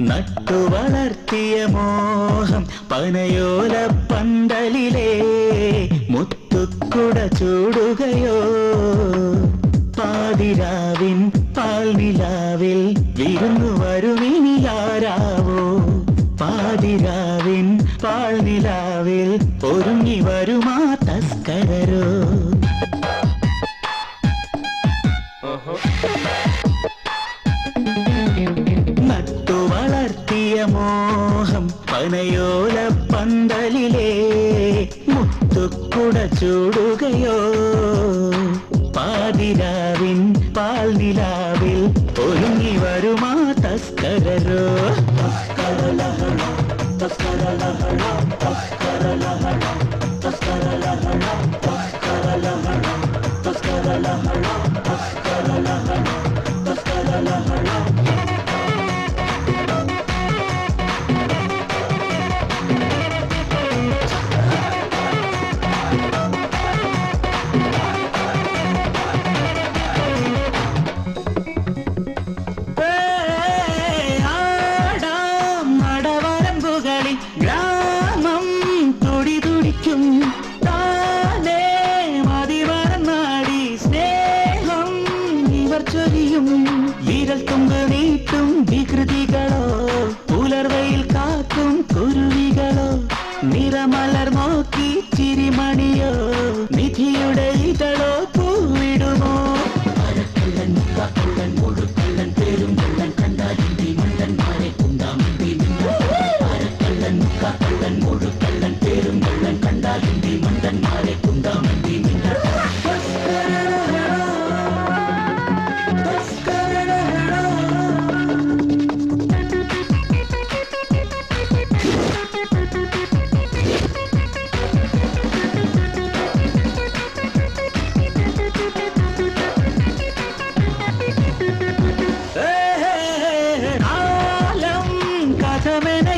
നട്ടു വളർത്തിയ മോഹം പനയോല പന്തലിലേ മുത്തുക്കുട ചൂടുകയോ പാതിരാവിൻ പാൽനിലാവിൽ വിരുന്നു വരുമിനിയാരാവോ പാതിരാവിൻ പാൽനിലാവിൽ ഒരുങ്ങി വരുമാ തസ്കരരോ നട്ടു വളർത്തിയ മോഹം പനയോല പന്തലിലേ മുത്തുക്കുട ചൂടുകയോ പാതിരാവിൻ പാൽനിലാവിൽ ഒരുങ്ങി വരുമാ തസ്കരരോ വിരൽ തുമ്പ് നീട്ടും വികൃതികളോ പുലർവയിൽ കാക്കും കുരുവികളോ നിറമലർ നോക്കി ചിരിമണിയോ നിധിയുടെ ഇതളോ പൂവിടുമോ മുഴുക്കള്ളൻ പേരും കള്ളൻ കണ്ടായി മണ്ടന്മാരെ കള്ളൻ മുഴുക്കള്ളൻ പേരും കള്ളൻ കണ്ടായി മണ്ടന്മാരെ കുണ്ടാമന്തി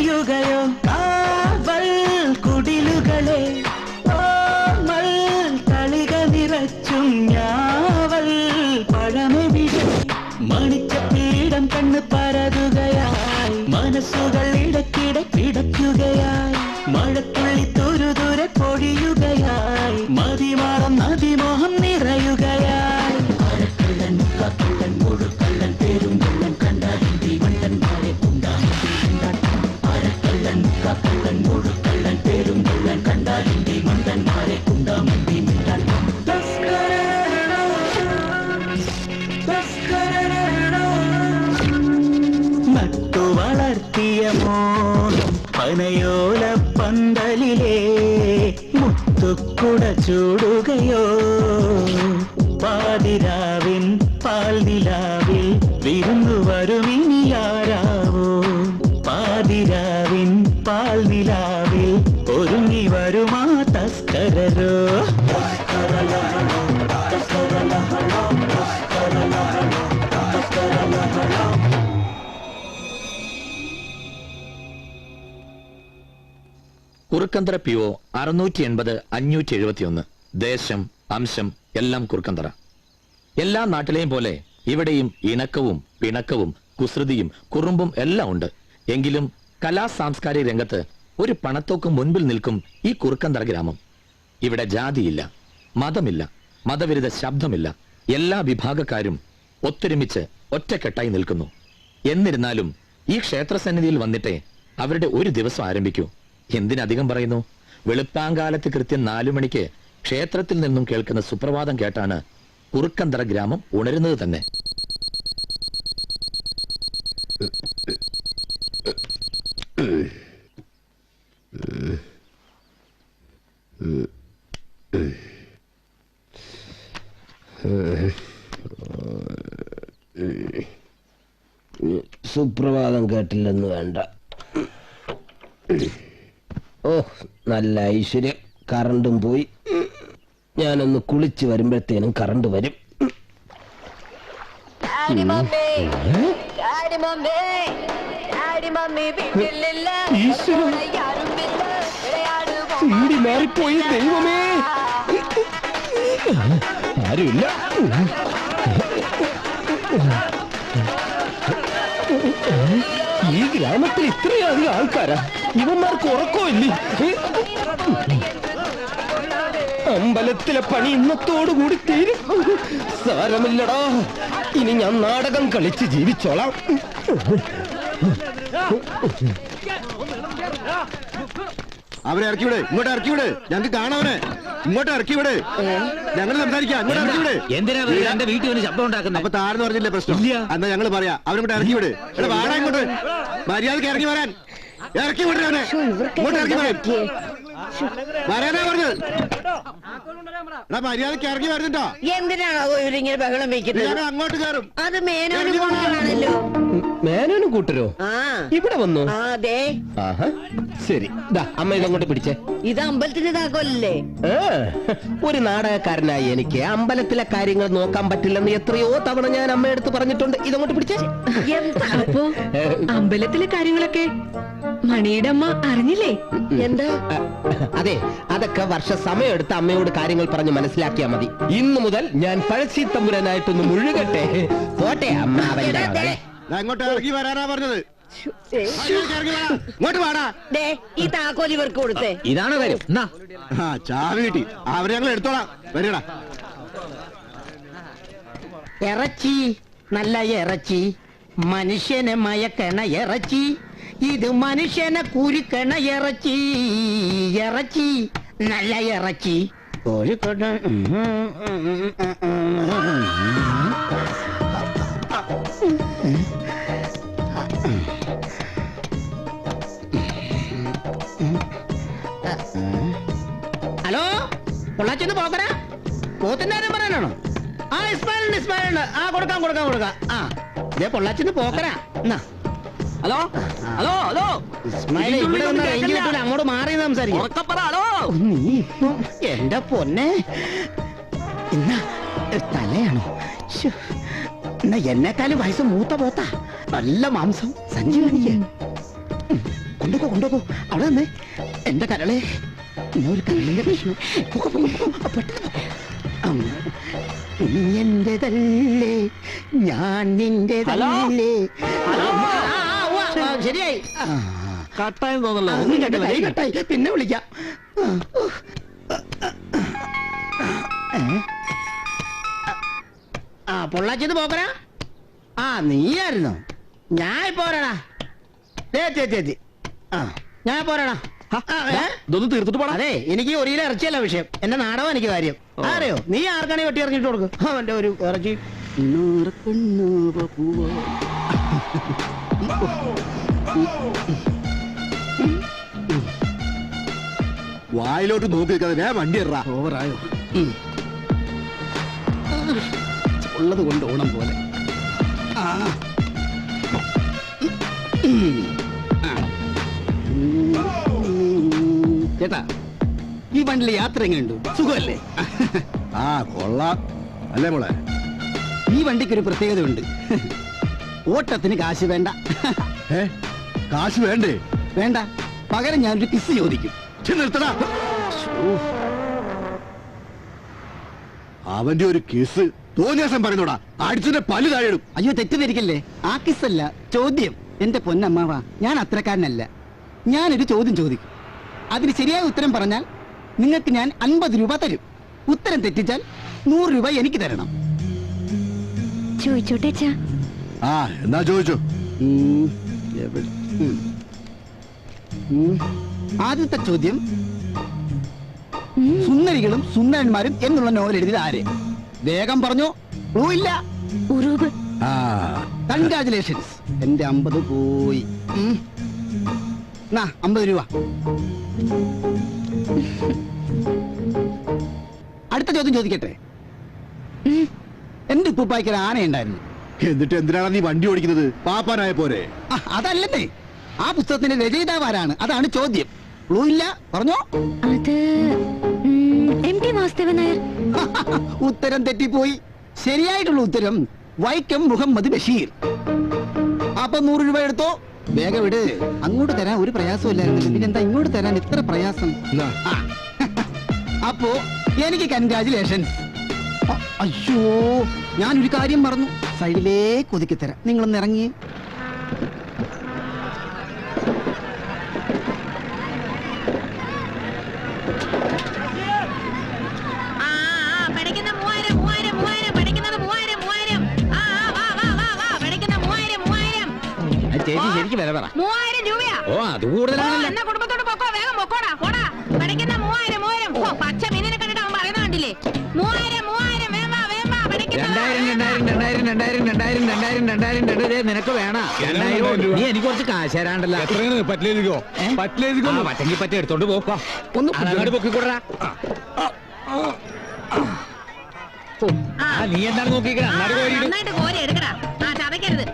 യുഗയോ കാവൽ കുടിലുകളെ ഓർമ്മൽ കളിക നിറച്ചും ഞാവൽ പഴമെവിടെ മണിച്ച പീഠം കണ്ണ് പരതുകയായി മനസ്സുകൾ ഇടയ്ക്കിടെ കിടക്കുകയായി മഴത്തുള്ളി തുരുതുരെ പൊഴിയുകയായി മതിമാറം നദിമോഹം നിറയുകയായി കള്ളൻ മുഴുക്കള്ളൻ പേരും കള്ളൻ കണ്ടായി മണ്ടന്മാരെ കള്ളൻ മുഴുക്കള്ളൻ പേരും കള്ളൻ കണ്ടായി മണ്ടന്മാരെ കുണ്ടാമന്തി നട്ടു വളർത്തിയ മോഹം പനയോല പന്തലിലേ മുത്തുക്കുട ചൂടുകയോ പാതിരാവിൻ പാൽനിലാവിൽ വിരുന്നു വരുമിനിയാരാവോ പാതിരാവിൻ പാൽനിലാവിൽ ഒരുങ്ങി വരുമാ തസ്കരരോ കുറുക്കന്തര PO 680 571 ദേശം അംശം എല്ലാം കുറുക്കന്തറ. എല്ലാ നാട്ടിലെയും പോലെ ഇവിടെയും ഇണക്കവും പിണക്കവും കുസൃതിയും കുറുമ്പും എല്ലാം ഉണ്ട്. എങ്കിലും കലാ സാംസ്കാരിക രംഗത്ത് ഒരു പണത്തോക്ക് മുൻപിൽ നിൽക്കും ഈ കുറുക്കന്തറ ഗ്രാമം. ഇവിടെ ജാതിയില്ല, മതമില്ല, മതവിരുദ്ധ ശബ്ദമില്ല. എല്ലാ വിഭാഗക്കാരും ഒത്തൊരുമിച്ച് ഒറ്റക്കെട്ടായി നിൽക്കുന്നു. എന്നിരുന്നാലും ഈ ക്ഷേത്രസന്നിധിയിൽ വന്നിട്ടേ അവരുടെ ഒരു ദിവസം ആരംഭിക്കൂ. എന്തിനധികം പറയുന്നു, വെളുപ്പാങ്കാലത്ത് കൃത്യം 4 മണിക്ക് ക്ഷേത്രത്തിൽ നിന്നും കേൾക്കുന്ന സുപ്രഭാതം കേട്ടാണ് കുറുക്കന്തറ ഗ്രാമം ഉണരുന്നത് തന്നെ. സുപ്രഭാതം കേട്ടില്ലെന്ന് വേണ്ട. ഓ, നല്ല ഐശ്വര്യം. കറണ്ടും പോയി. ഞാനൊന്ന് കുളിച്ച് വരുമ്പോഴത്തേനും കറണ്ട് വരും. മാറിപ്പോയി ദൈവമേ, ആരുമില്ല. ഈ ഗ്രാമത്തിൽ ഇത്രയധികം ആൾക്കാരാ. ഇവന്മാർക്ക് ഉറക്കമില്ലേ? അമ്പലത്തിലെ പണി ഇന്നത്തോടുകൂടി തീരും. സാരമില്ലടാ, ഇനി ഞാൻ നാടകം കളിച്ച് ജീവിച്ചോളാം. അവരെ ഇറക്കിവിട്, ഇങ്ങോട്ട് ഇറക്കിവിട്. ഞങ്ങൾക്ക് കാണാവനെ, ഇങ്ങോട്ട് ഇറക്കിവിട്. ഞങ്ങൾ സംസാരിക്കാം, ഇങ്ങോട്ട് ഇറക്കിവിട്. എന്തിനാ എന്റെ വീട്ടിൽ ഒരു ശബ്ദം ഉണ്ടാക്കുന്നത്? അപ്പൊ താഴെന്ന് പറഞ്ഞില്ലേ പ്രശ്നം? എന്നാ ഞങ്ങൾ പറയാ, അവരിങ്ങോട്ട് ഇറക്കിവിട്. എടാ വാടാ ഇങ്ങോട്ട്, മര്യാദക്ക് ഇറങ്ങി വരാൻ. ഇറക്കി വിടേ അവനെ, ഇങ്ങോട്ട് ഇറങ്ങി വരാൻ. വരാനാ പറഞ്ഞത്. എടാ മര്യാദക്ക് ഇറങ്ങി വരുന്നുണ്ടോ? എന്തിനാണോ ഇവരിങ്ങനെ ബഹളം വെക്കുന്നത്? ഞാൻ അങ്ങോട്ട് കയറും. അത് മേനോനാണല്ലോ. മേനോനും കൂട്ടരോ ആ ഇവിടെ വന്നു? അതെ. ശരി, അമ്മ ഇതങ്ങോട്ട് പിടിച്ചേ. ഇത് അമ്പലത്തിന്റെ താക്കോലല്ലേ? ഒരു നാടകക്കാരനായി എനിക്ക് അമ്പലത്തിലെ കാര്യങ്ങൾ നോക്കാൻ പറ്റില്ലെന്ന് എത്രയോ തവണ ഞാൻ അമ്മയെടുത്ത് പറഞ്ഞിട്ടുണ്ട്. ഇതങ്ങോട്ട് പിടിച്ചേ. അപ്പോ അമ്പലത്തിലെ കാര്യങ്ങളൊക്കെ മണിയുടെ അമ്മ അറിഞ്ഞില്ലേ? എന്താ? അതെ, അതൊക്കെ വർഷ സമയമെടുത്ത് അമ്മയോട് കാര്യങ്ങൾ പറഞ്ഞ് മനസ്സിലാക്കിയാ മതി. ഇന്നു മുതൽ ഞാൻ പഴശ്ശി തമ്പുരാനായിട്ടൊന്ന് മുഴുകട്ടെ. പോട്ടെ അമ്മ. അങ്ങോട്ട് ഇറങ്ങി വരാനാ പറഞ്ഞത്. ഇങ്ങോട്ട് വാടാ. ഈ താക്കോൽ ഇവർക്ക് കൊടുത്തേ. ഇതാണ് കാര്യം. ചാവി കിട്ടി. അവരെ ഞങ്ങൾ എടുത്തോളാം. വരടാ. ഇറച്ചി, നല്ല ഇറച്ചി, മനുഷ്യനെ മയക്കണ ഇറച്ചി, ഇത് മനുഷ്യനെ കുരുക്കണ ഇറച്ചി, ഇറച്ചി, നല്ല ഇറച്ചി. കോഴിക്കോട് ഹലോ, പൊള്ളാച്ചിന്ന് പോക്കരാ? പോത്തിന്റെ കാര്യം പറയാനാണോ? ആ ഇസ്മായിലുണ്ട്, ഇസ്മായിലുണ്ട്. ആ കൊടുക്കാം കൊടുക്കാം കൊടുക്കാം. ആ ഇതേ പൊള്ളാച്ചിന്ന് പോക്കരാ. എന്നാ ഹലോ ഹലോ ഹലോ, ഇസ്മായിൽ ഇവിടെ ഒന്ന് റേഞ്ച് കിട്ടൂല, അങ്ങോട്ട് മാറി സംസാരിക്കും. ഹലോ, നീ ഇപ്പം എന്റെ പൊന്നെ എന്നാ തലയാണോ? ശ്ശോ, എന്നാ എന്നെക്കാളും വയസ്സ് മൂത്ത പോത്താ. നല്ല മാംസം. സഞ്ചി കാണിക്കേ. കൊണ്ടുപോ കൊണ്ടുപോ. അവിടെ തന്നെ എന്റെ കരളെ. ഒരു കരളിന്റെ പ്രശ്നം. നീ എന്റേതല്ലേ, ഞാൻ നിന്റേതല്ലേ. ശരിയായി. കട്ടായെന്ന് തോന്നല്ലോ. കട്ടായി. പിന്നെ വിളിക്കാം. ആ പൊള്ളാച്ചിന്ന് പോക്കരാ? ആ നീയായിരുന്നോ? ഞാൻ പോരാടാ. ആ ഞാൻ പോരാടാ. ഇതൊന്നും തീർത്തിട്ട് പോടാ. അതെ, എനിക്ക് ഒരു കിലോ ഇറച്ചിയല്ല വിഷയം, എന്റെ നാടകം എനിക്ക് കാര്യം. അറിയോ, നീ ആർക്കാണെ വെട്ടി ഇറങ്ങിട്ട് കൊടുക്കും അവന്റെ ഒരു ഇറച്ചി. വായിലോട്ട് നോക്കി നിൽക്കാതെ വണ്ടി ഇറാ. ഓവറായോ? ഉള്ളത് കൊണ്ട് ഓണം പോലെ. ചേട്ടാ, ഈ വണ്ടിയിലെ യാത്ര എങ്ങനെയുണ്ട്? സുഖമല്ലേ? ആ കൊള്ളാം അല്ലേ മോളെ? ഈ വണ്ടിക്ക് ഒരു പ്രത്യേകതയുണ്ട്. ഓട്ടത്തിന് കാശ് വേണ്ട. കാശ് വേണ്ടേ? വേണ്ട, പകരം ഞാനൊരു കിസ് ചോദിക്കും. നിർത്തടാ. അവന്റെ ഒരു കേസ് തോന്നിയാസം പറയുന്നോടാ, അടിച്ചിന്റെ പല്ല് താഴെയിടും. അയ്യോ തെറ്റിദ്ധരിക്കല്ലേ, ആ കിസ്സല്ല ചോദ്യം. എന്റെ പൊന്നമ്മാവാ, ഞാൻ അത്രക്കാരനല്ല. ഞാനൊരു ചോദ്യം ചോദിക്കും, അതിന് ശരിയായ ഉത്തരം പറഞ്ഞാൽ നിങ്ങൾക്ക് ഞാൻ 50 രൂപ തരും. ഉത്തരം തെറ്റിച്ചാൽ 100 രൂപ എനിക്ക് തരണം. ചോദിച്ചോട്ടെ അച്ഛാ. ആ എന്നാ ചോദിച്ചു. ആദ്യത്തെ ചോദ്യം, സുന്ദരികളും സുന്ദരന്മാരും എന്നുള്ള നോവൽ എഴുതിയത് ആര്? വേഗം പറഞ്ഞു. ക്ലൂ ഇല്ല. ഉറൂബ്. ആ കൺഗ്രാചുലേഷൻസ്, എന്റെ 50 പോയി. 50 രൂപ. അടുത്ത ചോദ്യം ചോദിക്കട്ടെ. എന്റെ ഉപ്പുപ്പായ്ക്ക് ഒരു ആനയുണ്ടായിരുന്നു. എന്നിട്ട് എന്തിനാണ് നീ വണ്ടി ഓടിക്കുന്നത്? പാപ്പാനായ പോരെ? അതല്ലേ, ആ പുസ്തകത്തിന്റെ രചയിതാവ് ആരാണ്? അതാണ് ചോദ്യം. ക്ലൂ ഇല്ല. പറഞ്ഞോ. അത് MT വാസുദേവൻ നായർ. ഉത്തരം തെറ്റിപ്പോയി. ശരിയായിട്ടുള്ള ഉത്തരം വൈക്കം മുഹമ്മദ് ബഷീർ. അപ്പൊ 100 രൂപ എടുത്തോ. വേഗം വിട്. അങ്ങോട്ട് തരാൻ ഒരു പ്രയാസവും ഇല്ലായിരുന്നു, പിന്നെന്താ ഇങ്ങോട്ട് തരാൻ ഇത്ര പ്രയാസം? ആ. അപ്പോ എനിക്ക് കൺഗ്രാചുലേഷൻസ്. അയ്യോ, ഞാനൊരു കാര്യം മറന്നു. സൈഡിലേക്ക് ഒതുക്കി തരാം, നിങ്ങളൊന്ന് ഇറങ്ങി. ചേച്ചി ശരിക്കും വില പറ. 3000 രൂപയാ. ഓ അത് കൂടുതലാണല്ലോ. എന്നാ കുടുംബത്തോട് പൊക്കോ, വേഗം പൊക്കോടാ, പോടാ. പഠിക്കുന്ന 3000. ഓ, പച്ച മീനിനെ കണ്ടിട്ട് അവൻ പറയുന്ന കണ്ടില്ലേ? 3000 വേമ്പാ, പഠിക്കുന്ന 2000 നിനക്ക് വേണം. 2000 നീ എനിക്ക് കുറച്ച് കാശ് തരാണ്ടല്ലോ. പറ്റെങ്കിൽ പറ്റ എടുത്തോണ്ട് പോക്കോ. ഒന്ന് അങ്ങോട്ട് പൊക്കിക്കൊടാ. നീ എന്താണ് നോക്കിക്കണ? നന്നായിട്ട് കോരി എടുക്കടാ. ആ ചതക്കരുത്.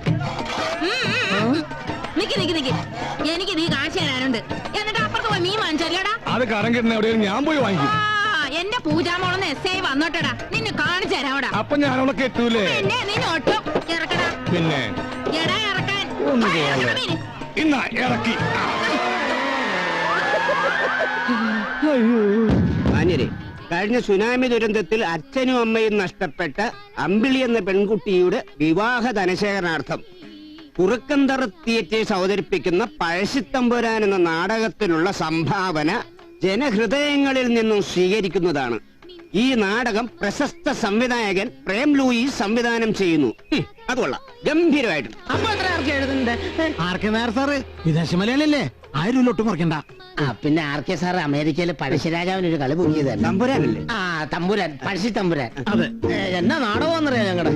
നിക്ക് എനിക്ക് നീ കാശ് തരാനുണ്ട്. എന്നിട്ട് അപ്പുറത്ത് പോയി മീൻ വാങ്ങിച്ചല്ലേടാ. അത് കറം കിട്ടുന്ന എവിടെയും ഞാൻ പോയി വാങ്ങിക്കും. എന്റെ പൂജാമോളന്ന് SI വന്നോട്ടടാ, നിന്നെ കാണിച്ചു തരാവടാ. അപ്പൊ ഞാൻ അവളെ കെട്ടൂലേ? പിന്നെ നിന്നെ ഒട്ടും ഇറക്കടാ. പിന്നെ എടാ ഇറക്കാൻ. ഇന്നാ ഇറക്കി. മാന്യരെ, കഴിഞ്ഞ സുനാമി ദുരന്തത്തിൽ അച്ഛനും അമ്മയും നഷ്ടപ്പെട്ട അമ്പിളി എന്ന പെൺകുട്ടിയുടെ വിവാഹ ധനശേഖരണാർത്ഥം കുറുക്കന്തറ തിയേറ്റേഴ്സ് അവതരിപ്പിക്കുന്ന പഴശ്ശിത്തമ്പുരാൻ എന്ന നാടകത്തിനുള്ള സംഭാവന ജനഹൃദയങ്ങളിൽ നിന്നും സ്വീകരിക്കുന്നതാണ്. ഈ നാടകം പ്രശസ്ത സംവിധായകൻ പ്രേം ലൂയിസ് സംവിധാനം ചെയ്യുന്നു. അതുകൊള്ളാം, ഗംഭീരമായിട്ട്. അപ്പൊ എത്ര ആർക്ക് എഴുതുന്നുണ്ട്? ആർക്കെ നേർ സാറ് വിദേശ മലയാളല്ലേ? 1000 രൂപ ഒട്ടും കുറയ്ക്കണ്ട. പിന്നെ ആർക്കെ സാർ അമേരിക്കയിലെ പഴശ്ശിരാജാവിന് ഒരു കളി പൊങ്ങിയത് തമ്പുരാനല്ലേ? തമ്പുരാൻ, പഴശ്ശി തമ്പുരാൻ. അതെ. എന്നാ നാടകം അറിയാം ഞങ്ങളുടെ.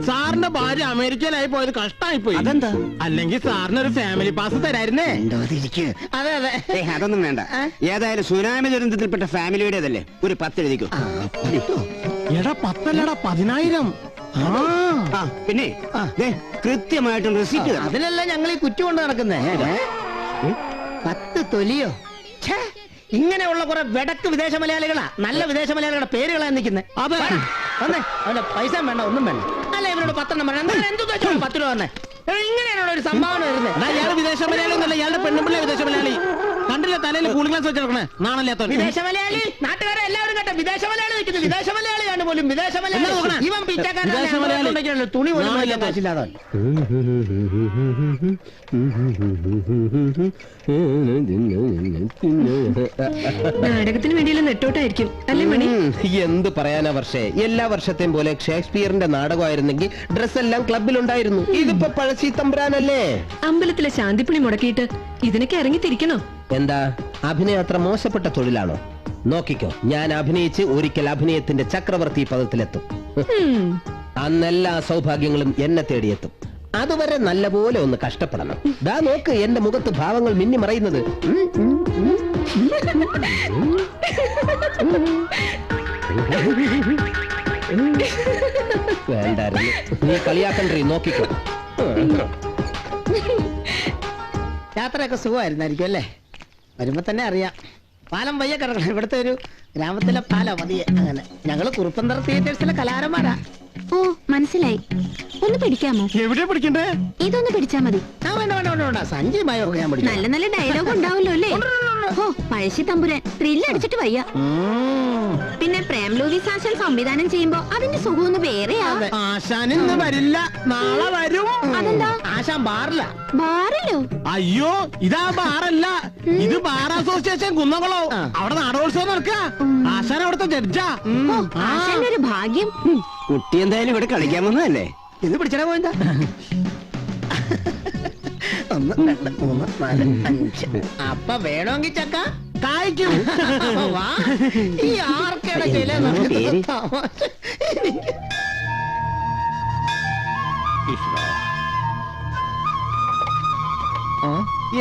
സാറിന്റെ ഭാര്യ അമേരിക്കയിലായി പോയത് കഷ്ടായി പോയി. അതെന്താ? അല്ലെങ്കിൽ സാറിന് ഒരു ഫാമിലി പാസ് തരായിരുന്നേ. അതെ അതെ. അതൊന്നും വേണ്ട. ഏതായാലും സുനാമി ദുരന്തത്തിൽപ്പെട്ട ഫാമിലിയുടേതല്ലേ, ഒരു 10 എഴുതിക്കോ. എടാ 10 അല്ലടാ 10000. പിന്നെ കൃത്യമായിട്ടും റെസിപ്റ്റ് തരണം. അതിലല്ല ഞങ്ങൾ ഈ കുറ്റം കൊണ്ട് നടക്കുന്നേ. 10 തൊലിയോ? ഇങ്ങനെയുള്ള കുറെ വെടക്ക് വിദേശ മലയാളികളാ, നല്ല വിദേശ മലയാളികളുടെ പേരുകളാ നിൽക്കുന്നത്. അതെ. അവന്റെ പൈസ വേണ്ട, ഒന്നും വേണ്ട. അല്ല ഇവരോട് 10 വേണം. എന്തായാലും എന്ത് 10 രൂപ തന്നെ. ഇങ്ങനെയാണോ ഒരു സംഭാവന വരുന്നത്? ഇയാള് വിദേശ മലയാളി ഒന്നല്ല, ഇയാളുടെ പെണ്ണുപിള്ള വിദേശ മലയാളി. കണ്ടില്ല തലയിൽ കൂളിംഗ് ഗ്ലാസ് വെച്ചിറക്കണേ, നാണല്ലാത്ത വിദേശ മലയാളി. നാട്ടുകാരെ എല്ലാവരും കേട്ടോ, വിദേശ മലയാളി നിൽക്കുന്നു. വിദേശ മലയാളിയാണ് പോലും വിദേശ മലയാളി. ഇവൻ പിച്ചക്കാരൻ, തുണി പോലും കാശില്ലാതെ. നാടകത്തിന് വേണ്ടിയുള്ള നെട്ടോട്ടായിരിക്കും അല്ലേ മണി? എന്ത് പറയാനാ വർഷേ, എല്ലാ വർഷത്തെയും പോലെ ഷേക്സ്പിയറിന്റെ നാടകമായിരുന്നെങ്കിൽ ഡ്രസ് എല്ലാം ക്ലബിലുണ്ടായിരുന്നു. ഇതിപ്പോ പഴശ്ശി തമ്പുരാനല്ലേ? അമ്പലത്തിലെ ശാന്തിപ്പണി മുടക്കിയിട്ട് ഇതിനൊക്കെ ഇറങ്ങി തിരിക്കണോ? എന്താ അഭിനയം അത്ര മോശപ്പെട്ട തൊഴിലാണോ? നോക്കിക്കോ, ഞാൻ അഭിനയിച്ച് ഒരിക്കൽ അഭിനയത്തിന്റെ ചക്രവർത്തി പദത്തിലെത്തും. അന്നെല്ലാ സൗഭാഗ്യങ്ങളും എന്നെ തേടിയെത്തും. അതുവരെ നല്ലപോലെ ഒന്ന് കഷ്ടപ്പെടണം. ദാ നോക്ക്, എന്റെ മുഖത്ത് ഭാവങ്ങൾ മിന്നി മറയുന്നത്. വേണ്ടായിരുന്നു, നീ കളിയാക്കണ്ടേ, നോക്കിക്കോ. യാത്രയൊക്കെ സുഖമായിരുന്നായിരിക്കും അല്ലേ? വരുമ്പോ തന്നെ അറിയാം. പാലം വയ്യ കിടക്കണം. ഇവിടുത്തെ ഒരു ഗ്രാമത്തിലെ പാലം മതിയെ. അങ്ങനെ ഞങ്ങള് കുറുപ്പന്തറ തിയേറ്റേഴ്സിലെ കലാകാരന്മാരാ. ഓ മനസ്സിലായി. ഒന്ന് പിടിക്കാമോ? എവിടെയാ പിടിക്കണ്ടേ? ഇതൊന്ന് പിടിച്ചാ മതി. വേണ്ട സഞ്ജയമായൊക്കെ ഞാൻ പഠിക്കും. നല്ല ഡയലോഗ് ഉണ്ടാവല്ലോ അല്ലേ? ഓ പഴശ്ശി തമ്പുരാൻ ത്രില്ലടിച്ചിട്ട് വയ്യ. പിന്നെ പ്രേംലൂവി സാശൻ സംവിധാനം ചെയ്യുമ്പോ അതിന്റെ സുഖമൊന്ന് വേറെയാ. ആശാൻ ഇന്ന് വരില്ല, നാളെ വരും. അതെന്താ? ആശാൻ ബാറില്ല. ബാറിലോ? അയ്യോ, ഇതാ ബാറല്ല, ഇത് ബാർ അസോസിയേഷൻ കുന്നംകുളം. അവിടെ നാടകോത്സവം നടക്കുക. ആശാൻ അവിടുത്തെ ജഡ്ജാ. ഓ, ആശാന്റെ ഒരു ഭാഗ്യം. കുട്ടി എന്തായാലും ഇവിടെ കളിക്കാൻ വന്നതല്ലേ, ഇത് പിടിച്ചാ പോയെന്താ? 1 2 3 4 5. അപ്പൊ വേണമെങ്കിൽ ചക്ക കായ്ക്കും. വാ, ഈ ആർക്കിടയിലെ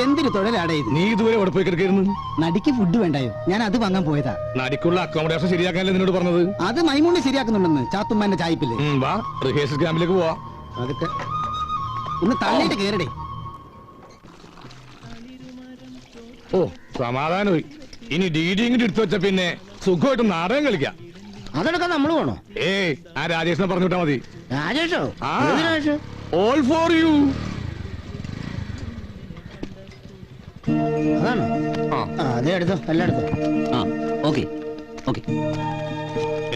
എന്തൊരു തൊഴിലാടേ ഇത്? നീ ഇതുവരെ അവിടെ പോയി കിടക്കായിരുന്നു. നടിക്ക് ഫുഡ് വേണ്ടായോ? ഞാൻ അത് വാങ്ങാൻ പോയതാ. നടിക്കുള്ള അക്കോമഡേഷൻ ശരിയാക്കാനല്ലേ നിന്നോട് പറഞ്ഞത്? അത് മൈമൂണ് ശരിയാക്കുന്നുണ്ടെന്ന് ചാത്തുമ്മാന്റെ ചായ്പില്ലേ. വാ, റിഹേഴ്സൽ ക്യാമ്പിലേക്ക് പോവാ. അതൊക്കെ ഒന്ന് തള്ളിയിട്ട് കേറടേ. ഓ, സമാധാനമായി. ഇനി ഡീഡിയും എടുത്തു വെച്ച പിന്നെ സുഖമായിട്ട് നാടകം കളിക്കാം. അതെടുക്കാൻ നമ്മൾ വേണോ? ഏയ്, ആ രാജേഷിനെ പറഞ്ഞു വിട്ടാ മതി. രാജേഷോ? ആ. ഏത് രാജേഷ്? All for you. അതാണോ? അതെ, എടുത്തോ, എല്ലാം എടുത്തോ. ഓക്കെ ഓക്കെ,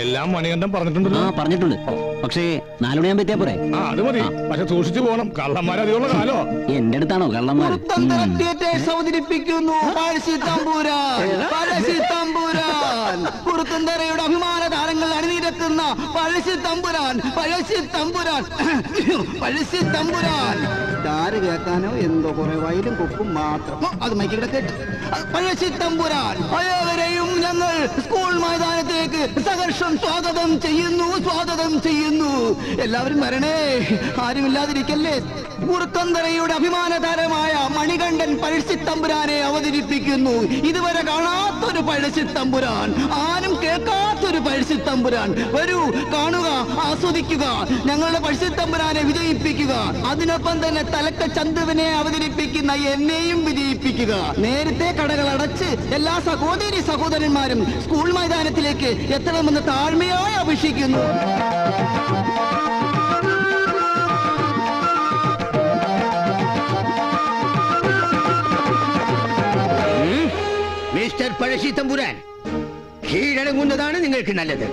എല്ലാം മണികണ്ഠൻ പറഞ്ഞിട്ടുണ്ടല്ലോ. പറഞ്ഞിട്ടുണ്ട്. പക്ഷേ 4 മണിയാൻ പറ്റിയാ പോരെ? അത് മതി. പക്ഷെ സൂക്ഷിച്ചു പോണം, കള്ളന്മാരധികമുള്ള കാലോ. എന്റെ അടുത്താണോ കള്ളന്മാർ? തിയേറ്റേഴ്സ് അവതരിപ്പിക്കുന്നു പഴശ്ശി തമ്പുരാൻ. പഴശ്ശി തമ്പുരാൻ, കുറുക്കന്തറയുടെ അഭിമാന താരങ്ങൾ അണിനിരക്കുന്ന പഴശ്ശി തമ്പുരാൻ. പഴശ്ശി തമ്പുരാൻ, പഴശ്ശി തമ്പുരാൻ. ആര് കേൾക്കാനോ എന്തോ കുറെ വയലും കൊപ്പും മാത്രം. അത് മൈക്കിടെ കേട്ടു. പഴശ്ശി തമ്പുരാൻ. ഏവരെയും ഞങ്ങൾ സ്കൂൾ മൈതാനത്തേക്ക് സഹർഷം സ്വാഗതം ചെയ്യുന്നു, സ്വാഗതം ചെയ്യുന്നു. എല്ലാവരും വരണേ, ആരുമില്ലാതിരിക്കല്ലേ. കുറുക്കന്തറയുടെ അഭിമാന താരമായ മണികണ്ഠൻ പഴശ്ശി തമ്പുരാനെ അവതരിപ്പിക്കുന്നു. ഇതുവരെ കാണാത്തൊരു പഴശ്ശി തമ്പുരാൻ, ആരും കേൾക്കാത്തൊരു പഴശ്ശി തമ്പുരാൻ. വരൂ, കാണുക, ആസ്വദിക്കുക, ഞങ്ങളുടെ പഴശ്ശി തമ്പുരാനെ വിജയിപ്പിക്കുക. അതിനൊപ്പം തന്നെ തലക്ക ചന്തുവിനെ അവതരിപ്പിക്കുന്ന എന്നെയും വിജയിപ്പിക്കുക. നേരത്തെ കടകൾ അടച്ച് എല്ലാ സഹോദരി സഹോദരന്മാരും സ്കൂൾ മൈതാനത്തിലേക്ക് എത്തണമെന്ന് താഴ്മയായി അപേക്ഷിക്കുന്നു. മിസ്റ്റർ പഴശ്ശി തമ്പുരാൻ, കീഴടങ്ങുന്നതാണ് നിങ്ങൾക്ക് നല്ലത്.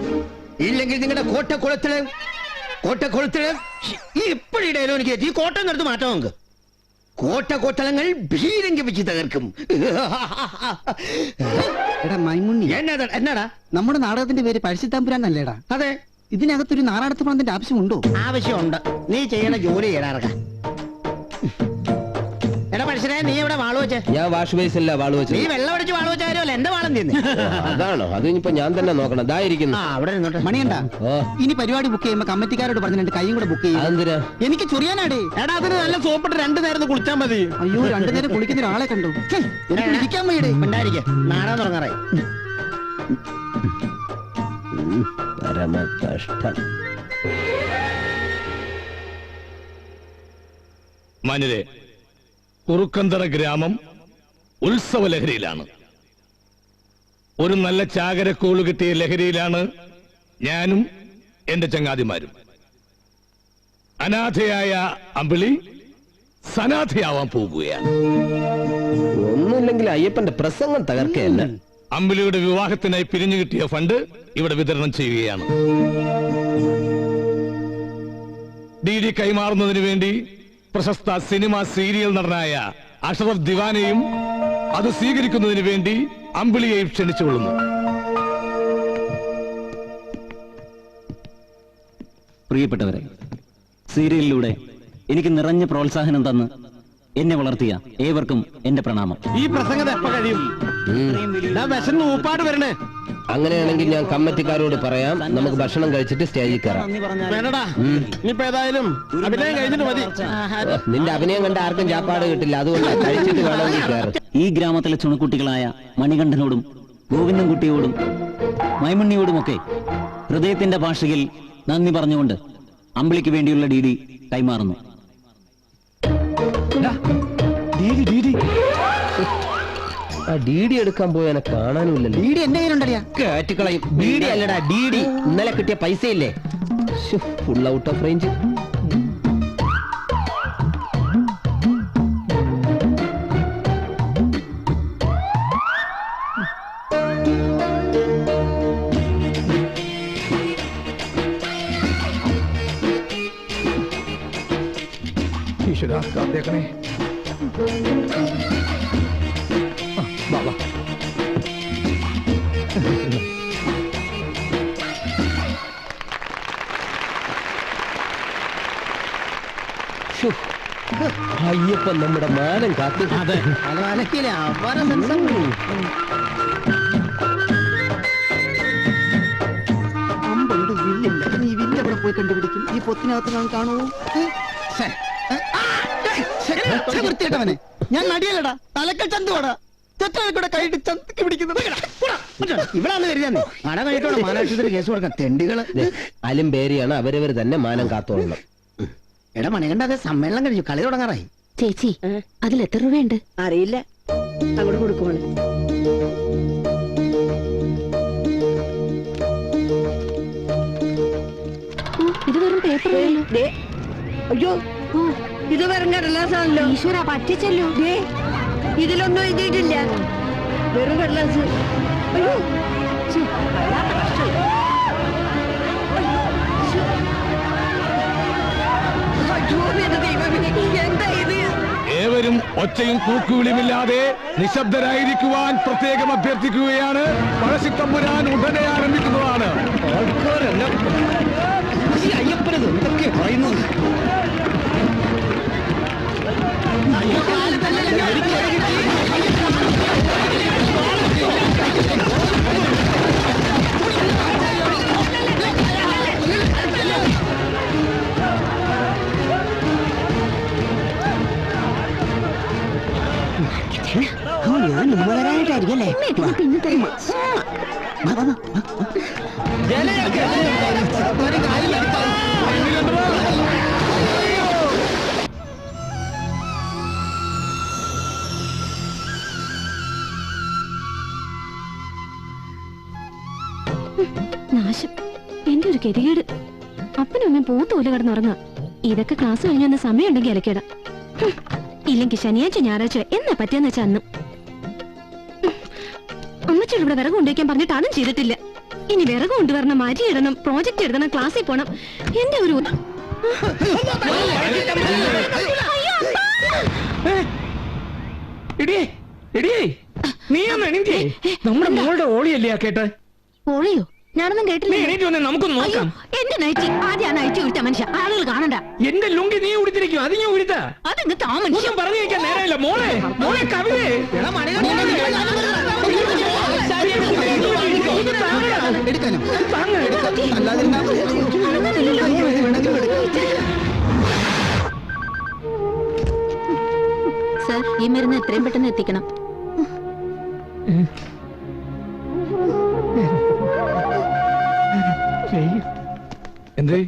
ഇല്ലെങ്കിൽ നിങ്ങളുടെ കോട്ടക്കുളത്തില് ഇപ്പോഴിടയിലോ എനിക്ക് ഈ കോട്ട നടത്ത് മാറ്റാം. നമുക്ക് കോട്ടകൊത്തളങ്ങൾ ഭീരങ്കി വെച്ച് തകർക്കും. എടാ മൈമുണ്ണി, എന്നാടാ? നമ്മുടെ നാടകത്തിന്റെ പേര് പഴശ്ശി തമ്പുരാൻ അല്ലേടാ? അതെ. ഇതിനകത്തൊരു നാറാടത്ത് പണത്തിന്റെ ആവശ്യമുണ്ടോ? ആവശ്യമുണ്ട്. നീ ചെയ്യണ ജോലി ചെയ്യണ. എടാ പഴശ്ശിനെ, നീ എവിടെ വാള് വെച്ച്? ഞാൻ വാഷ് ബേസില്ല വാള് വെച്ചത്. നീ വെള്ളം അടിച്ച് വാള് വെച്ച കാര്യമല്ല, എന്റെ വാളം തിന്ന്. അതാണോ? അത് ഇനിയിപ്പോ ഞാൻ തന്നെ നോക്കണം. ഇതായിരിക്കുന്നു. അവിടെ നിന്നോട്ടെ. മണിയണ്ട, ഓ, ഇനി പരിപാടി ബുക്ക് ചെയ്യുമ്പോ കമ്മിറ്റിക്കാരോട് പറഞ്ഞ് 2 കൈയും കൂടെ ബുക്ക് ചെയ്യും. അതെന്തിനാ? എനിക്ക് ചൊറിയാനാടേ. എടാ, അതിന് നല്ല സോപ്പിട്ട് 2 നേരം കുളിച്ചാൽ മതി. അയ്യോ, 2 നേരം കുളിക്കുന്ന ഒരാളെ കണ്ടു. എനിക്ക് ഇരിക്കാൻ വയ്യടേ. ഉണ്ടായിരിക്കെ, നാടകം തുടങ്ങാറായി. പരമ കഷ്ടം. മാന്യരെ, കുറുക്കന്തറ ഗ്രാമം ഉത്സവ ലഹരിയിലാണ്. ഒരു നല്ല ചാകരക്കോള് കിട്ടിയ ലഹരിയിലാണ് ഞാനും എന്റെ ചങ്ങാതിമാരും. അനാഥയായ അമ്പിളി സനാഥയാവാൻ പോകുകയാണ്. ഒന്നുമില്ലെങ്കിൽ അയ്യപ്പന്റെ പ്രസംഗം തകർക്കയല്ല. അമ്പിളിയുടെ വിവാഹത്തിനായി പിരിഞ്ഞു കിട്ടിയ ഫണ്ട് ഇവിടെ വിതരണം ചെയ്യുകയാണ്. ഡി കൈമാറുന്നതിന് വേണ്ടി പ്രശസ്ത സിനിമ സീരിയൽ നടനായ അഷറഫ് ദിവാനെയും അത് സ്വീകരിക്കുന്നതിന് വേണ്ടി അമ്പിളിയെയും ക്ഷണിച്ചുകൊള്ളുന്നു. പ്രിയപ്പെട്ടവരെ, സീരിയലിലൂടെ എനിക്ക് നിറഞ്ഞ പ്രോത്സാഹനം തന്ന് എന്നെ വളർത്തിയ ഏവർക്കും എന്റെ പ്രണാമം. ഈ പ്രസംഗം എപ്പോ കഴിയും? വിശന്ന് ഊപ്പാട് വരണേ. അങ്ങനെയാണെങ്കിൽ ഞാൻ കമ്മിറ്റിക്കാരോട് പറയാം, നമുക്ക് ഭക്ഷണം കഴിച്ചിട്ട് സ്റ്റേജിൽ കയറാം. വേണ്ടടാ, ഇനിയിപ്പോ ഏതായാലും അഭിനയം കഴിഞ്ഞിട്ട് മതി. നിന്റെ അഭിനയം കണ്ട ആർക്കും ചാപ്പാട് കിട്ടില്ല, അതുകൊണ്ട് കഴിച്ചിട്ട് വേണമെങ്കിൽ കയറും. ഈ ഗ്രാമത്തിലെ ചുണക്കുട്ടികളായ മണികണ്ഠനോടും ഗോവിന്ദൻകുട്ടിയോടും മൈമുണ്ണിയോടുമൊക്കെ ഹൃദയത്തിന്റെ ഭാഷയിൽ നന്ദി പറഞ്ഞുകൊണ്ട് അമ്പിളിക്ക് വേണ്ടിയുള്ള ഡി കൈമാറുന്നു. ഡി എടുക്കാൻ പോയനെ കാണാനുമില്ലല്ലോ. ഡീഡി എന്റെ കയ്യിലുണ്ടറിയാ. കേറ്റുകളയും. ഡി അല്ലടാ, ഡി ഇന്നലെ കിട്ടിയ പൈസയില്ലേ, ഫുൾ ഔട്ട് ഓഫ് റേഞ്ച്. ഈശ്വരാ കാത്തേക്കണേ. വാ വാ. അയ്യപ്പൻ നമ്മുടെ മാനം കാത്തു. അതെ. അലക്കിലെ അവരെ സെൻസം. അമ്പുണ്ട് വില്ലില്ല. നീ വില്ല് എവിടെ പോയി കണ്ടുപിടിക്കും? ഈ പൊത്തിനകത്ത് ഞാൻ കാണുമോ? വൃത്തിയിട്ടവനെ ഞാൻ നടിയല്ലടാ, തലക്കൽ ചന്തുവാടാ. ചെറ്റകൂടെ കൈയിട്ട് ചന്തക്ക് പിടിക്കുന്നത് ഇവിടാണ് കരുതാന്നേ. അട കഴിഞ്ഞിട്ടോടെ മാനാശുപത്രി കേസ് കൊടുക്കാം. തെണ്ടികള് അലും പേരിയാണ് അവരവർ തന്നെ മാനം കാത്തോളണം. എടാ മണികണ്ട, അതെ സമ്മേളനം കഴിഞ്ഞു, കളി തുടങ്ങാറായി. ചേച്ചി അതിൽ എത്ര രൂപയുണ്ട്? അറിയില്ല, അങ്ങോട്ട് കൊടുക്കുവാണ്. ഇത് വെറും പേപ്പറല്ലോ. അയ്യോ, ഇത് വെറും കടലാസാണല്ലോ. ഈശ്വര പറ്റിച്ചല്ലോ. ഇതിലൊന്നും എഴുതിയിട്ടില്ല, വെറും കടലാസ്. അയ്യോ, എന്താ ഇത്? ഏവരും ഒച്ചയും കൂക്കുവിളിയുമില്ലാതെ നിശബ്ദരായിരിക്കുവാൻ പ്രത്യേകം അഭ്യർത്ഥിക്കുകയാണ്. പഴശ്ശിത്തമ്പുരാൻ ഉടനെ ആരംഭിക്കുന്നതാണ്. ആൾക്കാരെല്ലാം അയ്യപ്പനത് എന്തൊക്കെ പറയുന്നത്? ഞാൻ ഉമ്മരായിട്ടായിരിക്കല്ലേ? നാശം, എന്റെ ഒരു ഗതികേട്. അപ്പനും അമ്മയും പോത്തോല് കിടന്നുറങ്ങുക. ഇതൊക്കെ ക്ലാസ് കഴിഞ്ഞ് വന്ന സമയം ഉണ്ടെങ്കിൽ അലക്കേട. ഇല്ലെങ്കിൽ ശനിയാഴ്ച ഞായറാഴ്ച എന്നാ പറ്റിയെന്ന് വെച്ചാ അന്നും. അമ്മച്ചോട് ഇവിടെ വിറക് കൊണ്ടുവയ്ക്കാൻ പറഞ്ഞിട്ട് അതും ചെയ്തിട്ടില്ല. ഇനി വിറക് കൊണ്ടുവരണം, അരി ഇടണം, പ്രോജക്റ്റ് എഴുതണം, ക്ലാസ്സിൽ പോണം. എന്റെ ഒരു നീ ഒന്ന് എണീറ്റേ. നമ്മുടെ മോളുടെ ഓളിയല്ലേ ആ കേട്ട്? ഓളിയോ? ഞാനൊന്നും കേട്ടില്ല. നമുക്ക് നോക്കാം. എന്റെ നൈറ്റി ആദ്യം ആ നൈറ്റി ഉടുത്ത മനുഷ്യ, ആളുകൾ കാണണ്ട. എന്റെ ലുങ്കി നീ ഉടുത്തിരിക്കും, അത് ഞാൻ ഉടുത്ത. അതെങ്ങ് താ മനുഷ്യ. പറഞ്ഞു വെക്കാൻ നേരമില്ല. മോളെ മോളെ കവിതേ സർ, ഈ മരുന്ന് എത്രയും പെട്ടെന്ന് എത്തിക്കണം. എന്തേ?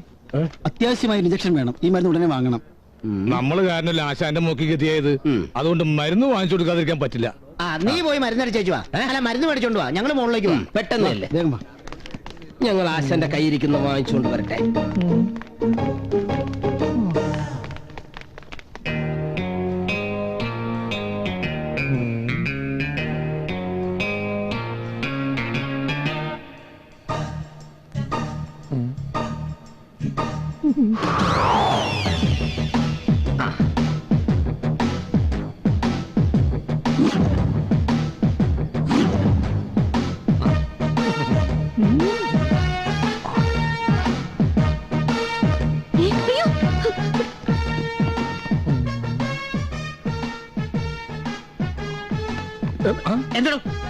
അത്യാവശ്യമായ ഇഞ്ചക്ഷൻ വേണം. ഈ മരുന്ന് ഉടനെ വാങ്ങണം. നമ്മള് കാരണമല്ല ആശാന്റെ മൂക്കി ഗതിയായത്. അതുകൊണ്ട് മരുന്ന് വാങ്ങിച്ചു കൊടുക്കാതിരിക്കാൻ പറ്റില്ല. നീ പോയി മരുന്ന് അടിച്ചേച്ചു വാ. അല്ല, മരുന്ന് മേടിച്ചോണ്ട് വാ. ഞങ്ങള് മുകളിലേക്ക് വാ. പെട്ടെന്നല്ലേ? വേഗം വാ. ഞങ്ങൾ ആശാന്റെ കയ്യിരിക്കുന്ന വാങ്ങിച്ചുകൊണ്ട് വരട്ടെ.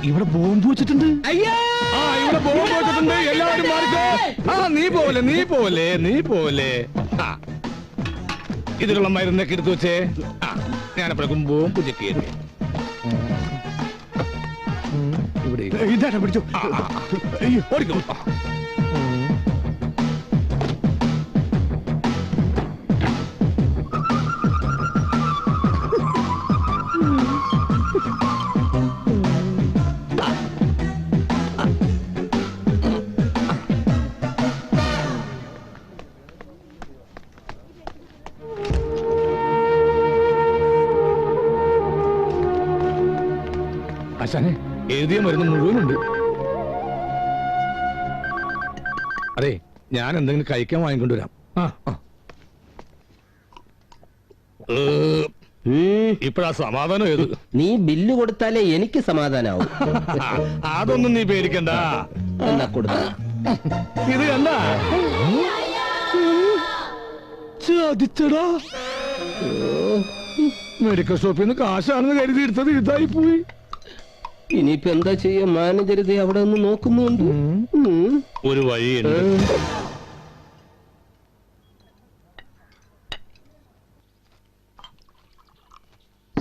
ഇവിടെ ബോംബ് വെച്ചിട്ടുണ്ട്. ഇവിടെ ബോംബ് വെച്ചിട്ടുണ്ട്. എല്ലാവരും മാറിക്കോ. നീ പോലെ ഇതിലുള്ള മരുന്നൊക്കെ എടുത്തു വെച്ചേ. ഞാനപ്പോഴേക്കും ബോംബ് ചെക്ക് ചെയ്തേ. ഇവിടെ ഇതാ പിടിച്ചു. ഓടിക്കോ. ആശാനെ, എഴുതിയ മരുന്ന് മുഴുവനുണ്ട്. അതെ, ഞാൻ എന്തെങ്കിലും കഴിക്കാൻ വാങ്ങിക്കൊണ്ടുവരാം. ഇപ്പഴാ സമാധാനം ഏത്? നീ ബില്ല് കൊടുത്താലേ എനിക്ക് സമാധാനാവും. അതൊന്നും നീ പേടിക്കണ്ട. എന്നാ കൊടുത്ത ഇത് കണ്ട ചതിച്ചടാ. മെഡിക്കൽ ഷോപ്പിൽ നിന്ന് കാശാണെന്ന് കരുതി എടുത്തത് ഇതായി പോയി. ഇനിയിപ്പോ എന്താ ചെയ്യാ? മാനേജർ ഇത് അവിടെ ഒന്ന് നോക്കുന്നുണ്ട്. ഒരു വഴിയുണ്ട്.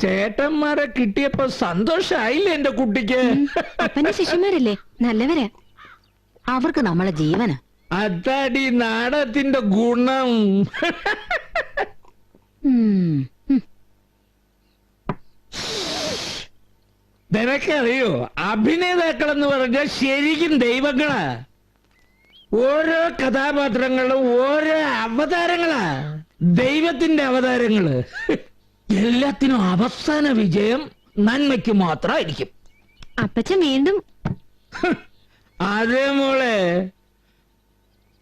ചേട്ടന്മാരെ കിട്ടിയപ്പോ സന്തോഷായില്ലേ എന്റെ കുട്ടിക്ക്? അപ്പന്റെ ശിഷ്യന്മാരല്ലേ, നല്ലവരാ. അവർക്ക് നമ്മളെ ജീവന. അതാടി നാടകത്തിന്റെ ഗുണം. നിനക്കറിയോ, അഭിനേതാക്കൾ എന്ന് പറഞ്ഞാൽ ശരിക്കും ദൈവങ്ങളാ. ഓരോ കഥാപാത്രങ്ങളും ഓരോ അവതാരങ്ങളാ, ദൈവത്തിന്റെ അവതാരങ്ങള്. എല്ലാത്തിനും അവസാന വിജയം നന്മയ്ക്ക് മാത്രമായിരിക്കും. അപ്പച്ചൻ വീണ്ടും അതേ മോളെ,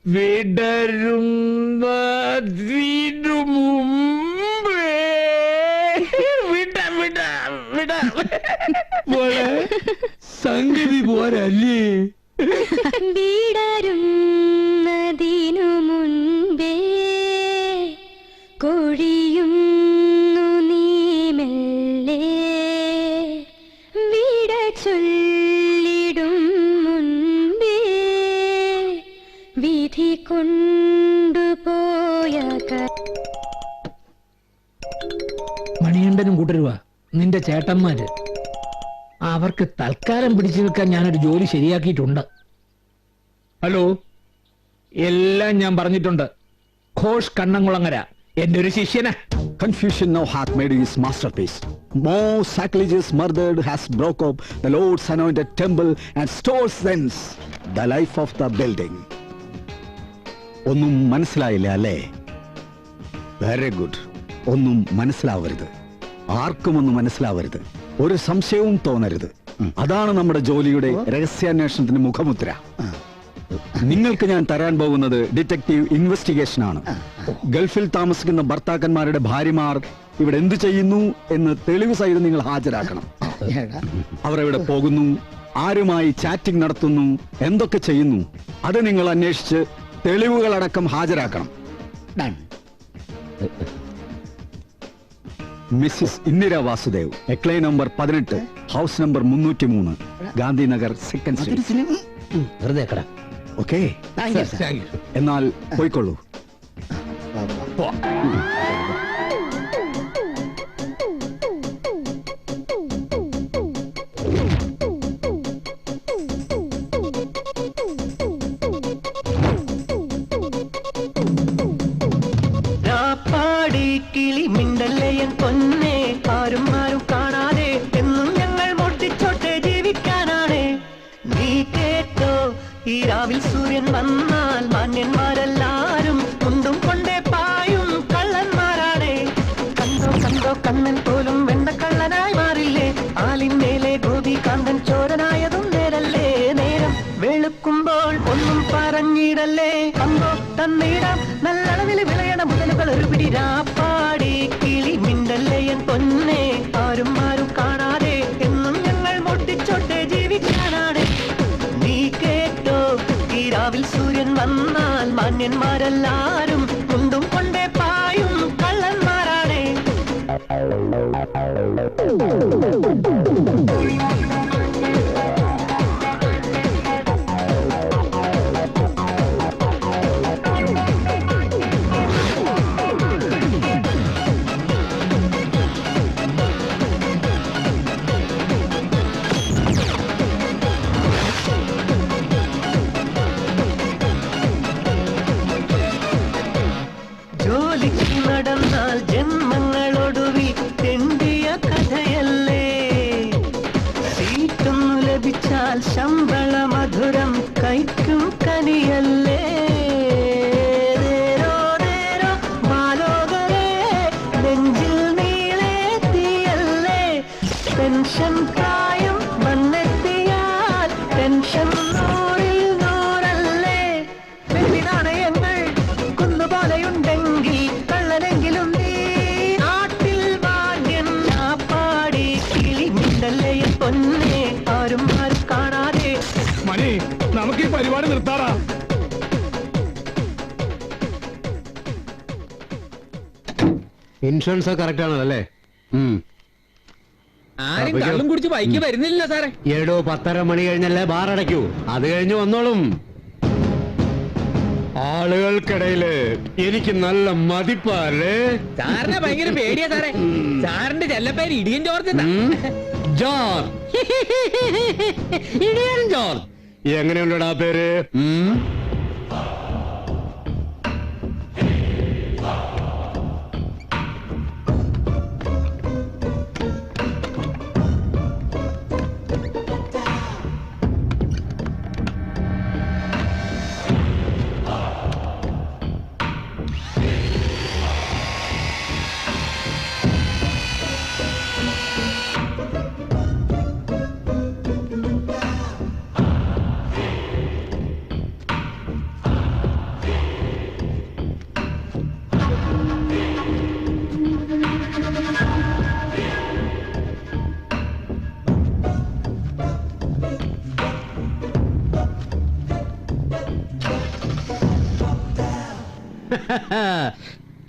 വിടരുന്നതിനു മുമ്പേ മോളെ, സംഗതി പോരല്ലേ? വീടരുന്നതിനു മുൻപേ കൊഴിയുന്നു നീ മെല്ലെ, വീട ചൊല്ലിടും മുൻപേ വിധി കൊണ്ടുപോയ മണികണ്ഠനും കൂട്ടരുവാ നിന്റെ ചേട്ടന്മാര്. അവർക്ക് തൽക്കാലം പിടിച്ചു നിൽക്കാൻ ഞാനൊരു ജോലി ശരിയാക്കിയിട്ടുണ്ട്. ഹലോ, എല്ലാം ഞാൻ പറഞ്ഞിട്ടുണ്ട്. ഘോഷ് കണ്ണംകുളങ്ങര എന്റെ ഒരു ശിഷ്യനാ. Confucian now hath made his masterpiece. More sacrilegious murdered has broke up the Lord's anointed temple and stores thence the life of the building. ഒന്നും മനസ്സിലായില്ല അല്ലേ? Very good. ഒന്നും മനസ്സിലാവരുത്, ആർക്കും ഒന്നും മനസ്സിലാവരുത്, ഒരു സംശയവും തോന്നരുത്. അതാണ് നമ്മുടെ ജോലിയുടെ രഹസ്യാന്വേഷണത്തിന്റെ മുഖമുദ്ര. നിങ്ങൾക്ക് ഞാൻ തരാൻ പോകുന്നത് ഡിറ്റക്റ്റീവ് ഇൻവെസ്റ്റിഗേഷൻ ആണ്. ഗൾഫിൽ താമസിക്കുന്ന ഭർത്താക്കന്മാരുടെ ഭാര്യമാർ ഇവിടെ എന്ത് ചെയ്യുന്നു എന്ന് തെളിവ് സഹിതം നിങ്ങൾ ഹാജരാക്കണം. അവർ എവിടെ പോകുന്നു, ആരുമായി ചാറ്റിംഗ് നടത്തുന്നു, എന്തൊക്കെ ചെയ്യുന്നു, അത് നിങ്ങൾ അന്വേഷിച്ച് തെളിവുകളടക്കം ഹാജരാക്കണം. മിസ്സിസ് ഇന്ദിര വാസുദേവ്, എക്ലൈ number 18, house number 303, Gandhinagar, second street. വെറുതെ കട. ഓക്കെ, എന്നാൽ പോയിക്കൊള്ളൂ. കിളി മിണ്ടല്ലയൻ പൊന്നെ, ആരും ആരും കാണാതെ എന്നും ഞങ്ങൾ മോഷ്ടിച്ചോട്ടെ ജീവിക്കാനാണ്. നീ കേട്ടോ, ഈ രാവിൽ സൂര്യൻ വന്നാൽ മാന്യന്മാരെല്ലാരും മുണ്ടും കൊണ്ടേ പായും കള്ളന്മാരാണ്. കണ്ടോ കണ്ടോ കണ്ണൻ പോലും വെണ്ണക്കള്ളനായി മാറില്ലേ? ആലിന്മേലെ ഗോപികാന്തൻ ചോരനായതും നേരല്ലേ? നേരം വെളുക്കുമ്പോൾ ഒന്നും പറഞ്ഞിടല്ലേ? കണ്ടോ തന്നിടാം നല്ലളവിൽ വിളയണ മുതലുകൾ ഒരു പിടി. രാപ്പാടി കിളി മിണ്ടല്ലയൻ പൊന്നെ, ആരും ആരും കാണാതെ എന്നും ഞങ്ങൾ മോഷ്ടിച്ചോട്ടെ ജീവിക്കാനാണ്. നീ കേട്ടോ, ഈ രാവിൽ സൂര്യൻ വന്നാൽ മാന്യന്മാരെല്ലാരും മുണ്ടും കൊണ്ടേ പായും കള്ളന്മാരാണ്. ജോലിക്ക് നടന്നാൽ ജന്മങ്ങളൊടുവിൽ തെണ്ടിയ കഥയല്ലേ? സീറ്റൊന്നു ലഭിച്ചാൽ ശമ്പള മധുരം കൈക്കും കനിയല്ലേ? ദേരോ ദേരോ മാലോകരേ, നെഞ്ചിൽ നീളെ തീയല്ലേ? പെൻഷൻ പ്രായം വന്നെത്തിയാൽ പെൻഷൻ 100-ൽ 100 വെള്ളി നാണയങ്ങൾ കുന്നുപോലെയുണ്ടെങ്കിൽ കള്ളനെങ്കിലും നീ നാട്ടിൽ മാന്യൻ. വിടല്ലേ എൻ പൊന്നെ ആരും ആരും കാണാതെ. മണി നമുക്ക് ഈ പരിപാടി നിർത്താറാ. ഇൻഷുറൻസ് കറക്റ്റ് ആണല്ലേ? ആരും കള്ളും കുടിച്ച് ബൈക്ക് വരുന്നില്ല സാറേ. ഏടോ 10:30 മണി കഴിഞ്ഞല്ലേ ബാർ അടയ്ക്കൂ. അത് കഴിഞ്ഞ് വന്നോളും. ആളുകൾക്കിടയില് എനിക്ക് നല്ല മതിപ്പല്ലേ. സാറിനെ ഭയങ്കര പേടിയാ സാറേ. സാറിന്റെ ചെല്ലപ്പേര് ഇടിയൻ ജോർജ്. ജോർജ്. ഇടിയൻ ജോർജ്. എങ്ങനെയുണ്ടടാ പേര്?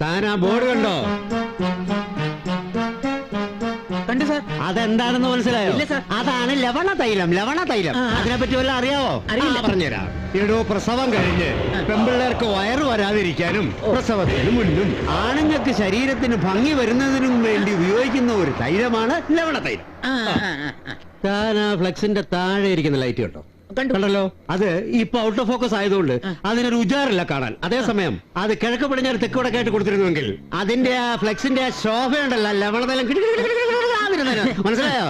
താനാ ബോർഡ് കണ്ടോ? കണ്ടു സാർ. അതെന്താണെന്ന് മനസ്സിലായോ? ഇല്ല സാർ. അതാണ് ലവണ തൈലം. ലവണ തൈലം അതിനെ പറ്റി വല്ല അറിയാവോ? അറിയില്ല. പറഞ്ഞുതരാം. എടോ, പ്രസവം കഴിഞ്ഞ് പെമ്പിള്ളേർക്ക് വയറ് വരാതിരിക്കാനും പ്രസവത്തിന് മുന്നും ആണുങ്ങൾക്ക് ശരീരത്തിന് ഭംഗി വരുന്നതിനും വേണ്ടി ഉപയോഗിക്കുന്ന ഒരു തൈലമാണ് ലവണ തൈലം. താൻ ആ ഫ്ലെക്സിന്റെ താഴെ ഇരിക്കുന്ന ലൈറ്റ് കേട്ടോ? കണ്ടല്ലോ. അത് ഇപ്പൊ ഔട്ട് ഓഫ് ഫോക്കസ് ആയതുകൊണ്ട് അതിനൊരു ഉജാറില്ല കാണാൻ. അതേസമയം അത് കിഴക്ക് പടിഞ്ഞാറ് തെക്ക് വടക്കായിട്ട് കൊടുത്തിരുന്നുവെങ്കിൽ അതിന്റെ ആ ഫ്ലെക്സിന്റെ ആ ശോഭ ഉണ്ടല്ലോ, ലവണതലം മനസ്സിലായോ?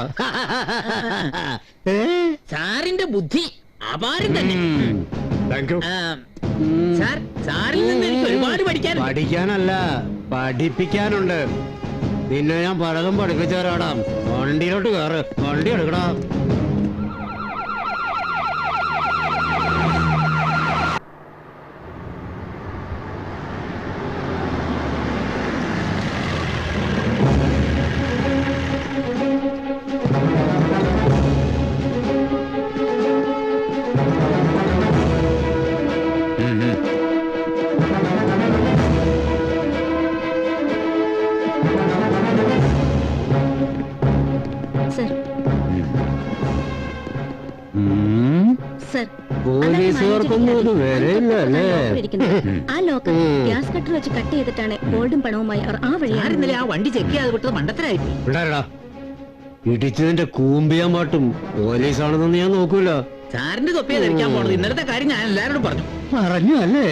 സാറിന്റെ ബുദ്ധി അപാരം തന്നെ. Thank you. സാർ, സാറിൽ നിന്ന് എനിക്ക് ഒരുപാട് പഠിക്കാനല്ല, പഠിപ്പിക്കാനുണ്ട്. നിന്നെ ഞാൻ പലതും പഠിപ്പിച്ചു തരാടാം. വണ്ടിയിലോട്ട് കയറ്, വണ്ടി എടുക്കടാ. പോലീസുകാർക്കൊന്നും വരില്ല അല്ലേ? ആ ലോക്കൽ ഗ്യാസ് കട്ടർ വെച്ച് കട്ട് ചെയ്തിട്ടാണ് ഗോൾഡും പണവുമായി അവർ ആ വഴി. ഇന്നലെ ആ വണ്ടി ചെക്ക് ചെയ്യാതെ വിട്ടത് മണ്ടത്തരായിപ്പോയി. ഇടിച്ചതിന്റെ കൂമ്പിയാൻ പാട്ടും പോലീസാണെന്നൊന്നും ഞാൻ നോക്കൂല. സാറിന്റെ തൊപ്പിയെ ധരിക്കാൻ പോണത്. ഇന്നലത്തെ കാര്യം ഞാൻ എല്ലാവരോടും പറഞ്ഞു. പറഞ്ഞു അല്ലേ?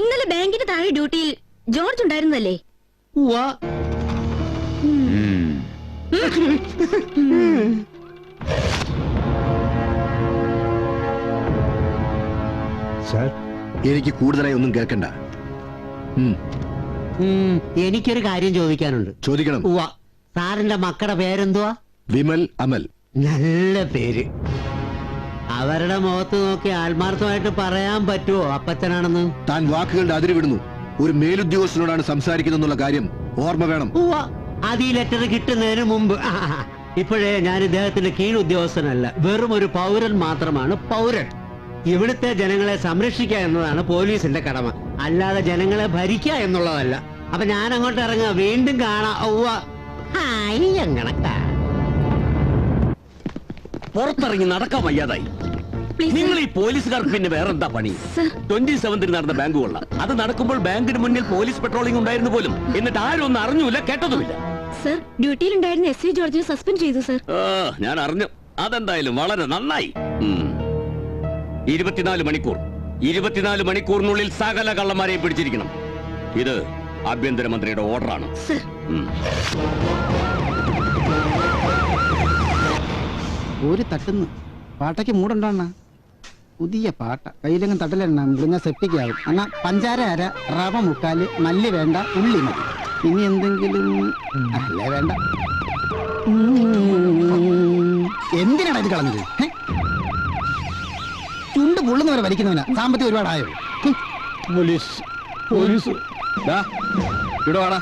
ഇന്നലെ ബാങ്കിന് താഴെ ഡ്യൂട്ടിയിൽ ജോർജ് ഉണ്ടായിരുന്നല്ലേ? സാർ, എനിക്ക് കൂടുതലായി ഒന്നും കേൾക്കണ്ട. എനിക്കൊരു കാര്യം ചോദിക്കാനുണ്ട്. ചോദിക്കണം. സാറിന്റെ മക്കളുടെ പേരെന്തുവാ? വിമൽ, അമൽ. നല്ല പേര്. അവരുടെ മുഖത്ത് നോക്കി ആത്മാർത്ഥമായിട്ട് പറയാൻ പറ്റുമോ അപ്പച്ചനാണെന്ന്? താൻ വാക്കുകളുടെ അതിര് വിടുന്നു. ഒരു മേലുദ്യോഗസ്ഥനോടാണ് സംസാരിക്കുന്നുള്ള കാര്യം ഓർമ്മ വേണം. അത് ഈ ലെറ്റർ കിട്ടുന്നതിന് മുമ്പ്. ഇപ്പോഴേ ഞാൻ ഇദ്ദേഹത്തിന്റെ കീഴുദ്യോഗസ്ഥനല്ല, വെറും ഒരു പൗരൻ മാത്രമാണ്. പൗരൻ. ഇവിടുത്തെ ജനങ്ങളെ സംരക്ഷിക്കുക എന്നതാണ് പോലീസിന്റെ കടമ, അല്ലാതെ ജനങ്ങളെ ഭരിക്കുക എന്നുള്ളതല്ല. അപ്പൊ ഞാൻ അങ്ങോട്ട് ഇറങ്ങുക. വീണ്ടും കാണാം. പുറത്തിറങ്ങി നടക്കാൻ വയ്യാതായി. നിങ്ങൾ ഈ പോലീസുകാർക്ക് പിന്നെ വേറെന്താ പണി? 27 നടന്ന ബാങ്ക് കൊള്ള. അത് നടക്കുമ്പോൾ ബാങ്കിന് മുന്നിൽ പോലീസ് പെട്രോളിംഗ് ഉണ്ടായിരുന്നു പോലും. എന്നിട്ട് ആരും ഒന്നും അറിഞ്ഞൂല, കേട്ടതുമില്ല. സർ, ഡ്യൂട്ടിയിലുണ്ടായിരുന്ന എസ് ജോർജിനെ സസ്പെൻഡ് ചെയ്തു സർ. ഞാൻ അറിഞ്ഞു. അതെന്തായാലും വളരെ നന്നായി. 24 മണിക്കൂറിനുള്ളിൽ സകല കള്ളന്മാരെയും പിടിച്ചിരിക്കണം. ഇത് ആഭ്യന്തരമന്ത്രിയുടെ ഓർഡറാണ്. ഒരു തട്ടുന്നു പാട്ടയ്ക്ക് മൂടുണ്ടോണ്ണ? പുതിയ പാട്ട കയ്യിലെങ്ങും തട്ടലെണ്ണ മുറിഞ്ഞ സെപ്റ്റിക്കാവും. എന്നാ പഞ്ചാര അര, റവ മുക്കാല്, മല്ലി വേണ്ട, ഉള്ളി മതി. ഇനി എന്തെങ്കിലും അല്ലേ വേണ്ട. എന്തിനാണ് ഇത് കളഞ്ഞത്? ചുണ്ട് പൊള്ളുന്നവരെ വലിക്കുന്നവനാ. സാമ്പത്തികം ഒരുപാടായോ? പോലീസ്. ഇവിടെ വാടാ.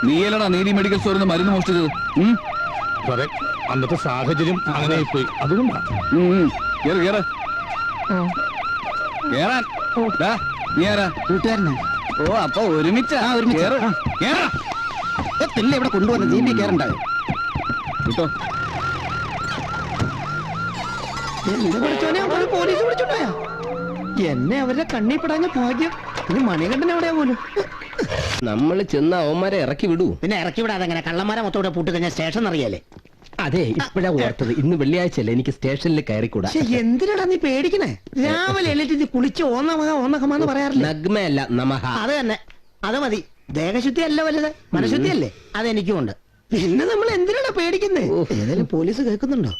നീയല്ലടാ നീതി മെഡിക്കൽ സ്റ്റോറിൽ നിന്ന് മരുന്ന് മോഷ്ടിച്ചത്. സാറേ അന്നത്തെ സാഹചര്യം അങ്ങനെ പോയി, അതുകൊണ്ടാണ്. കേറ് കേറ് കേറാൻ. നീ ആരാ? കൂട്ടുകാരനാ. ഓ അപ്പൊ ഒരുമിച്ചാ? പിന്നെ ഇവിടെ കൊണ്ടുവന്ന ജീപ്പി കയറണ്ടാവും. കിട്ടോ പോലീസ് വിളിച്ചോണ്ടാ എന്നെ അവരുടെ കണ്ണി പെടാഞ്ഞ ഭാഗ്യം. ഇനി മണികണ്ഠൻ എവിടെയാ പോലും. നമ്മൾ ചെന്ന അവന്മാരെ ഇറക്കി വിടൂ. പിന്നെ ഇറക്കി വിടാതെ എങ്ങനെ? കള്ളന്മാരെ മൊത്തം ഇവിടെ പൂട്ട് കഴിഞ്ഞാൽ സ്റ്റേഷൻ അറിയാലേ. അതെ, ഇപ്പഴാ ഓർത്തത്. ഇന്ന് വെള്ളിയാഴ്ചയല്ലേ, എനിക്ക് സ്റ്റേഷനിൽ കയറിക്കൂടാ. എന്തിനാടാ നീ പേടിക്കണേ? രാവിലെ എഴുന്നേറ്റ് കുളിച്ച് ഓന്നകമാന്ന് പറയാറില്ല. നഗ്മയല്ല നമഹ. അത് തന്നെ, അത് മതി. ദേഹശുദ്ധി അല്ല വലുത്, മനഃശുദ്ധി അല്ലേ? അതെനിക്കും ഉണ്ട്. പിന്നെ നമ്മൾ എന്തിനാണ് പേടിക്കുന്നേ? ഏതായാലും പോലീസ് കേൾക്കുന്നുണ്ടോ?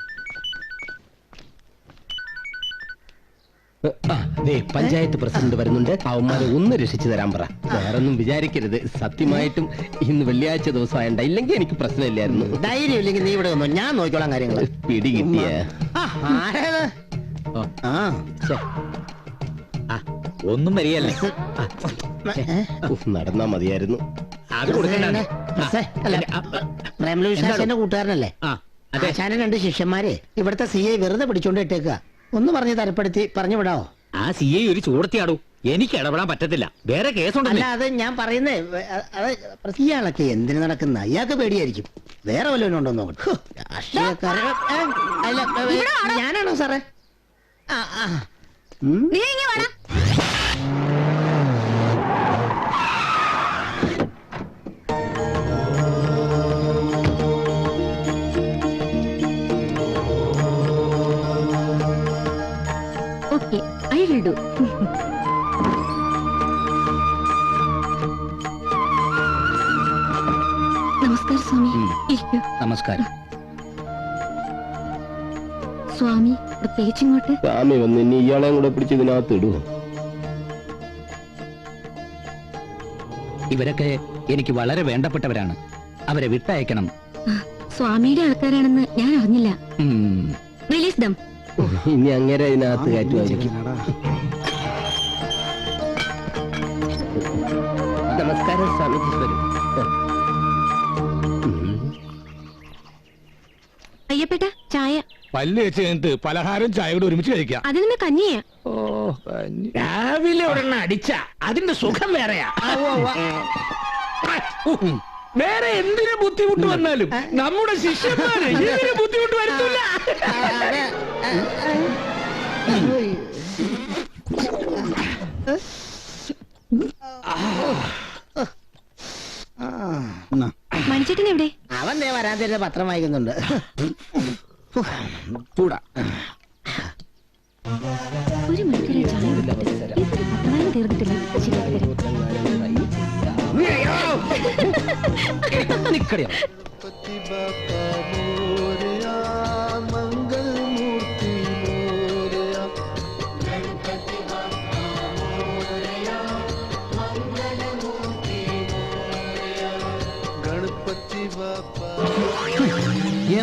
പഞ്ചായത്ത് പ്രസിഡന്റ് വരുന്നുണ്ട്. അവന്മാരെ ഒന്ന് രക്ഷിച്ചു തരാൻ പറ. വേറൊന്നും വിചാരിക്കരുത്. സത്യമായിട്ടും ഇന്ന് വെള്ളിയാഴ്ച ദിവസം ആയണ്ട, ഇല്ലെങ്കിൽ എനിക്ക് പ്രശ്നമില്ലായിരുന്നു. ധൈര്യം ഇല്ലെങ്കിൽ നീ ഇവിടെ വന്നോ, ഞാൻ നോക്കിക്കോളാം കാര്യങ്ങൾ. പിടി കിട്ടിയ ഒന്നും വരികയല്ലേ. നടന്നാ മതിയായിരുന്നു. പ്രേമലൂഷാശന്റെ കൂട്ടുകാരനല്ലേ? ആശാന്റെ 2 ശിഷ്യന്മാരെ ഇവിടുത്തെ CI വെറുതെ പിടിച്ചോണ്ട് ഇട്ടേക്കുക. ഒന്ന് പറഞ്ഞ് തരപ്പെടുത്തി പറഞ്ഞു വിടാവോ? ആ CI ഒരു ചൂടത്തിയാടൂ. എനിക്ക് ഇടപെടാൻ പറ്റത്തില്ല, വേറെ കേസുണ്ടല്ലോ. അല്ല, അത് ഞാൻ പറയുന്നേ, ഇയാളൊക്കെ എന്തിനു നടക്കുന്ന? ഇയാൾക്ക് പേടിയായിരിക്കും. വേറെ വല്ലവനും ഉണ്ടോ നോക്കട്ടെ. ഞാനാണോ സാറേ? Okay, I will do. നമസ്കാരം സ്വാമി. ഇരിക്കൂ. നമസ്കാരം. സ്വാമി പ്രത്യേകിച്ച് ഇങ്ങോട്ട്. സ്വാമി വന്ന് ഇനി ഇയാളെയും കൂടെ പിടിച്ച് ഇതിനകത്ത് ഇടുവോ? ഇവരൊക്കെ എനിക്ക് വളരെ വേണ്ടപ്പെട്ടവരാണ്. അവരെ വിട്ടയക്കണം. സ്വാമിയുടെ ആൾക്കാരാണെന്ന് ഞാൻ അറിഞ്ഞില്ല. റിലീസ് ദം. ഇനി അങ്ങനെ ഇതിനകത്ത് കയറ്റുമായിരിക്കും. നമസ്കാരം സ്വാമിജി. വരൂ. അയ്യപ്പേട്ട ചായ. പല്ല് വെച്ച് കഴിഞ്ഞിട്ട് പലഹാരം ചായ കൂടെ ഒരുമിച്ച് കഴിക്കാം. അതിന് കഞ്ഞിയാ. രാവിലെ ഒരെണ്ണം അടിച്ച അതിന്റെ സുഖം വേറെയാ. വേറെ എന്തിനു ബുദ്ധിമുട്ട് വന്നാലും നമ്മുടെ ശിഷ്യന്മാര് ഇതിന് ബുദ്ധിമുട്ട് വരുത്തില്ല. മണിച്ചേട്ടൻ എവിടെ? അവൻ വരാൻ തരുന്ന പത്രം വായിക്കുന്നുണ്ട്. ഒരു മണിക്കൂർ ചായ തീർന്നിട്ടില്ല.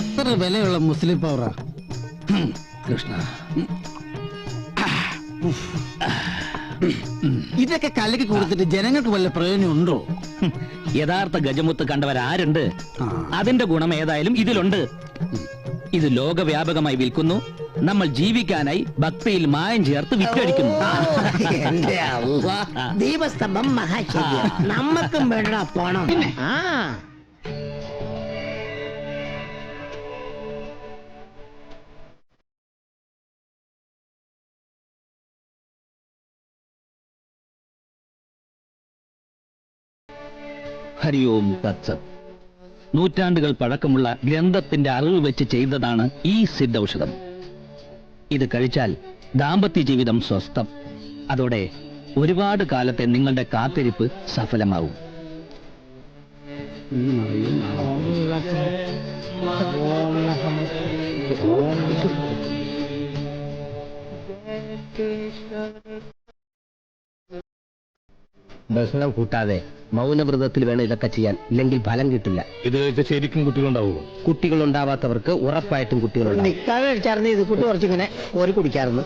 എത്ര വിലയുള്ള മുസ്ലിം പൗറ കൃഷ്ണ. ഇതൊക്കെ കലക്ക് കൊടുത്തിട്ട് ജനങ്ങൾക്ക് വല്ല പ്രയോജനം ഉണ്ടോ? യഥാർത്ഥ ഗജമുത്ത് കണ്ടവരാരുണ്ട്? അതിന്റെ ഗുണം ഏതായാലും ഇതിലുണ്ട്. ഇത് ലോകവ്യാപകമായി വിൽക്കുന്നു. നമ്മൾ ജീവിക്കാനായി ഭക്തിയിൽ മായം ചേർത്ത് വിറ്റടിക്കുന്നു. ദീപസ്തംഭം മഹാശല്യം. നമ്മക്കും വേണ്ട പണം. ഹരി ഓം തത്സത്. നൂറ്റാണ്ടുകൾ പഴക്കമുള്ള ഗ്രന്ഥത്തിന്റെ അറിവ് വെച്ച് ചെയ്തതാണ് ഈ സിദ്ധൌഷധം. ഇത് കഴിച്ചാൽ ദാമ്പത്യ ജീവിതം സ്വസ്ഥം. അതോടെ ഒരുപാട് കാലത്തെ നിങ്ങളുടെ കാത്തിരിപ്പ് സഫലമാവും. ബഹളം കൂട്ടാതെ മൗനവ്രതത്തിൽ വേണം ഇതൊക്കെ ചെയ്യാൻ, ഇല്ലെങ്കിൽ ഫലം കിട്ടില്ല. ഇത് കഴിച്ച ശരിക്കും കുട്ടികളുണ്ടാവുമോ? കുട്ടികളുണ്ടാവാത്തവർക്ക് ഉറപ്പായിട്ടും കുട്ടികളുണ്ടാവും. നിക്കാതെ കഴിച്ചായിരുന്നു ഇത് കൂട്ടി കുറച്ചിങ്ങനെ കോരി കുടിക്കാറുണ്ട്.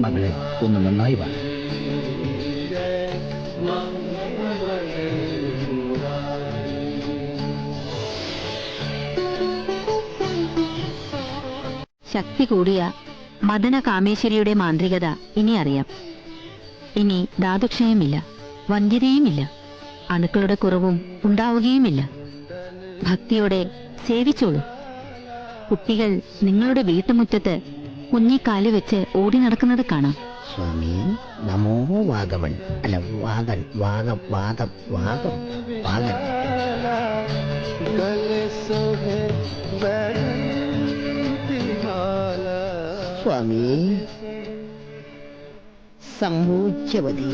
മകളെ ഒന്ന് നന്നായി വാ. ശക്തി കൂടിയ മദന കാമേശ്വരിയുടെ മാന്ത്രികത ഇനി അറിയാം. ഇനി ധാതുക്ഷയമില്ല, വന്ധ്യതയുമില്ല, അണുക്കളുടെ കുറവും ഉണ്ടാവുകയുമില്ല. ഭക്തിയോടെ സേവിച്ചോളൂ. കുട്ടികൾ നിങ്ങളുടെ വീട്ടുമുറ്റത്ത് കുഞ്ഞിക്കാല് വെച്ച് ഓടി നടക്കുന്നത് കാണാം. സ്വാമി നമോ വാഗമൺ. അല്ല വാഗൻ വാഗം വാദം വാഗം വാഗൻ. സ്വാമി സമ്മൂച്ചവതി.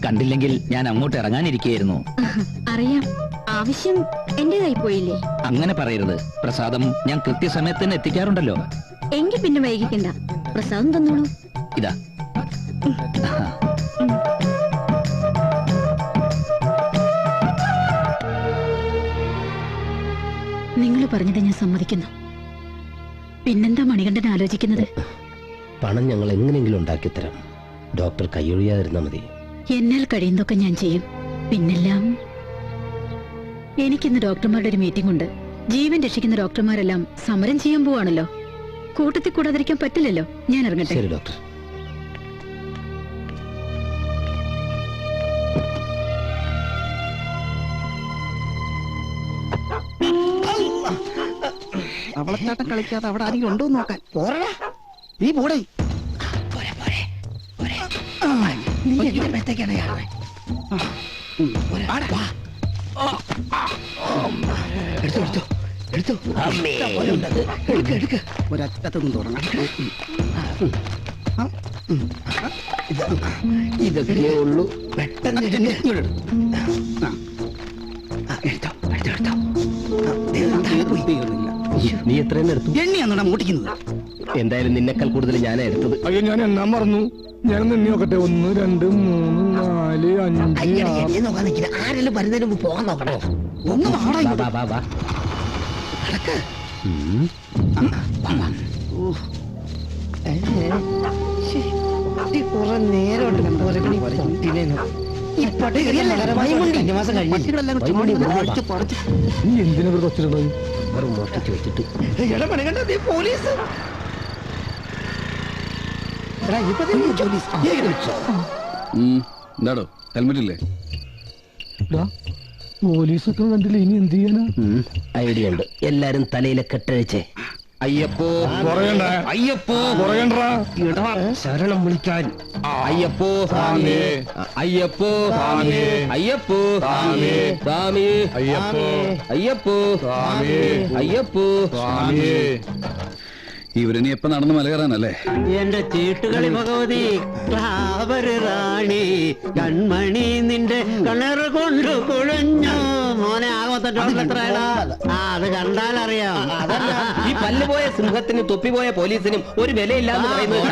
കണ്ടില്ലെങ്കിൽ ഞാൻ അങ്ങോട്ട് ഇറങ്ങാനിരിക്കുകയായിരുന്നു. അറിയാം, ആവശ്യം എന്റേതായി പോയില്ലേ? അങ്ങനെ പറയരുത്. പ്രസാദം ഞാൻ കൃത്യസമയത്ത് തന്നെ എത്തിക്കാറുണ്ടല്ലോ. എങ്കിൽ പിന്നെ വൈകിക്കണ്ട, പ്രസാദം തന്നോളൂ. ഇതാ. നിങ്ങൾ പറഞ്ഞത് ഞാൻ സമ്മതിക്കുന്നു. പിന്നെന്താ മണികണ്ഠൻ ആലോചിക്കുന്നത്? പണം ഞങ്ങൾ എങ്ങനെയെങ്കിലും ഉണ്ടാക്കിത്തരാം. ഡോക്ടർ കൈയൊഴിയാതിരുന്നാ മതി. എന്നാൽ കഴിയുന്നതൊക്കെ ഞാൻ ചെയ്യും. പിന്നെല്ലാം എനിക്കിന്ന് ഡോക്ടർമാരുടെ ഒരു മീറ്റിംഗ് ഉണ്ട്. ജീവൻ രക്ഷിക്കുന്ന ഡോക്ടർമാരെല്ലാം സമരം ചെയ്യാൻ പോവാണല്ലോ. കൂട്ടത്തിൽ കൂടാതിരിക്കാൻ പറ്റില്ലല്ലോ. ഞാൻ ഇറങ്ങട്ടെ. ശരി ഡോക്ടർ. അവളച്ചാട്ടം കളിക്കാതെ അവിടെ ആരെങ്കിലും ഉണ്ടോ നോക്കാൻ. പോരടാ നീ പോടേ. നീ എങ്ങനെ മേത്തേക്കാണ് എടുത്തോ ഒരറ്റത്തൊന്നും തുടങ്ങാം. ഇതൊക്കെ ഉള്ളൂ. പെട്ടെന്ന് നീ എത്രയും എടുത്തു? എണ്ണിയാണോടാ മൂട്ടിക്കുന്നത്? എന്തായാലും നിന്നെക്കാൾ കൂടുതൽ ഞാനാ എടുത്തത്. അയ്യോ, ഞാൻ എണ്ണാൻ മറന്നു. ഞാൻ എണ്ണി നോക്കട്ടെ. 1 2 3 4 5 നോക്കാൻ നിൽക്കില്ല. ആരെങ്കിലും വരുന്നതിന് മുമ്പ് പോകാൻ നോക്കണോ? ഒന്ന് കുറെ നേരം നീ എന്തിനാ കൊച്ചിരുന്നത്? മോഷ്ടിച്ചു വെച്ചിട്ട് പോലീസ് എന്താടോ ഹെൽമെറ്റ് ഇല്ലേ? പോലീസൊക്കെ കണ്ടില്ല. ഇനി എന്ത് ചെയ്യാനാ? ഐഡിയ ഉണ്ട്. എല്ലാരും തലയിലെ കെട്ടഴിച്ചേ. അയ്യപ്പോ അയ്യപ്പോ ശരണം വിളിക്കാൻ. അയ്യപ്പോ സ്വാമി, അയ്യപ്പോ സ്വാമി, അയ്യപ്പോ സ്വാമി, സ്വാമി, അയ്യപ്പോ അയ്യപ്പോ സ്വാമി, അയ്യപ്പോ സ്വാമി. ഇവരിനി എപ്പോ നടന്ന് മല കയറാനല്ലേ? എന്റെ ചീട്ടുകളി ഭഗവതി റാണി കൺമണി നിന്റെ കണ്ണേറ് കൊണ്ട് കുഴഞ്ഞു. മോനെ ആകത്തട്ടോളെത്രയാടാ? അത് കണ്ടാലറിയാം. ഈ പല്ല് പോയ സിംഹത്തിനും തൊപ്പി പോയ പോലീസിനും ഒരു വിലയില്ലാന്ന് പറയുന്നത്.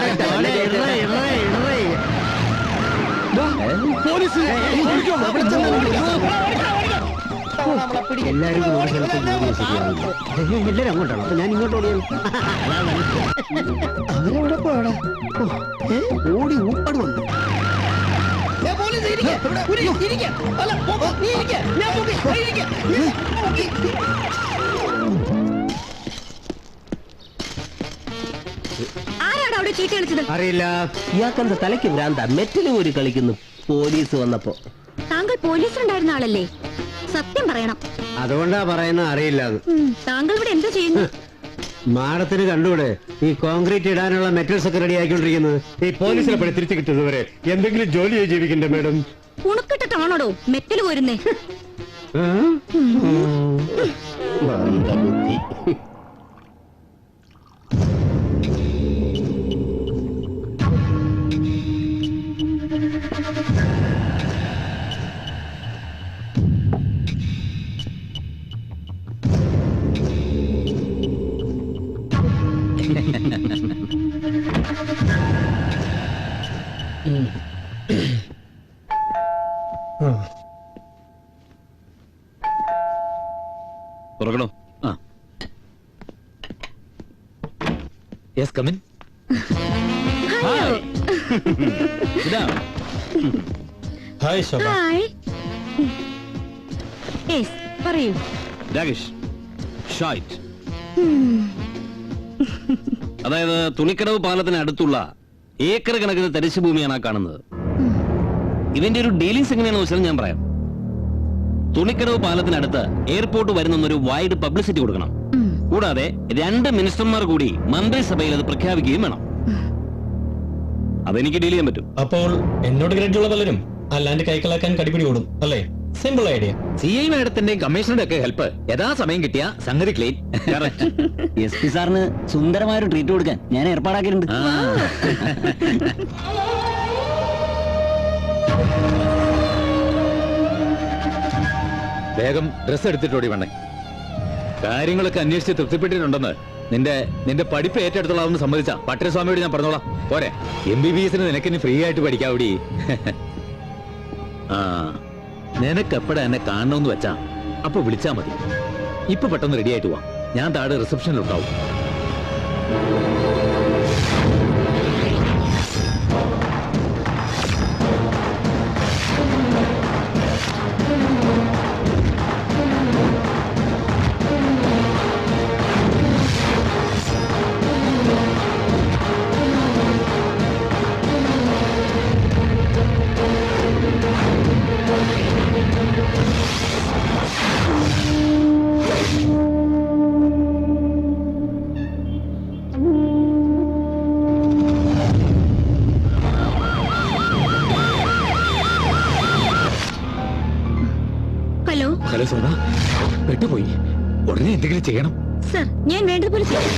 എല്ലാരും എല്ലാരും അങ്ങോട്ടാണോ? ഞാൻ ഇങ്ങോട്ട് ഓടിയാണ്. അവരെവിടെ പോയടാ? ഓടി ഊപ്പാട് വന്നു. ആരാണ് അവിടെ ചീട്ട് കളിച്ചത്? അറിയില്ല. ഇയാൾക്കെന്താ തലയ്ക്ക് ഭ്രാന്ത? മെറ്റില് ഒരു കളിക്കുന്നു പോലീസ് വന്നപ്പോ. താങ്കൾ പോലീസിലുണ്ടായിരുന്ന ആളല്ലേ? സത്യം പറയണം. അതുകൊണ്ടാ പറയുന്ന അറിയില്ല. താങ്കൾ ഇവിടെ എന്ത് ചെയ്യുന്നു? മാഡത്തിന് കണ്ടൂടെ ഈ കോൺക്രീറ്റ് ഇടാനുള്ള മെറ്റൽസ് ഒക്കെ റെഡി ആയിക്കൊണ്ടിരിക്കുന്നത്? ഈ പോലീസിനെ പണി തിരിച്ചു കിട്ടുന്നവരെ എന്തെങ്കിലും ജോലി ജീവിക്കണ്ടേ മാഡം? ഉണക്കിട്ടാണോടോ മെറ്റൽ കോരുന്നേ? തുറക്കണോ? Yes come in. Hi Shobha. Yes പറയൂ. രാകേഷ് ഷൈറ്റ്. അതായത് തുണിക്കടവ് പാലത്തിന് അടുത്തുള്ള ഏക്കർ കണക്കിന് തരിശു ഭൂമിയാണ് ആ കാണുന്നത്. ഇതിന്റെ ഒരു ഡീലിങ്സ് എങ്ങനെയാണെന്ന് വെച്ചാൽ ഞാൻ പറയാം. തുണിക്കടവ് പാലത്തിനടുത്ത് എയർപോർട്ട് വരുന്നൊരു വൈഡ് പബ്ലിസിറ്റി കൊടുക്കണം. കൂടാതെ 2 മിനിസ്റ്റർമാർ കൂടി മന്ത്രിസഭയിൽ അത് പ്രഖ്യാപിക്കുകയും വേണം. അതെനിക്ക് ഡീൽ ചെയ്യാൻ പറ്റും. അപ്പോൾ എന്നോട് ഗ്രഡ്ജുള്ള പലരും അല്ലാണ്ട് കൈക്കലാക്കാൻ കടിപിടി കൂടും അല്ലേ? Simple idea. CI മാഡത്തിന്റെയും കമ്മീഷണറുടെ ഒക്കെ ഹെൽപ്പ് യഥാസമയം കിട്ടിയ സംഗതി ക്ലീൻ. SP സാറിന് സുന്ദരമായൊരു ട്രീറ്റ് കൊടുക്കാൻ ഞാൻ ഏർപ്പാടാക്കിയിട്ടുണ്ട്. വേഗം ഡ്രസ് എടുത്തിട്ടോടി വേണേ. കാര്യങ്ങളൊക്കെ അന്വേഷിച്ച് തൃപ്തിപ്പെട്ടിട്ടുണ്ടെന്ന് നിന്റെ പഠിപ്പ് ഏറ്റെടുത്തോളാമെന്ന് സമ്മതിച്ച പട്ടരസ്വാമിയോട് ഞാൻ പറഞ്ഞോളാം. പോരെ? MBBS നിനക്കിനി ഫ്രീ ആയിട്ട് പഠിക്കാവൂടി. നിനക്ക് എപ്പോഴാ എന്നെ കാണണമെന്ന് വെച്ചാ അപ്പൊ വിളിച്ചാ മതി. ഇപ്പൊ പെട്ടെന്ന് റെഡി ആയിട്ട് പോവാം. ഞാൻ താഴെ റിസപ്ഷനിലുണ്ടാവും. ഹലോ സോന, പെട്ടുപോയി. ഉടനെ എന്തെങ്കിലും ചെയ്യണം. സർ, ഞാൻ വേണ്ടതുപോലെ ചെയ്യും.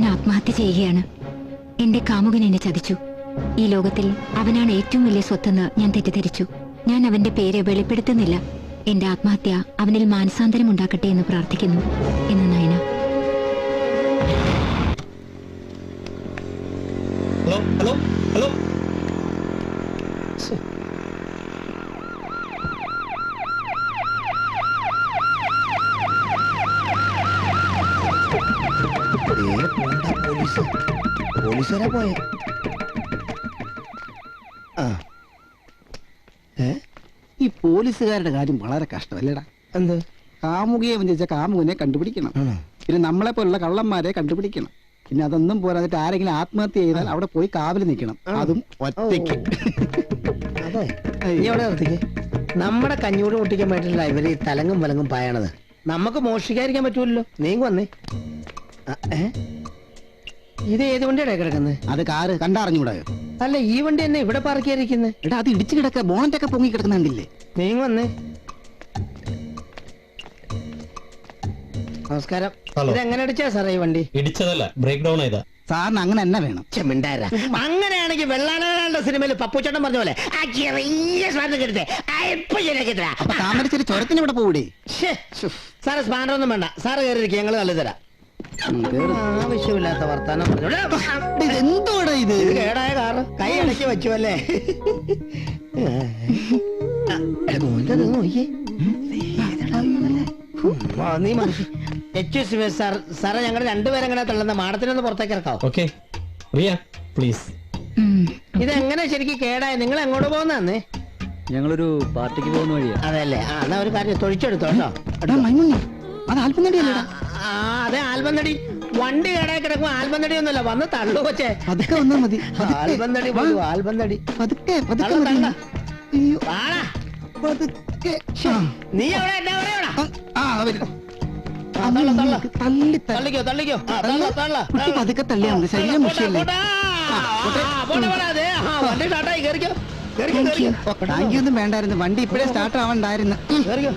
ആത്മഹത്യ ചെയ്യുകയാണ്. എന്റെ കാമുകൻ എന്നെ ചതിച്ചു. ഈ ലോകത്തിൽ അവനാണ് ഏറ്റവും വലിയ സ്വത്തെന്ന് ഞാൻ തെറ്റിദ്ധരിച്ചു. ഞാൻ അവന്റെ പേര് വെളിപ്പെടുത്തുന്നില്ല. എന്റെ ആത്മഹത്യ അവനിൽ മാനസാന്തരം ഉണ്ടാക്കട്ടെ എന്ന് പ്രാർത്ഥിക്കുന്നു. എന്ന് നയന. Hello hello hello. പോലീസുകാരാ പോയെ. ഈ പോലീസുകാരുടെ കാര്യം വളരെ കഷ്ടമല്ലേടാ. എന്ത്? കാമുകിയെ വഞ്ചിച്ച കാമുകനെ കണ്ടുപിടിക്കണം, പിന്നെ നമ്മളെ പോലുള്ള കള്ളന്മാരെ കണ്ടുപിടിക്കണം, പിന്നെ അതൊന്നും പോരാതിട്ട് ആരെങ്കിലും ആത്മഹത്യ ചെയ്താൽ അവിടെ പോയി കാവല് നിൽക്കണം, അതും ഒറ്റയ്ക്ക്. അതെ, നീ അവിടെ നിർത്തിക്ക്. നമ്മുടെ കഞ്ഞൂട് പൊട്ടിക്കാൻ പറ്റില്ല ഇവര് ഈ തലങ്ങും വലങ്ങും പായണത്. നമുക്ക് മോഷ്ടിക്കാതിരിക്കാൻ പറ്റൂല്ലോ. നീങ്ങ വന്നേ. ഇത് ഏത് വണ്ടിയാണ് കിടക്കുന്നത്? അത് കാറ് കണ്ടറിഞ്ഞൂടായോ? അല്ല, ഈ വണ്ടി തന്നെ ഇവിടെ പാർക്കിയിരിക്കുന്നത്. എടാ, അത് ഇടിച്ചു കിടക്ക, ബോണറ്റൊക്കെ പൊങ്ങി കിടക്കുന്നുണ്ടില്ലേ? നീങ്ങ വന്നേ. നമസ്കാരം. ഇതെങ്ങനെ അടിച്ചാ സാറേ ഈ വണ്ടി? ഇടിച്ചതല്ല, ബ്രേക്ക് ഡൗൺ ചെയ്താ. സാറിന് അങ്ങനെ തന്നെ വേണം. ചെമിണ്ടാര. അങ്ങനെയാണെങ്കിൽ വെള്ളാനകളുടെ സിനിമയിൽ പപ്പുച്ചേട്ടൻ പറഞ്ഞ പോലെ ആ ചെറിയ സാധനം കെടുത്തേ ഇപ്പൊ ശരിയാക്കിത്തരാ. താമരശ്ശേരി ചുരത്തിന് ഇവിടെ പോകൂടെ? സാറ് സ്പാൻഡർ ഒന്നും വേണ്ട, സാറ് കയറിയിരിക്കും, ഞങ്ങള് തള്ളി തരാം. ആവശ്യമില്ലാത്ത വർത്താനം എന്തോടാ ഇത്? കേടായ കാറ് കൈ അടക്കി വെച്ചു അല്ലേ? നീ സാറേ, ഞങ്ങൾ രണ്ടുപേരും കൂടെ തള്ളുന്ന മാഡത്തിനൊന്ന് പുറത്തേക്ക് ഇറക്കാവോ? ഓക്കെ. Priya please. ഇതെങ്ങനെ ശരിക്കും കേടായ? നിങ്ങൾ എങ്ങോട്ട് പോകുന്നേ? ഞങ്ങളൊരു പാർട്ടിക്ക് പോകുന്ന വഴിയാ. അതല്ലേ? ആ എന്നാ ഒരു കാര്യം തൊഴിച്ചെടുത്തോ കേട്ടോ. അത് ആൽബം നടിയല്ലേടാ? ആ അതെ ആൽബം നടി. വണ്ടി കേടായി കിടക്കുമ്പോ ആൽബം നടി ഒന്നുമല്ല, വന്ന് തള്ളു കൊച്ചേ. അതൊക്കെ വന്നാ മതി. ആൽബം നടി പോലും ആൽബം നടി. പതുക്കെ നീ എവിടെ? എന്നെ എവിടെയാടാ? തള്ളിക്കോ തള്ളിക്കോ. പതുക്കെ തള്ളിയാ മതി. ശരീരം മുഷിയല്ലേ? വണ്ടി സ്റ്റാർട്ടായി. കേറിക്കോ താങ്ക് യു ഒന്നും വേണ്ടായിരുന്നു. വണ്ടി ഇപ്പഴേ സ്റ്റാർട്ട് ആവണ്ടായിരുന്നു. കേറിക്കോ.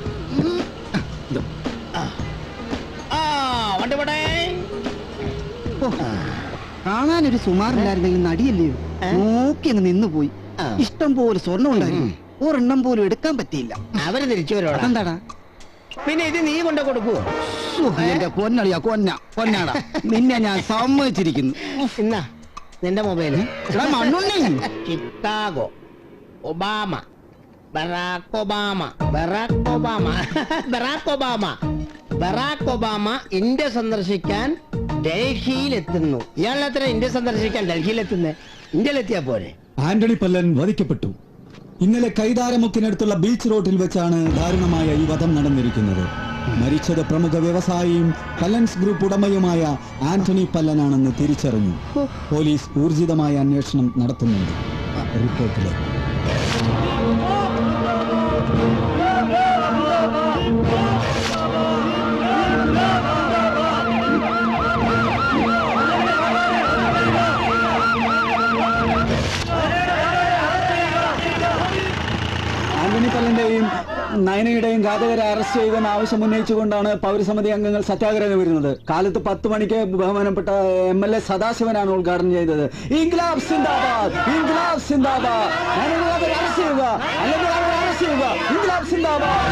വണ്ടി പോട്ടെ. കാണാനൊരു സുമാറില്ലായിരുന്നെങ്കിൽ നടിയല്ലയോ? നോക്കി അങ്ങ് നിന്നുപോയി. ഇഷ്ടം പോലെ സ്വർണ്ണം ഉണ്ടായിരുന്നു, ഒരെണ്ണം പോലും എടുക്കാൻ പറ്റിയില്ല. അവര് തിരിച്ചു വരോടാ. എന്താടാ പിന്നെ ഇത് നീ കൊണ്ട കൊടുക്കുവോ? എന്റെ പൊന്നളിയാ പൊന്നാടാ, നിന്നെ ഞാൻ സമ്മതിച്ചിരിക്കുന്നു. ഇന്നാ നിന്റെ മൊബൈല്. മണ്ണുണ്ണി. Chicago, Obama, Barack Obama, Barack Obama, Barack Obama, Barack Obama India സന്ദർശിക്കാൻ ഡൽഹിയിലെത്തുന്നു. ഇയാളെത്ര ഇന്ത്യ സന്ദർശിക്കാൻ ഡൽഹിയിലെത്തുന്നേ? ഇന്ത്യയിലെത്തിയാ പോരെ? ആന്റണി പല്ലൻ വധിക്കപ്പെട്ടു. ഇന്നലെ കൈതാരമുക്കിനടുത്തുള്ള ബീച്ച് റോഡിൽ വെച്ചാണ് ദാരുണമായ ഈ വധം നടന്നിരിക്കുന്നത്. മരിച്ചത് പ്രമുഖ വ്യവസായിയും പല്ലൻസ് ഗ്രൂപ്പ് ഉടമയുമായ ആന്റണി പല്ലനാണെന്ന് തിരിച്ചറിഞ്ഞു. പോലീസ് ഊർജിതമായ അന്വേഷണം നടത്തുന്നുണ്ട്. റിപ്പോർട്ടിലേക്ക്. ആന്റണി പല്ലന്റെയും നയനയുടെയും ഘാതകരെ അറസ്റ്റ് ചെയ്തെന്ന് ആവശ്യം ഉന്നയിച്ചുകൊണ്ടാണ് പൗരസമിതി അംഗങ്ങൾ സത്യാഗ്രഹം വരുന്നത്. കാലത്ത് 10 മണിക്ക് ബഹുമാനപ്പെട്ട MLA സദാശിവനാണ് ഉദ്ഘാടനം ചെയ്തത്. ഇൻക്ലാബ് സിന്ദാബാദ്, ഇൻക്ലാബ് സിന്ദാബാദ്, അറസ്റ്റ് ചെയ്യുക, അല്ലെങ്കിൽ അറസ്റ്റ് ചെയ്യുക, ഇൻക്ലാബ് സിന്ദാബാദ്.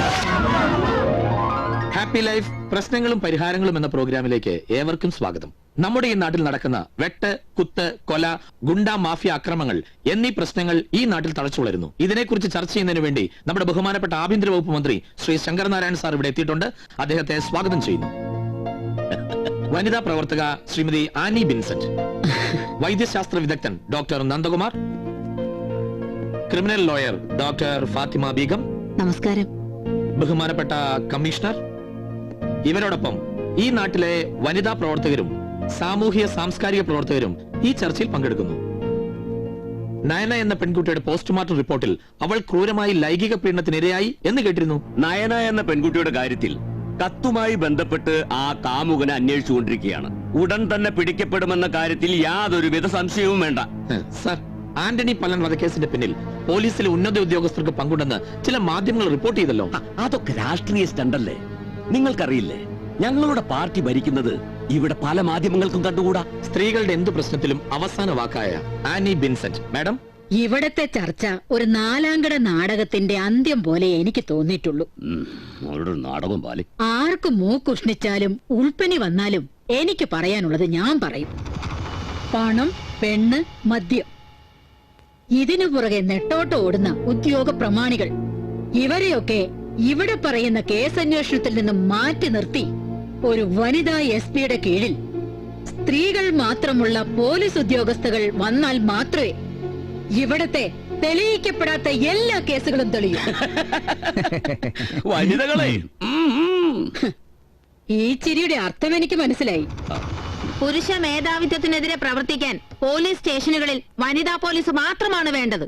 ഹാപ്പി ലൈഫ് പ്രശ്നങ്ങളും പരിഹാരങ്ങളും എന്ന പ്രോഗ്രാമിലേക്ക് ഏവർക്കും സ്വാഗതം. നമ്മുടെ ഈ നാട്ടിൽ നടക്കുന്ന വെട്ട്, കുത്ത്, കൊല, ഗുണ്ട മാഫിയ ആക്രമണങ്ങൾ എന്നീ പ്രശ്നങ്ങൾ ഈ നാട്ടിൽ തളച്ചുവളരുന്നു. ഇതിനെക്കുറിച്ച് ചർച്ച ചെയ്യുന്നതിന് വേണ്ടി നമ്മുടെ ബഹുമാനപ്പെട്ട ആഭ്യന്തര വകുപ്പ് മന്ത്രി ശ്രീ ശങ്കർ നാരായൺ സാർ ഇവിടെ എത്തിയിട്ടുണ്ട്. അദ്ദേഹത്തെ സ്വാഗതം ചെയ്യുന്നു. വനിതാ പ്രവർത്തക ശ്രീമതി ആനി ബിൻസെന്റ്, വൈദ്യശാസ്ത്ര വിദഗ്ധൻ doctor Nandakumar, criminal lawyer doctor Fathima Beegum, നമസ്കാരം, ബഹുമാനപ്പെട്ട കമ്മീഷണർ. ഇവരോടൊപ്പം ഈ നാട്ടിലെ വനിതാ പ്രവർത്തകരും സാമൂഹ്യ സാംസ്കാരിക പ്രവർത്തകരും ഈ ചർച്ചയിൽ പങ്കെടുക്കുന്നു. നയന എന്ന പെൺകുട്ടിയുടെ പോസ്റ്റ്മോർട്ടം റിപ്പോർട്ടിൽ അവൾ ക്രൂരമായി ലൈംഗിക പീഡനത്തിനിരയായി എന്ന് കേട്ടിരുന്നു. നയന എന്ന പെൺകുട്ടിയുടെ കാര്യത്തിൽ കത്തുമായി ബന്ധപ്പെട്ട് ആ കാമുകനെ അന്വേഷിച്ചുകൊണ്ടിരിക്കുകയാണ്. ഉടൻ തന്നെ പിടിക്കപ്പെടുമെന്ന കാര്യത്തിൽ യാതൊരുവിധ സംശയവും വേണ്ട. സർ, ആന്റണി പല്ലൻ വധക്കേസിന്റെ പിന്നിൽ പോലീസിലെ ഉന്നത ഉദ്യോഗസ്ഥർക്ക് പങ്കുണ്ടെന്ന് ചില മാധ്യമങ്ങൾ റിപ്പോർട്ട് ചെയ്തല്ലോ. അതൊക്കെ രാഷ്ട്രീയ സ്റ്റണ്ടല്ലേ? നിങ്ങൾക്കറിയില്ലേ, ഞങ്ങളുടെ പാർട്ടി ഭരിക്കുന്നത് ഇവിടെ പല മാധ്യമങ്ങൾക്കും കണ്ടുകൂടാ. സ്ത്രീകളുടെ എന്ത് പ്രശ്നത്തിലും അവസാന വാക്കായ ആനി ബിൻസെന്റ് മാഡം, ഇവിടത്തെ ചർച്ച ഒരു നാലാംകട നാടകത്തിന്റെ അന്ത്യം പോലെ എനിക്ക് തോന്നിയിട്ടുള്ളൂ. നാടകം പാലി ആർക്ക് മൂക്കുഷ്ണിച്ചാലും ഉൾപ്പനി വന്നാലും എനിക്ക് പറയാനുള്ളത് ഞാൻ പറയും. പണം, പെണ്ണ്, മദ്യം, ഇതിനു പുറകെ നെട്ടോട്ട് ഓടുന്ന ഉദ്യോഗ പ്രമാണികൾ, ഇവരെയൊക്കെ ഇവിടെ പറയുന്ന കേസന്വേഷണത്തിൽ നിന്നും മാറ്റി നിർത്തി ഒരു വനിതാ SP-യുടെ കീഴിൽ സ്ത്രീകൾ മാത്രമുള്ള പോലീസ് ഉദ്യോഗസ്ഥകൾ വന്നാൽ മാത്രമേ ഇവിടത്തെ തെളിയിക്കപ്പെടാത്ത എല്ലാ കേസുകളും തെളിയും. വനിതകളെ, ഈ ചിരിയുടെ അർത്ഥം എനിക്ക് മനസ്സിലായി. പുരുഷ മേധാവിത്വത്തിനെതിരെ പ്രവർത്തിക്കാൻ പോലീസ് സ്റ്റേഷനുകളിൽ വനിതാ പോലീസ് മാത്രമാണ് വേണ്ടത്.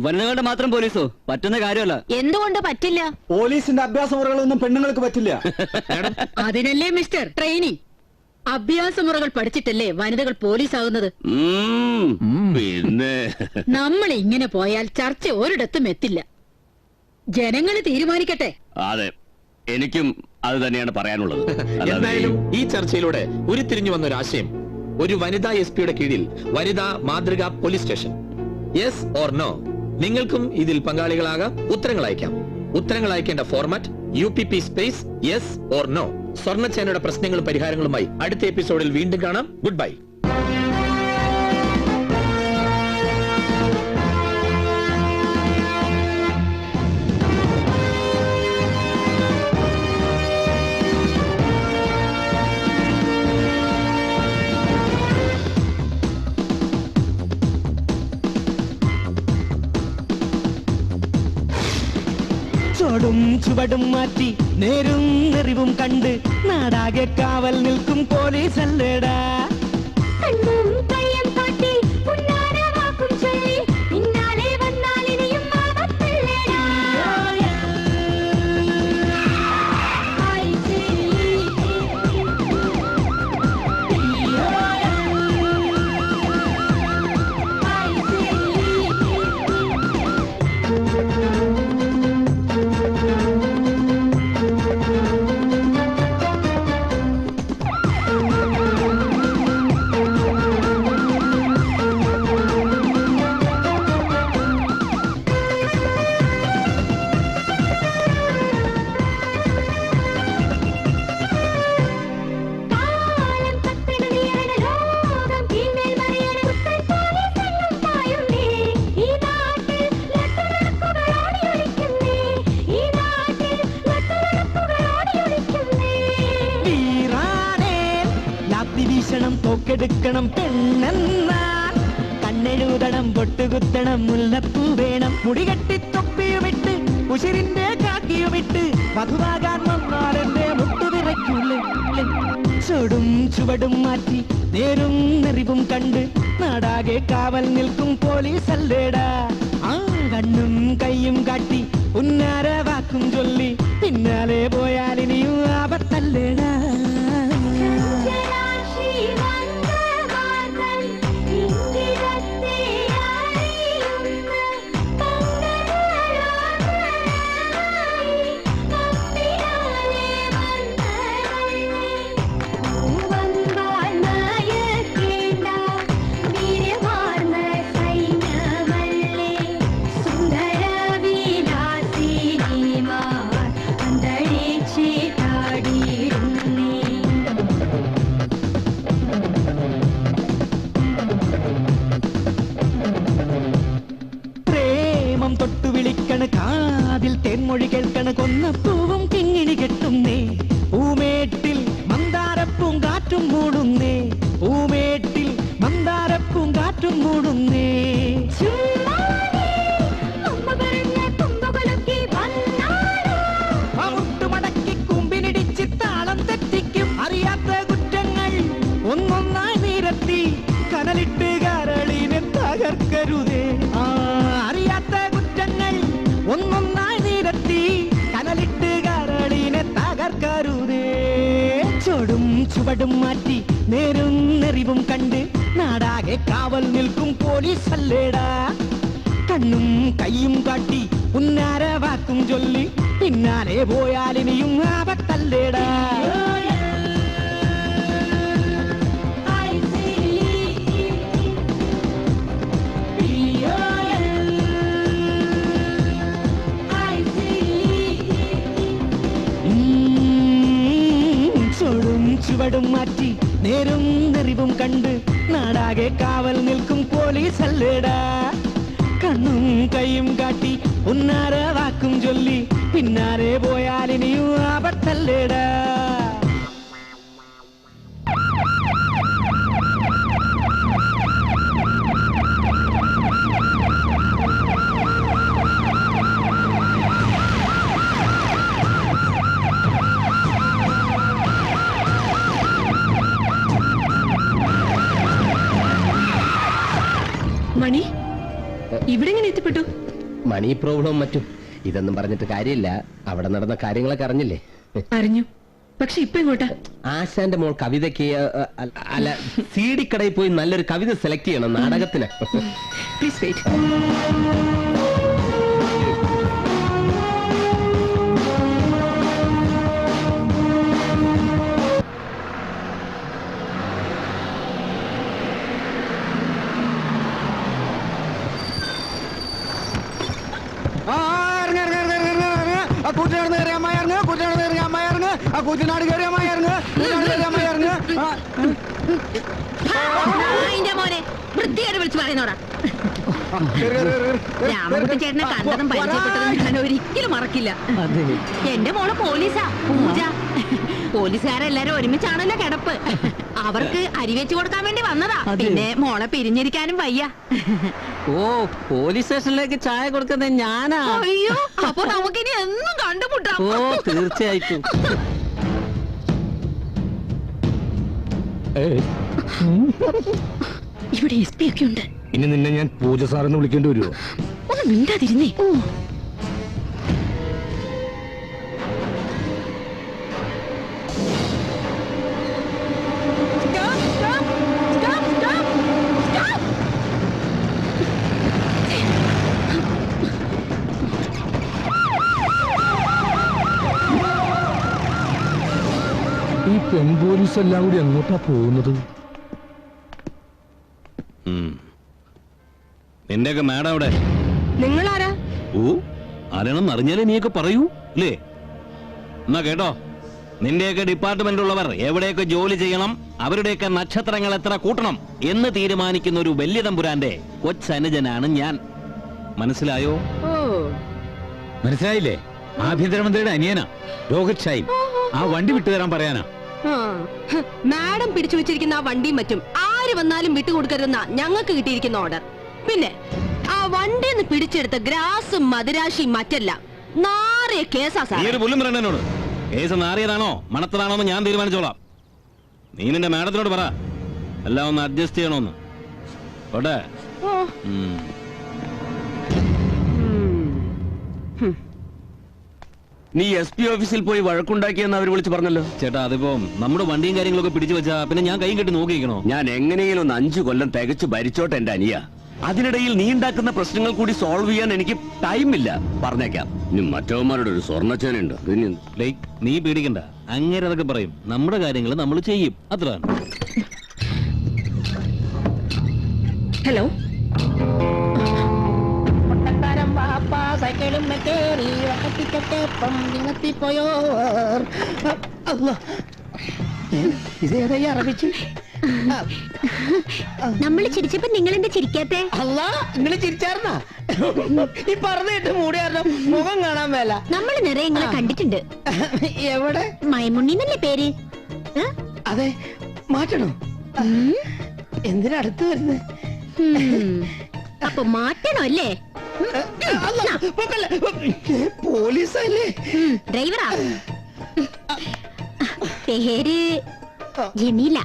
വനിതകളുടെ മാത്രം പോലീസോ? പറ്റുന്ന കാര്യമല്ല. എന്തുകൊണ്ട് പറ്റില്ല? പോലീസിന്റെ അഭ്യാസ മുറകളൊന്നും പെണ്ണുങ്ങൾക്ക് പറ്റില്ല. അതിനല്ലേ മിസ്റ്റർ ട്രെയിനി, അഭ്യാസമുറകൾ പഠിച്ചിട്ടല്ലേ വനിതകൾ പോലീസ് ആകുന്നത്? പിന്നെ നമ്മൾ ഇങ്ങനെ പോയാൽ ചർച്ച ഒരിടത്തും എത്തില്ല. ജനങ്ങൾ തീരുമാനിക്കട്ടെ. അതെ, എനിക്കും അത് തന്നെയാണ് പറയാനുള്ളത്. എന്തായാലും ഈ ചർച്ചയിലൂടെ ഉരുത്തിരിഞ്ഞു വന്ന ഒരു ആശയം, ഒരു വനിതാ SP-യുടെ കീഴിൽ വനിതാ മാതൃകാ police station. Yes or no? നിങ്ങൾക്കും ഇതിൽ പങ്കാളികളാകാം. ഉത്തരങ്ങൾ അയക്കാം. ഉത്തരങ്ങൾ അയക്കേണ്ട format UPP space yes or no. സ്വർണ്ണച്ചേനയുടെ പ്രശ്നങ്ങളും പരിഹാരങ്ങളുമായി അടുത്ത എപ്പിസോഡിൽ വീണ്ടും കാണാം. Good bye. ചോടും ചുവടും മാറ്റി നേരും നെറിവും കണ്ട് നാടാകെ കാവൽ നിൽക്കും പോലീസല്ലേടാ. വീശണം തോക്കെടുക്കണം പെണ്ണെന്നാൽ കണ്ണെഴുതണം പൊട്ടുകുത്തണം മുല്ലപ്പൂ വേണം മുടികെട്ടി തൊപ്പിയുമിട്ട് ഉശിരിന്റെ കാക്കിയുമിട്ട് മധുവാകാൻ വന്നാലെന്റെ മുട്ടുവിറയ്ക്കുള്ളേ. ചുടും ചുവടും മാറ്റി നേരും നെറിവും കണ്ട് നാടാകെ കാവൽ നിൽക്കും പോലീസല്ലേടാ. ആ കണ്ണും കയ്യും കാട്ടി ഉന്നാര വാക്കും ചൊല്ലി പിന്നാലെ പോയാലിനിയും ആപത്തല്ലേടാ. തൊട്ടു വിളിക്കണ കാതിൽ തേൻമൊഴി കേൾക്കണ കൊന്നപ്പൂവും കിങ്ങിണി കെട്ടുന്നേ. പൂമേട്ടിൽ മന്ദാരപ്പൂം കാറ്റും മൂടുന്നേ. പൂമേട്ടിൽ മന്ദാരപ്പൂം കാറ്റും മൂടുന്നേ. മുട്ടുമടക്കി കുമ്പിനിടിച്ച് താളം തെറ്റിക്കും അറിയാത്ത കുറ്റങ്ങൾ ഒന്നൊന്നായി നിരത്തി കനലിട്ട് കരളിനെ തകർക്കരുതേ. അറിയാത്ത കുറ്റങ്ങൾ ഒന്നൊന്നായി നിരത്തി കനലിട്ട് കരളിനെ തകർക്കരുതേ. ചുടും ചുവടും മാറ്റി നേരും നെറിവും കണ്ട് നാടാകെ കാവൽ നിൽക്കും പോലീസല്ലേടാ. കണ്ണും കയ്യും കാട്ടി ഉന്നാര വാക്കും ചൊല്ലി പിന്നാലെ പോയാലിനിയും ആപത്തല്ലേടാ. ചുവടും മാറ്റി നേരും നെറിവും കണ്ട് നാടാകെ കാവൽ നിൽക്കും പോലീസല്ലേടാ. കണ്ണും കൈയും കാട്ടി ഉന്നാര വാക്കും ചൊല്ലി പിന്നാലെ പോയാലിനിയും ആപത്തല്ലേടാ. മണി ഇവിടെ എങ്ങനെ എത്തിപ്പെട്ടു? മണി പ്രോബ്ലം മറ്റും ഇതൊന്നും പറഞ്ഞിട്ട് കാര്യമില്ല. അവിടെ നടന്ന കാര്യങ്ങളൊക്കെ അറിഞ്ഞില്ലേ? അറിഞ്ഞു. പക്ഷെ ഇപ്പൊ എങ്ങോട്ടാ? ആശാന്റെ മോൾ കവിതയ്ക്ക് അല്ല CD കടയിൽ പോയി നല്ലൊരു കവിത സെലക്ട് ചെയ്യണം നാടകത്തിന്. Please wait. കൂറ്റനാട് കയറിയ അമ്മ ഇറങ്ങ്, കൂറ്റനാട് കയറിയ അമ്മ ഇറങ്ങ്, ആ കൂറ്റനാട് കയറിയ അമ്മ ഇറങ്ങ്, കൂറ്റനാട് കയറിയ അമ്മ ഇറങ്ങ്. മോനെ വൃത്തിയായിട്ട് വിളിച്ചു പറയുന്നോടാ. രാമൻകുട്ടി ചേട്ടനെ കണ്ടതും പരിചയപ്പെട്ടതും ഞാൻ ഒരിക്കലും മറക്കില്ല. എന്റെ മോള് പോലീസാ, പൂജ. പോലീസുകാരെല്ലാരും ഒരുമിച്ചാണല്ലോ കിടപ്പ്. അവർക്ക് അരി വെച്ച് കൊടുക്കാൻ വേണ്ടി വന്നതാ. പിന്നെ മോളെ പിരിഞ്ഞിരിക്കാനും വയ്യ. ഓ, പോലീസ് സ്റ്റേഷനിലേക്ക് ചായ കൊടുക്കുന്നത് ഞാനാ. അയ്യോ, അപ്പൊ നമുക്കിനി എന്നും കണ്ടുമുട്ടാം. ഓ, തീർച്ചയായിട്ടും. ഇവിടെ SP ഒക്കെ ഉണ്ട്. ഇനി നിന്നെ ഞാൻ പൂജ സാറെന്ന് വിളിക്കേണ്ടി വരുമോ? ഒന്ന് മിണ്ടാതിരുന്നേ. ഈ പെൺപോലീസ് എല്ലാം കൂടി എങ്ങോട്ടാ പോകുന്നത്? നിന്റെയൊക്കെ മാഡം അവിടെ നിങ്ങളാരാ? ഓ, ആരാണെന്ന് അറിഞ്ഞാലേ നീയൊക്കെ പറയൂ അല്ലേ? എന്നാ കേട്ടോ, നിന്റെയൊക്കെ ഡിപ്പാർട്ട്മെന്റിലുള്ളവർ എവിടെയൊക്കെ ജോലി ചെയ്യണം, അവരുടെയൊക്കെ നക്ഷത്രങ്ങൾ എത്ര കൂട്ടണം എന്ന് തീരുമാനിക്കുന്ന ഒരു വലിയ തമ്പുരാന്റെ കൊച്ചനുജനാണ് ഞാൻ. മനസ്സിലായോ? മനസ്സിലായില്ലേ? ആഭ്യന്തരമന്ത്രിയുടെ അനിയനാ രോഹിത് ഷായി. ആ വണ്ടി വിട്ടുതരാൻ പറയാനാ. മാഡം പിടിച്ചു വെച്ചിരിക്കുന്ന ആ വണ്ടിയും മറ്റും ആര് വന്നാലും വിട്ടുകൊടുക്കരുതെന്ന ഞങ്ങൾക്ക് കിട്ടിയിരിക്കുന്ന ഓർഡർ. പിന്നെ ആ വണ്ടിന്ന് പിടിച്ചെടുത്ത ഗ്രാസും മധുരാശിയും മറ്റല്ല നാറിയ കേസാ സാർ. നീ ഒരു പുല്ലും പറയണോട്. കേസ് നാറിയതാണോ മണത്തതാണോ എന്ന് ഞാൻ തീരുമാനിച്ചോളാം. നീ നിന്റെ മാഡത്തിനോട് പറ എല്ലാം ഒന്ന് അഡ്ജസ്റ്റ് ചെയ്യണോന്ന്. ഓട്ടെ. നീ SP ഓഫീസിൽ പോയി വഴക്കുണ്ടാക്കിയെന്ന് അവർ വിളിച്ച് പറഞ്ഞല്ലോ. ചേട്ടാ, അതിപ്പോ നമ്മുടെ വണ്ടിയും കാര്യങ്ങളൊക്കെ പിടിച്ചു വെച്ചാ പിന്നെ ഞാൻ കൈ കെട്ടി നോക്കിയിരിക്കണോ? ഞാൻ എങ്ങനെയെങ്കിലും ഒന്ന് 5 കൊല്ലം തികച്ചു ഭരിച്ചോട്ടെ എന്റെ അനിയ. അതിനിടയിൽ നീ ഉണ്ടാക്കുന്ന പ്രശ്നങ്ങൾ കൂടി സോൾവ് ചെയ്യാൻ എനിക്ക് ടൈമില്ല. പറഞ്ഞേക്കാം. ഇനി മറ്റവന്മാരുടെ ഒരു സ്വർണ്ണച്ചേനുണ്ട്. നീ പേടിക്കണ്ട, അങ്ങനെ അതൊക്കെ പറയും. നമ്മുടെ കാര്യങ്ങൾ നമ്മൾ ചെയ്യും, അത്ര. ഹലോ, ഇതേതായി ആരംഭിച്ചു? നമ്മള് ചിരിച്ചപ്പോ നിങ്ങൾ എന്താ ചിരിക്കാത്തെ? അല്ല, നിങ്ങള് ചിരിച്ചാർന്നാ? ഈ പറഞ്ഞിട്ട് മൂടിയാർന്ന മുഖം കാണാൻ മേല. നമ്മള് നിറയെ നിങ്ങളെ കണ്ടിട്ടുണ്ട്. എവിടെ? മൈമുണ്ണി എന്നല്ലേ പേര്? അതെ, മാറ്റണോ? എന്തിനാ അടുത്ത് വരുന്നത്? അപ്പൊ മാറ്റണോ അല്ലേ? പോലീസല്ലേ? ഡ്രൈവറാ? പേര് ജമീല.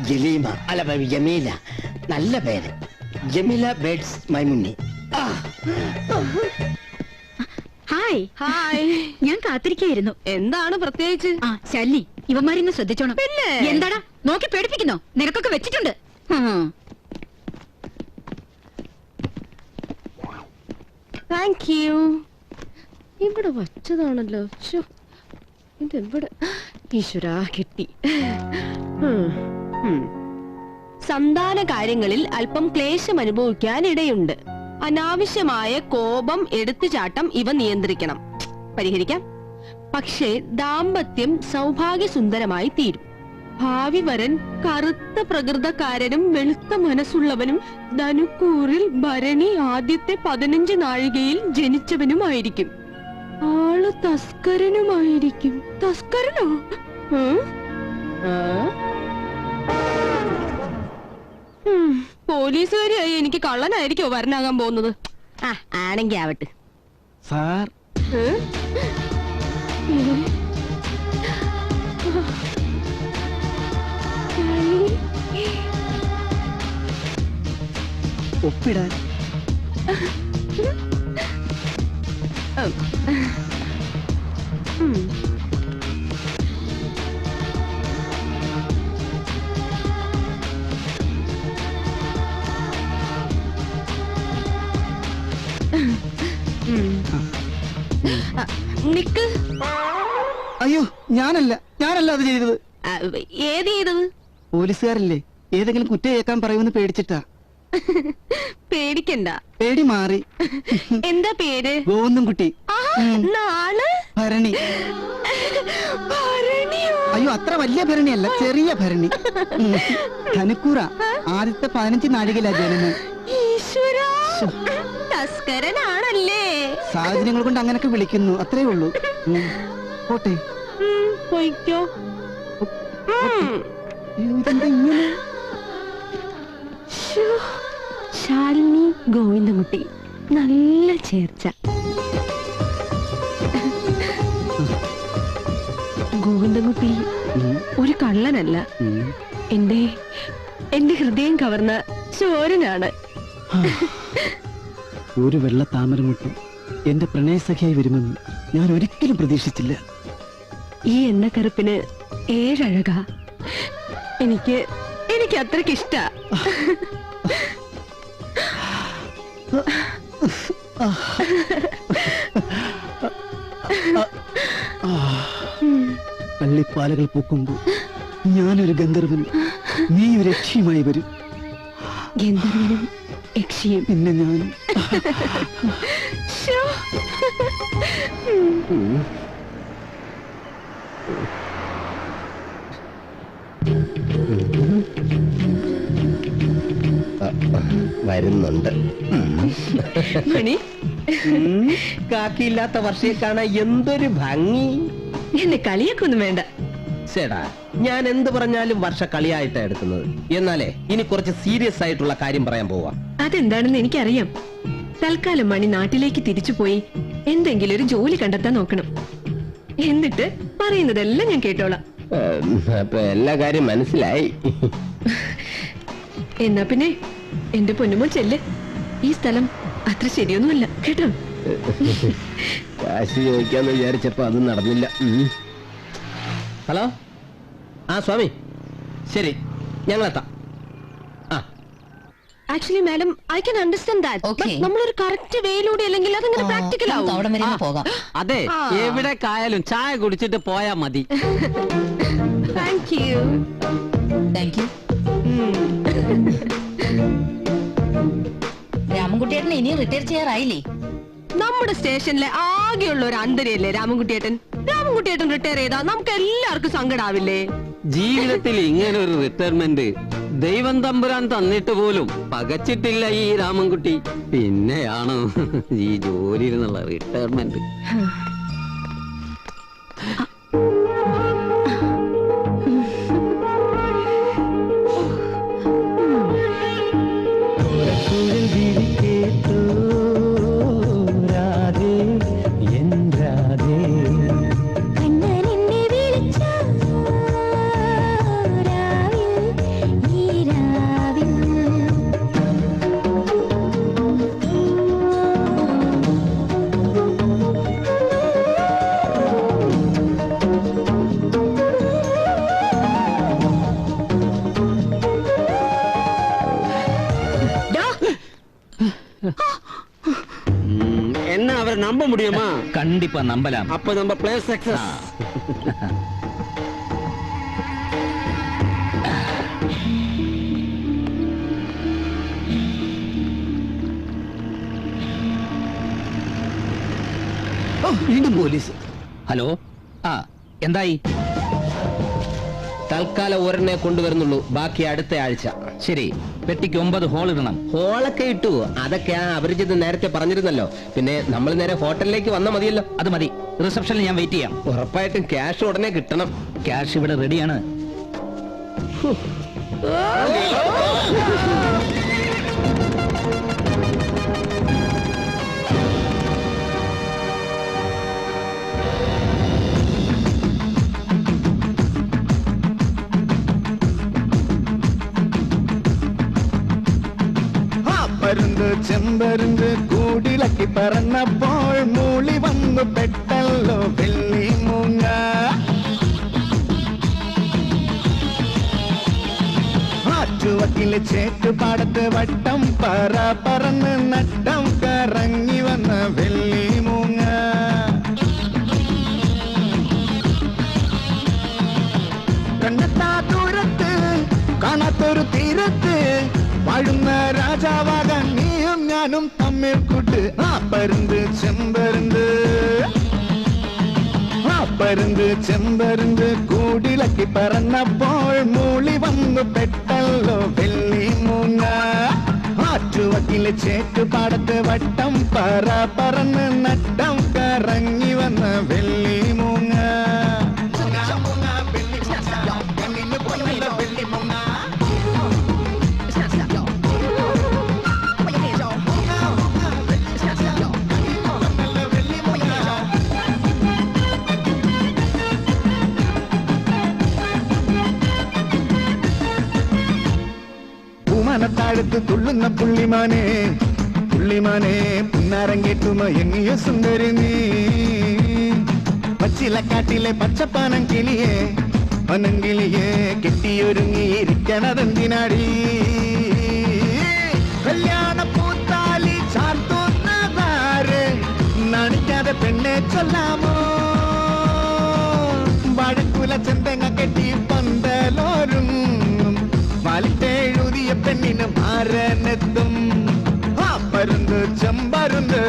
ജലീമ അല്ല, ജമീല. നല്ല പേര്. ജമീല ബേഡ്സ് മൈമുണ്ണി. ഹായ്. ഹായ്. ഞാൻ കാത്തിരിക്കായിരുന്നു. എന്താണ് പ്രത്യേകിച്ച്? ആ, ശല്ലി, ഇവന്മാരിന്ന് ശ്രദ്ധിച്ചോണം. എന്താടാ നോക്കി പേടിപ്പിക്കുന്നോ? നിനക്കൊക്കെ വെച്ചിട്ടുണ്ട്. Thank you. ഇവിടെ വച്ചതാണല്ലോ. ഇതെവിടെ? ഈശ്വരാ, കിട്ടി. സന്താന കാര്യങ്ങളിൽ അല്പം ക്ലേശം അനുഭവിക്കാൻ ഇടയുണ്ട്. അനാവശ്യമായ കോപം, എടുത്തുചാട്ടം ഇവ നിയന്ത്രിക്കണം. പരിഹരിക്കാം. പക്ഷേ ദാമ്പത്യം സൗഭാഗ്യസുന്ദരമായി തീരും. ഭാവി വരൻ കറുത്ത പ്രകൃതക്കാരനും വെളുത്ത മനസ്സുള്ളവനും ധനുക്കൂറിൽ ഭരണി ആദ്യത്തെ 15 നാഴികയിൽ ജനിച്ചവനുമായിരിക്കും. ആള് തസ്കരനുമായിരിക്കും. തസ്കരനോ? പോലീസുകാരിയായി എനിക്ക് കള്ളനായിരിക്കോ വരനാകാൻ പോകുന്നത്? ആണെങ്കി ആവട്ടെ. സാർ, ഒപ്പിടാൻ. നിക്ക്. അയ്യോ, ഞാനല്ല അത് ചെയ്തത്. ഏത് ചെയ്തത്? പോലീസുകാരല്ലേ, ഏതെങ്കിലും കുറ്റം കേൾക്കാൻ പറയുമെന്ന് പേടിച്ചിട്ടാ. പേടിക്കണ്ട, പേടി മാറി. എന്താ പേര്? ഗോവിന്ദൻകുട്ടി. നാള് ഭരണി. അയ്യോ, അത്ര വലിയ ഭരണിയല്ല, ചെറിയ ഭരണി. ധനുക്കൂറ ആദ്യത്തെ 15 നാഴികയിലാ ജനനം. തസ്കരനാണല്ലേ? സാഹചര്യങ്ങൾ കൊണ്ട് അങ്ങനൊക്കെ വിളിക്കുന്നു, അത്രേ ഉള്ളൂ. പോട്ടെ. പോയിക്കോ. ശ്ശോ, ശാലിനി ഗോവിന്ദൻകുട്ടി നല്ല ചേർച്ച. ഗോവിന്ദൻകുട്ടി ഒരു കള്ളനല്ല, എന്റെ ഹൃദയം കവർന്ന ചോരനാണ്. ഒരു വെള്ള താമരമുട്ടും എന്റെ പ്രണയസഖിയായി വരുമെന്ന് ഞാൻ ഒരിക്കലും പ്രതീക്ഷിച്ചില്ല. ഈ എണ്ണക്കറുപ്പിന് 7 അഴകാ. എനിക്ക് അത്രയ്ക്ക് ഇഷ്ട. പള്ളിപ്പാലകൾ പൂക്കുമ്പോൾ ഞാനൊരു ഗന്ധർവൻ, നീ ഒരു യക്ഷിയുമായി വരും. ഗന്ധർവനും യക്ഷിയും പിന്നെ ഞാൻ വരുന്നുണ്ട്. മണി, കാക്കിയില്ലാത്ത വർഷയെ കാണാൻ എന്തൊരു ഭംഗി. എന്നെ കളിയാക്കൊന്നും വേണ്ട. ചേടാ, ഞാൻ എന്ത് പറഞ്ഞാലും വർഷ കളിയായിട്ടാ എടുക്കുന്നത്. എന്നാലേ ഇനി കുറച്ച് സീരിയസ് ആയിട്ടുള്ള കാര്യം പറയാൻ പോവാം. അതെന്താണെന്ന് എനിക്കറിയാം. തൽക്കാലം മണി നാട്ടിലേക്ക് തിരിച്ചു പോയി എന്തെങ്കിലും ഒരു ജോലി കണ്ടെത്താൻ നോക്കണം. എന്നിട്ട് പറയുന്നതെല്ലാം ഞാൻ കേട്ടോളാം. അപ്പൊ എല്ലാ കാര്യം മനസ്സിലായി. എന്നാ പിന്നെ എന്റെ പൊന്നുമോ ചെല്ല്. ഈ സ്ഥലം അത്ര ശരിയൊന്നുമല്ല കേട്ടോ. കാശ് ചോദിക്കാന്ന് വിചാരിച്ചപ്പോ അത് നടന്നില്ല. ഹലോ, ആ സ്വാമി, ശരി, ഞങ്ങളെത്താം. Actually madam, I can understand that. നമ്മളൊരു കറക്റ്റ് വേയിലൂടെ അല്ലെങ്കിൽ അതങ്ങനെ പ്രാക്ടിക്കൽ ആവും. അതെ, എവിടെ കായാലും ചായ കുടിച്ചിട്ട് പോയാ മതി. Thank you. രാമൻകുട്ടിയേട്ടൻ ഇനി റിട്ടയർ ചെയ്യാറായില്ലേ? നമ്മുടെ സ്റ്റേഷനിലെ ആകെയുള്ള ഒരു അന്തരയല്ലേ രാമൻകുട്ടിയേട്ടൻ. രാമൻകുട്ടിയേട്ടൻ റിട്ടയർ ചെയ്താ നമുക്ക് എല്ലാവർക്കും സങ്കടാവില്ലേ? ജീവിതത്തിൽ ഇങ്ങനെ ഒരു റിട്ടയർമെന്റ് ദൈവം തമ്പുരാൻ തന്നിട്ട് പോലും പകച്ചിട്ടില്ല ഈ രാമൻകുട്ടി. പിന്നെയാണോ ഈ ജോലിയിൽ നിന്നുള്ള റിട്ടയർമെന്റ്? என்ன அவரை நம்ப முடியுமா? கண்டிப்பா நம்பலாம். அப்ப நம்ம பிளே சக்சஸ். വീണ്ടും പോലീസ്. ഹലോ, എന്തായി? തൽക്കാലം ഒരെണ്ണെ കൊണ്ടുവരുന്നുള്ളൂ, ബാക്കി അടുത്ത ആഴ്ച. ശരി, പെട്ടിക്ക് 9 ഹോൾ ഇടണം. ഹോളൊക്കെ ഇട്ടു, അതൊക്കെ അപരിചിത് നേരത്തെ പറഞ്ഞിരുന്നല്ലോ. പിന്നെ നമ്മൾ നേരെ ഹോട്ടലിലേക്ക് വന്നാൽ മതിയല്ലോ. അത് മതി, റിസപ്ഷനിൽ ഞാൻ വെയിറ്റ് ചെയ്യാം. ഉറപ്പായിട്ടും ക്യാഷ് ഉടനെ കിട്ടണം. ക്യാഷ് ഇവിടെ റെഡിയാണ്. പരുന്ത് ചെമ്പരുന്ത് കൂടിളക്കി പറന്നപ്പോൾ മൂളി വന്നു പെട്ടല്ലോ വെള്ളി മൂങ്ങ. ആറ്റുവക്കിലെ ചേറ്റുപാടത്ത് വട്ടം പറന്ന് നട്ടം കറങ്ങി വന്ന വെള്ളി മൂങ്ങ. കണ്ണെത്താ ദൂരത്ത് കാണാത്തൊരു തീരത്ത് വാഴുന്ന രാജാവാകാൻ നീയും ഞാനും തമ്മിൽ കൂട്ട്. പരുന്ത് ചെമ്പരുന്ത്, പരുന്ത് ചെമ്പരുന്ത് കൂടിളക്കി പറന്നപ്പോൾ മൂളി വന്നു പെട്ടല്ലോ വെള്ളി മൂങ്ങ. ആറ്റുവക്കിലെ ചേറ്റുപാടത്ത് വട്ടം പറന്ന് നട്ടം കറങ്ങി വന്ന വെള്ളി മൂങ്ങ. വെള്ളി മനത്താഴത്ത് തുള്ളുന്ന പുള്ളിമാനെ പുള്ളിമാനെ പുന്നാരം കേട്ടുമ എങ്ങിയ സുന്ദരി നീ പച്ചിലക്കാട്ടിലെ പച്ചപ്പാനം കിളിയെ പനങ്കിളിയെ കെട്ടിയൊരുങ്ങിയിരിക്കണതെന്തിനാടി കല്യാണ പൂത്താലി ചാർത്തുന്നതാര് നണിക്കാതെ പെണ്ണെ ചൊല്ലാമോ വഴക്കുല ചെന്തങ്ങ കെട്ടി പന്തലോരുങ്ങും വലിട്ടെഴുതിയ പെണ്ണിന് മാരനെത്തും പരുന്ത് ചെമ്പരുന്ത്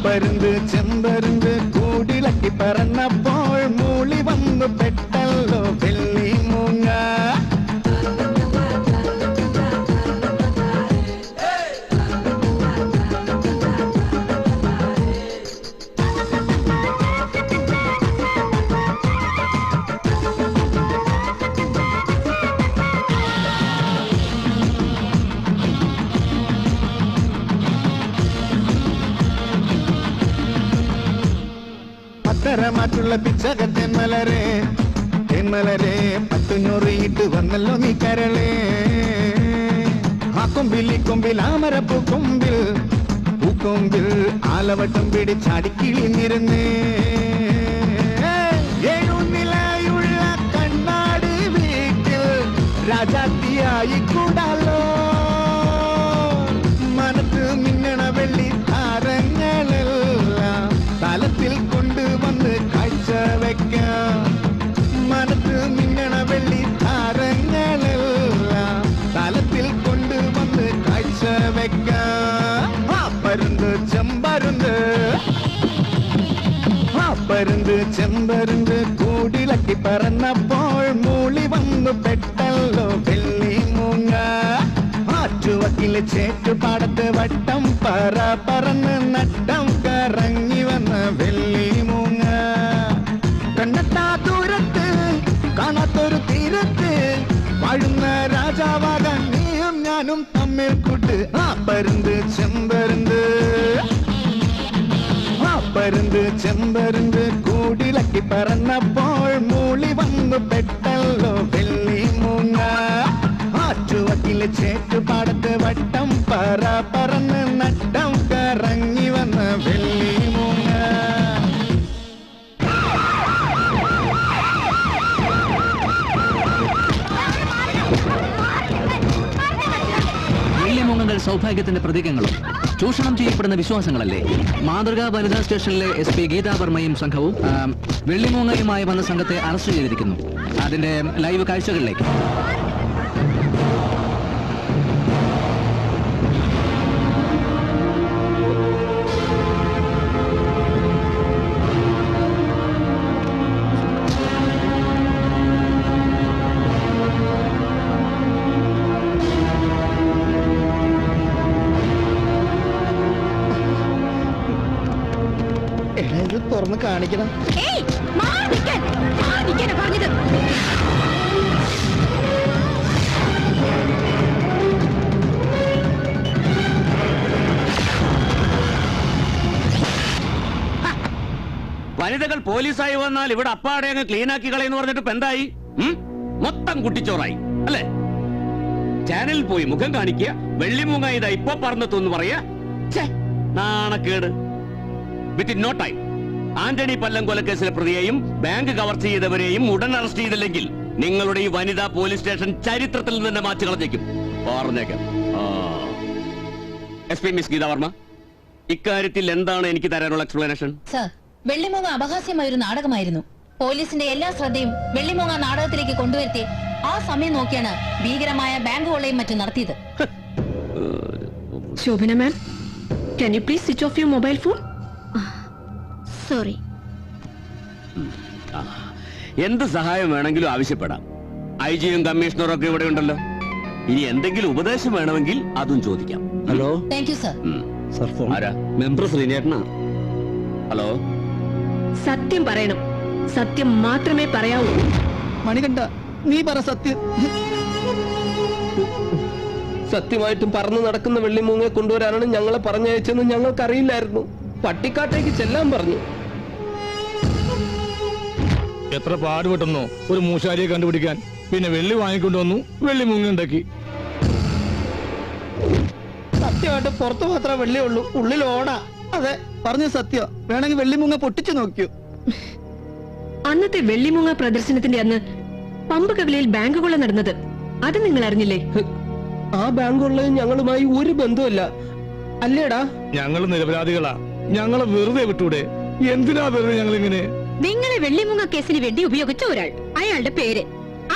പരുന്ത് ചെമ്പരുന്ത് കൂടിളക്കി പറന്നപ്പോൾ മൂളി വന്നു പെട്ടല്ലോ വെള്ളി മൂങ്ങ മറ്റുള്ള പിച്ചക തെന്മലരെ തെന്മലരെ പത്തുഞ്ഞൂറിയിട്ട് വന്നല്ലോ നീ കരളേ ആ കൊമ്പിൽ ഈ കൊമ്പിൽ ആമരപ്പൂ കൊമ്പിൽ പൂക്കൊമ്പിൽ ആലവട്ടം പിടിച്ചാടിക്കിളിഞ്ഞിരുന്നേ ഏഴുനിലയുള്ള കണ്ണാടി വീട്ടിൽ രാജാത്തിയായി കൂടാലോ മനത്ത് മിന്നണ വെള്ളി താരങ്ങളെല്ലാം തലത്തിൽ കൊണ്ടുവന്ന് കാഴ്ച വെക്കാം മനത്ത് മിന്നണ വെള്ളി താരങ്ങളെല്ലാം തലത്തിൽ കൊണ്ടുവന്ന് കാഴ്ച വെക്കാം പരുന്ത് ചെമ്പരുന്ത് പരുന്ത് ചെമ്പരുന്ത് കൂടിളക്കി പറന്നപ്പോൾ മൂളി വന്നു പെട്ടല്ലോ വെള്ളി മൂങ്ങ ആറ്റുവക്കിലെ ചേറ്റുപാടത്ത് വട്ടം പറന്ന് നട്ടം കറങ്ങി വന്ന വെള്ളി മൂങ്ങ കണ്ണെത്താ ദൂരത്ത് കാണാത്തൊരു തീരത്ത് വാഴുന്ന രാജാവാകാൻ നീയും ഞാനും തമ്മിൽ കൂട്ട് പരുന്ത് ചെമ്പരുന്ത് പരുന്ത് ചെമ്പരുന്ത് കൂടിളക്കി പറന്നപ്പോൾ മൂളി വന്നു പെട്ടല്ലോ വെള്ളി മൂങ്ങ ആറ്റുവക്കിലെ ചേറ്റുപാടത്ത് വട്ടം പറന്ന് നട്ടം കറങ്ങി വന്ന വെള്ളി മൂങ്ങ വെള്ളിമൂങ്ങകൾ സൗഭാഗ്യത്തിന്റെ പ്രതീകങ്ങളും ചൂഷണം ചെയ്യപ്പെടുന്ന വിശ്വാസങ്ങളല്ലേ? മാതൃകാ വനിതാ സ്റ്റേഷനിലെ SP ഗീതാ വർമ്മയും സംഘവും വെള്ളിമൂങ്ങയുമായി വന്ന സംഘത്തെ അറസ്റ്റ് ചെയ്തിരിക്കുന്നു. അതിന്റെ ലൈവ് കാഴ്ചകളിലേക്ക്. തുറന്ന് കാണിക്കണം. വനിതകൾ പോലീസായി വന്നാൽ ഇവിടെ അപ്പാടെ അങ്ങ് ക്ലീൻ ആക്കി കളയെന്ന് പറഞ്ഞിട്ട് ഇപ്പൊ എന്തായി? മൊത്തം കുട്ടിച്ചോറായി അല്ലേ? ചാനലിൽ പോയി മുഖം കാണിക്കുക, വെള്ളിമൂങ്ങ ഇതാ ഇപ്പൊ പറന്നെത്തുന്ന് പറയാ. നാണക്കേട്. വിത്തിൻ നോ ടൈം ആന്റണി പല്ലം കൊലക്കേസിലെ പ്രതിയെയും ബാങ്ക് കവർ ചെയ്തവരെയും ഉടൻ അറസ്റ്റ് ചെയ്തില്ലെങ്കിൽ നിങ്ങളുടെ ഈ വനിതാ പോലീസ് സ്റ്റേഷൻ ചരിത്രത്തിൽ നിന്ന് തന്നെ മാറ്റി കളഞ്ഞേക്കും. പറഞ്ഞേക്കാം. SP മിസ് ഗീതാ വർമ്മ, ഇക്കാര്യത്തിൽ എന്താണ് എനിക്ക് തരാനുള്ള എക്സ്പ്ലനേഷൻ? സർ, വെള്ളിമൂങ്ങ അപഹാസ്യമായ ഒരു നാടകമായിരുന്നു. പോലീസിന്റെ എല്ലാ ശ്രദ്ധയും വെള്ളിമൂങ്ങ നാടകത്തിലേക്ക് കൊണ്ടുവരുത്തി ആ സമയം നോക്കിയാണ് ഭീകരമായ ബാങ്ക് കൊള്ളയും മറ്റും നടത്തിയത്. ശോഭന മാം, can you please switch off your mobile phone? Sorry. എന്ത് സഹായം വേണമെങ്കിലും ആവശ്യപ്പെടാം. IG-യും കമ്മീഷണറും ഒക്കെ ഇവിടെ ഉണ്ടല്ലോ. ഇനി എന്തെങ്കിലും ഉപദേശം വേണമെങ്കിൽ അതും ചോദിക്കാം. Hello. Thank you sir. Sir, phone. ആരാ? മെമ്പർ ശ്രീനേട്ടനാ. ഹലോ. സത്യം പറയണം, സത്യം മാത്രമേ പറയാവൂ. മണികണ്ഠ, നീ പറ സത്യം. സത്യമായിട്ടും പറന്നു നടക്കുന്ന വെള്ളിമൂങ്ങയെ കൊണ്ടുവരാനാണ് ഞങ്ങളെ പറഞ്ഞയച്ചെന്ന് ഞങ്ങൾക്കറിയില്ലായിരുന്നു. പട്ടിക്കാട്ടേക്ക് ചെല്ലാൻ പറഞ്ഞു. എത്ര പാടുപെട്ടെന്നോ ഒരു മൂശാരിയെ കണ്ടുപിടിക്കാൻ. പിന്നെ വെള്ളി വാങ്ങിക്കൊണ്ടുവന്നു, വെള്ളി മുങ്ങ ഉണ്ടാക്കി. സത്യമായിട്ട് പുറത്തു മാത്രമേ വെള്ളി ഉള്ളൂ, ഉള്ളിൽ ഓടാ. അതെ, പറഞ്ഞ സത്യം. വേണമെങ്കിൽ വെള്ളിമുങ്ങ പൊട്ടിച്ചു നോക്കിയോ. അന്നത്തെ വെള്ളിമുങ്ങ പ്രദർശനത്തിന്റെ അന്ന് പമ്പ് കവലയിൽ ബാങ്ക് കൊള്ള നടന്നത് അത് നിങ്ങൾ അറിഞ്ഞില്ലേ? ആ ബാങ്കുള്ള ഞങ്ങളുമായി ഒരു ബന്ധമല്ല അല്ലേടാ. ഞങ്ങൾ നിരപരാധികളാ, ഞങ്ങളെ വെറുതെ വിട്ടൂടെ? എന്തിനാ വെറുതെ ഞങ്ങൾ ഇങ്ങനെ? നിങ്ങളെ വെള്ളിമുങ്ങ കേസിന് വേണ്ടി ഉപയോഗിച്ച ഒരാൾ, അയാളുടെ പേര്,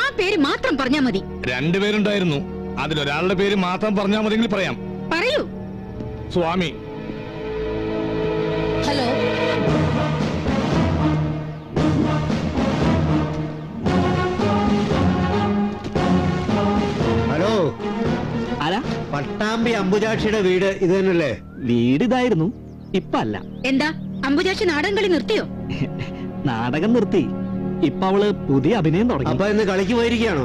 ആ പേര് മാത്രം പറഞ്ഞാ മതി. രണ്ടുപേരുണ്ടായിരുന്നു, അതിലൊരാളുടെ പേര് മാത്രം പറഞ്ഞാൽ മതിയെങ്കിൽ പറയാം. പറയൂ. സ്വാമി. ഹലോ, ഹലോ, ആരാ? പട്ടാമ്പി അംബുജാക്ഷിയുടെ വീട് ഇത് തന്നെയല്ലേ? വീട് ഇതായിരുന്നു, ഇപ്പൊ അല്ല. എന്താ അംബുജാക്ഷി നാടകം കളി നിർത്തിയോ? നാടകം നിർത്തി, ഇപ്പൊ അവള് പുതിയ അഭിനയം തുടങ്ങി. അപ്പൊ ഇന്ന് കളിക്ക് പോയിരിക്കുകയാണോ?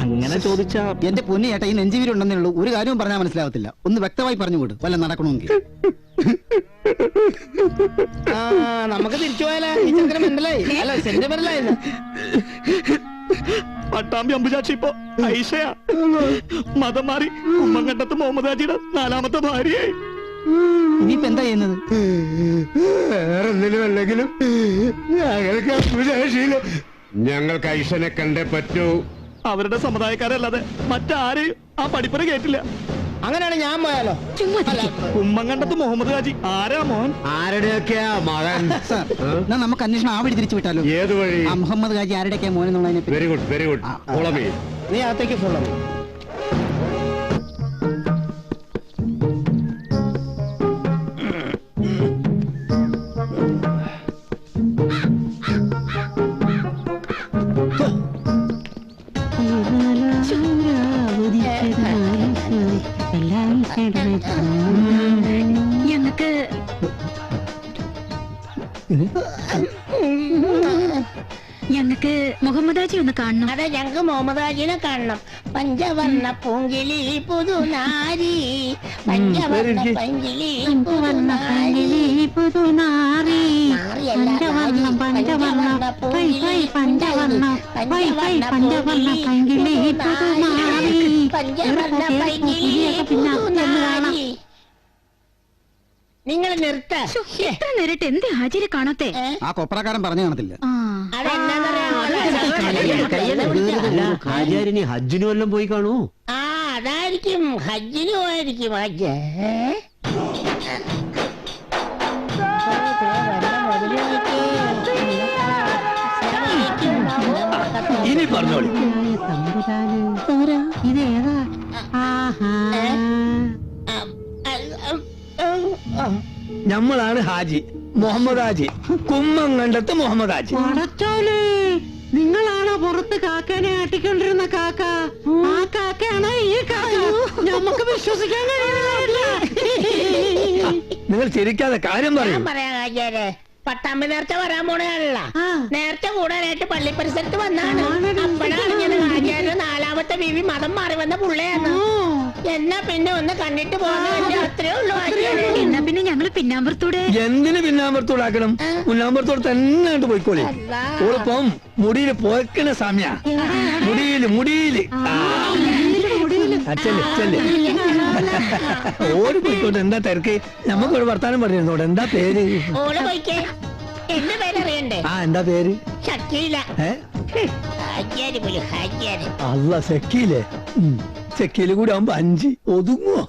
അങ്ങനെ ചോദിച്ചാ എന്റെ പൊന്നു ചേട്ടാ, ഈ നെഞ്ചുവീരുണ്ടെന്നേ ഉള്ളൂ, ഒരു കാര്യവും പറഞ്ഞാൽ മനസ്സിലാവത്തില്ല. ഒന്ന് വ്യക്തമായി പറഞ്ഞുകൂട്, വല്ല നടക്കണമെങ്കിൽ. നമുക്ക് തിരിച്ചു പോയാലേ? ഈ ചക്രം മെന്റലായി, അല്ല സെന്റിമെന്റലായി. പട്ടാമ്പി അമ്പുജാക്ഷി ഇപ്പൊ ഐഷയാ, മതം മാറി ഉമ്മങ്കണ്ടത്ത് മുഹമ്മദ് ഹാജിയുടെ 4ാമത്തെ ഭാര്യയായി. ഇനിയിപ്പോ എന്താ ചെയ്യുന്നത്? വേറെന്തെങ്കിലും അല്ലെങ്കിലും ഞങ്ങൾക്ക് ഐഷനെ കണ്ടേ പറ്റൂ. അവരുടെ സമുദായക്കാരല്ലാതെ മറ്റാരെയും ആ പഠിപ്പുര കേട്ടില്ല. അങ്ങനെയാണ് ഞാൻ പോയാലോ? ഉമ്മങ്കണ്ടത്ത് മുഹമ്മദ് ഹാജി ആരാ മോൻ? ആരുടെയൊക്കെയാ മകൻ? നമുക്ക് അന്വേഷണം ആ വഴി തിരിച്ചു വിട്ടാലോ? ഏത് വഴി? മുഹമ്മദ് ഹാജി ആരുടെയൊക്കെയാ മോനെന്നുള്ളതിനെ. Very good, very good. നീ അകത്തേക്ക് ഫോളോ. ഞങ്ങൾക്ക് ഞങ്ങൾക്ക് മുഹമ്മദ് ഹാജി ഒന്ന് കാണണം. അതെ, ഞങ്ങൾക്ക് മുഹമ്മദ് ഹാജിനെ കാണണം. പഞ്ചവർണ്ണ പൂങ്കിളി പുതുനാരി, പഞ്ചവർണ്ണ പങ്കിളി പുതുനാരി, പഞ്ചവർണ്ണ പൂങ്കിളി പഞ്ചവർണ്ണ പങ്കിളി പുതുനാരി, പഞ്ചവർണ്ണ പങ്കിളി പുതുനാരി. നിങ്ങൾ നിർത്ത. എത്ര നേരിട്ട് എന്ത് ഹാജിരെ കാണാത്തെ? ആ കൊപ്രക്കാരൻ പറഞ്ഞു കാണത്തില്ല. ഹാജിയാരിനി ഹജ്ജിനും വല്ലതും പോയി കാണൂ. ആ, അതായിരിക്കും, ഹജ്ജിനും ആയിരിക്കും. ഹജ്ജ് ഇനി പറഞ്ഞോളി. ഇതേതാ? നമ്മളാണ് ഹാജി, മുഹമ്മദ് ഹാജി, കുമ്മങ്കണ്ടത്ത് മുഹമ്മദ് ഹാജി. നിങ്ങളാണോ പുറത്ത് കാക്കനെ ആട്ടിക്കൊണ്ടിരുന്ന കാക്ക? ആ കാക്കയാണോ ഈ കാക്ക? നമുക്ക് വിശ്വസിക്കാൻ കഴിയുന്നില്ല. നിങ്ങൾ ചിരിക്കാതെ കാര്യം പറയും. പറയാ ഹാജിയാരെ, പട്ടാമ്പി നേർച്ച വരാൻ പോണല്ല. നേർച്ച കൂടാനായിട്ട് പള്ളി പരിസരത്ത് വന്നാണ്. അപ്പോഴാണ് ഞാൻ ഹാജിയാരുടെ 4ാമത്തെ ബീവി മതം മാറി വന്ന പുള്ളയാണ്. എന്നാ പിന്നെ ഒന്ന് കണ്ടിട്ട് പോകുന്ന അത്രേ ഉള്ളൂ. എന്നാ പിന്നെ ഞങ്ങള് പിന്നാമ്പുറത്തൂടെ. എന്തിന് പിന്നാമ്പുറത്തോടാക്കണം? മുന്നാമ്പുറത്തോട് തന്നെ പോയിക്കോളി. ഓളിപ്പം മുടിയില് പോയക്കണ സമയ, മുടിയില് ചെല്ല് ഓടി പോയിക്കോട്ടെ. എന്താ തിരക്ക്? നമുക്കൊരു വർത്താനം പറഞ്ഞിരുന്നോടെ. എന്താ പേര്? എന്റെ പേരറിയണ്ടേ? ആ, എന്താ പേര്? ഷക്കീല. അല്ല, സെക്കീലേ. സെക്കീല് കൂടി ആവുമ്പോ 5 ഒതുങ്ങോ?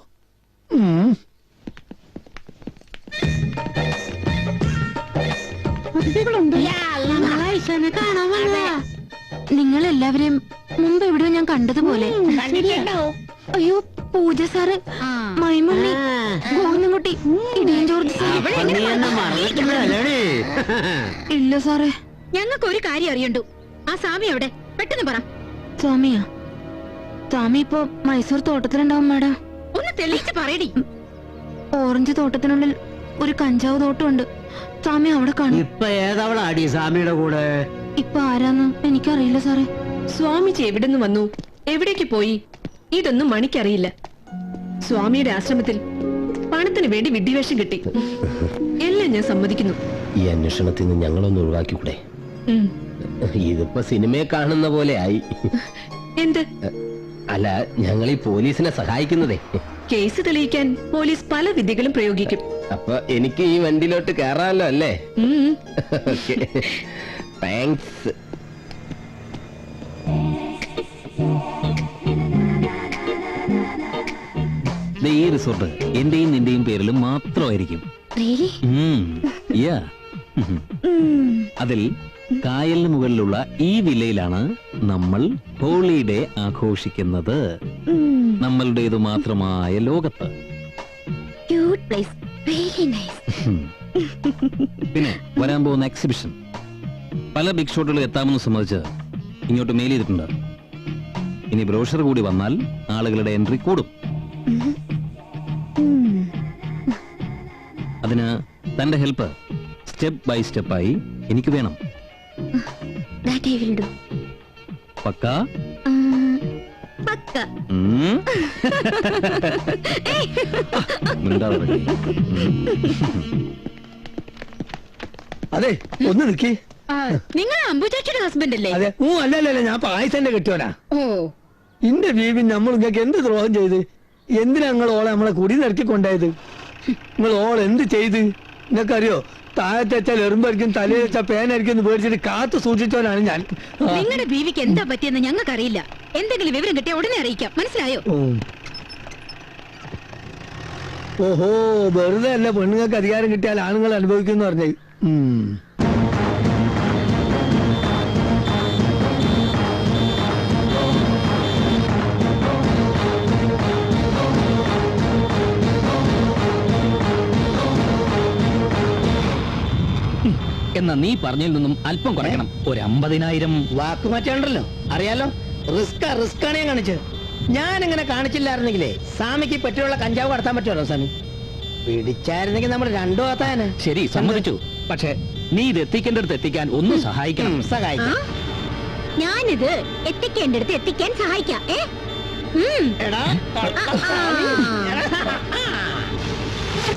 നിങ്ങൾ എല്ലാവരെയും മുമ്പ് എവിടെയോ ഞാൻ കണ്ടതുപോലെ. അയ്യോ, പൂജ സാറ്, മൈമണ്ണി, ഗോവിന്ദൻകുട്ടി, ഇടിയൻ ജോർജ് സാർ. ഇല്ല സാറേ, ഞങ്ങൾക്ക് ഒരു കാര്യം അറിയണ്ടു. ആ സ്വാമി എവിടെ? പെട്ടെന്ന് പറ. സ്വാമിയാ? സ്വാമി ഇപ്പൊ മൈസൂർ തോട്ടത്തിലുണ്ടാവും മാഡം. ഒന്ന് തെളിയിച്ച് പറയടി. ഓറഞ്ച് തോട്ടത്തിനുള്ളിൽ ഒരു കഞ്ചാവ് തോട്ടമുണ്ട്. സ്വാമി അവിടെ കാണും. ഇപ്പൊ ഏതവളാടി സ്വാമിയുടെ കൂടെ? ഇപ്പൊ ആരാന്ന് എനിക്കറിയില്ല സാറേ. സ്വാമിജി എവിടെന്ന് വന്നു, എവിടേക്ക് പോയി, ഇതൊന്നും മണിക്കറിയില്ല. സ്വാമിയുടെ ആശ്രമത്തിൽ പണത്തിന് വേണ്ടി വിഡ്ഢിവേഷം കിട്ടി. എല്ലാം ഞാൻ സമ്മതിക്കുന്നു. ഈ അന്വേഷണത്തിൽ നിന്ന് ഞങ്ങളൊന്ന് ഒഴിവാക്കിക്കൂടെ? ഇതിപ്പോ സിനിമയെ കാണുന്ന പോലെ ആയി. എന്ത്? അല്ല, ഞങ്ങൾ ഈ പോലീസിനെ സഹായിക്കുന്നതേ. കേസ് തെളിയിക്കാൻ പോലീസ് പല വിദ്യകളും പ്രയോഗിക്കും. അപ്പൊ എനിക്ക് ഈ വണ്ടിയിലോട്ട് കയറാമല്ലോ അല്ലേ? താങ്ക്സ്. ഈ റിസോർട്ട് എന്റെയും നിന്റെയും പേരിലും മാത്രമായിരിക്കും. അതിൽ കായലിന് മുകളിലുള്ള ഈ വില്ലയിലാണ് നമ്മൾ ഹോളിഡേ ആഘോഷിക്കുന്നത്. നമ്മളുടേതു മാത്രമായ ലോകത്ത്. പിന്നെ വരാൻ പോകുന്ന എക്സിബിഷൻ പല ബിഗ് ഷോട്ടുകൾ എത്താമെന്ന് സംബന്ധിച്ച് ഇങ്ങോട്ട് മെയിൽ ചെയ്തിട്ടുണ്ട്. ഇനി ബ്രോഷർ കൂടി വന്നാൽ ആളുകളുടെ എൻട്രി കൂടും. അതിന് തന്റെ ഹെൽപ്പ് സ്റ്റെപ്പ് ബൈ സ്റ്റെപ്പായി എനിക്ക് വേണം. പക്കാ? അതെ, ഒന്ന് നിൽക്കി. നിങ്ങൾ അമ്പുചാച്ചിയുടെ ഹസ്ബൻഡ് അല്ലേ? അതെ. അല്ലല്ല, ഞാൻ പായസന്റെ കെട്ടിയോനാ. ഇന്റെ ബീവി നമ്മൾ നിങ്ങൾക്ക് എന്ത് ദ്രോഹം ചെയ്ത്? എന്തിനാ നിങ്ങൾ ഓളെ നമ്മളെ കുടി നിരക്കി കൊണ്ടായത്? നിങ്ങൾ ഓൾ എന്ത് ചെയ്ത് നിങ്ങൾക്കറിയോ? താഴത്തെ വെച്ചാൽ എറുമ്പായിരിക്കും, തലയിൽ വെച്ചാൽ പേനായിരിക്കും എന്ന് പേടിച്ചിട്ട് കാത്തു സൂക്ഷിച്ചവനാണ് ഞാൻ. നിങ്ങളുടെ ബീവിക്ക് എന്താ പറ്റിയെന്ന് ഞങ്ങൾക്ക് അറിയില്ല. എന്തെങ്കിലും വിവരം കിട്ടിയാൽ ഉടനെ അറിയിക്കാം. മനസ്സിലായോ? ഓഹോ, വെറുതെ അല്ല പെണ്ണുങ്ങൾക്ക് അധികാരം കിട്ടിയാൽ ആണുങ്ങൾ അനുഭവിക്കുന്നു പറഞ്ഞേ. എന്നാ നീ പറഞ്ഞതിൽ നിന്നും അല്പം കുറയ്ക്കണം. ഒരു 50,000 വാക്ക് മാറ്റാണ്ടല്ലോ. അറിയാലോ, റിസ്ക് ആണ് ഞാൻ കാണിച്ചത്. ഞാൻ ഇങ്ങനെ കാണിച്ചില്ലായിരുന്നെങ്കിലേ സ്വാമിക്ക് പറ്റിയുള്ള കഞ്ചാവ് കടത്താൻ പറ്റുമല്ലോ സ്വാമി? പിടിച്ചായിരുന്നെങ്കിൽ നമ്മൾ രണ്ടു ഭാഗത്താനെ. ശരി, സമ്മതിച്ചു. പക്ഷെ നീ ഇത് എത്തിക്കേണ്ടടുത്ത് എത്തിക്കാൻ ഒന്ന് സഹായിക്കണം. സഹായിക്കാം. ഞാനിത് എത്തിക്കേണ്ടടുത്ത് എത്തിക്കാൻ സഹായിക്കാം.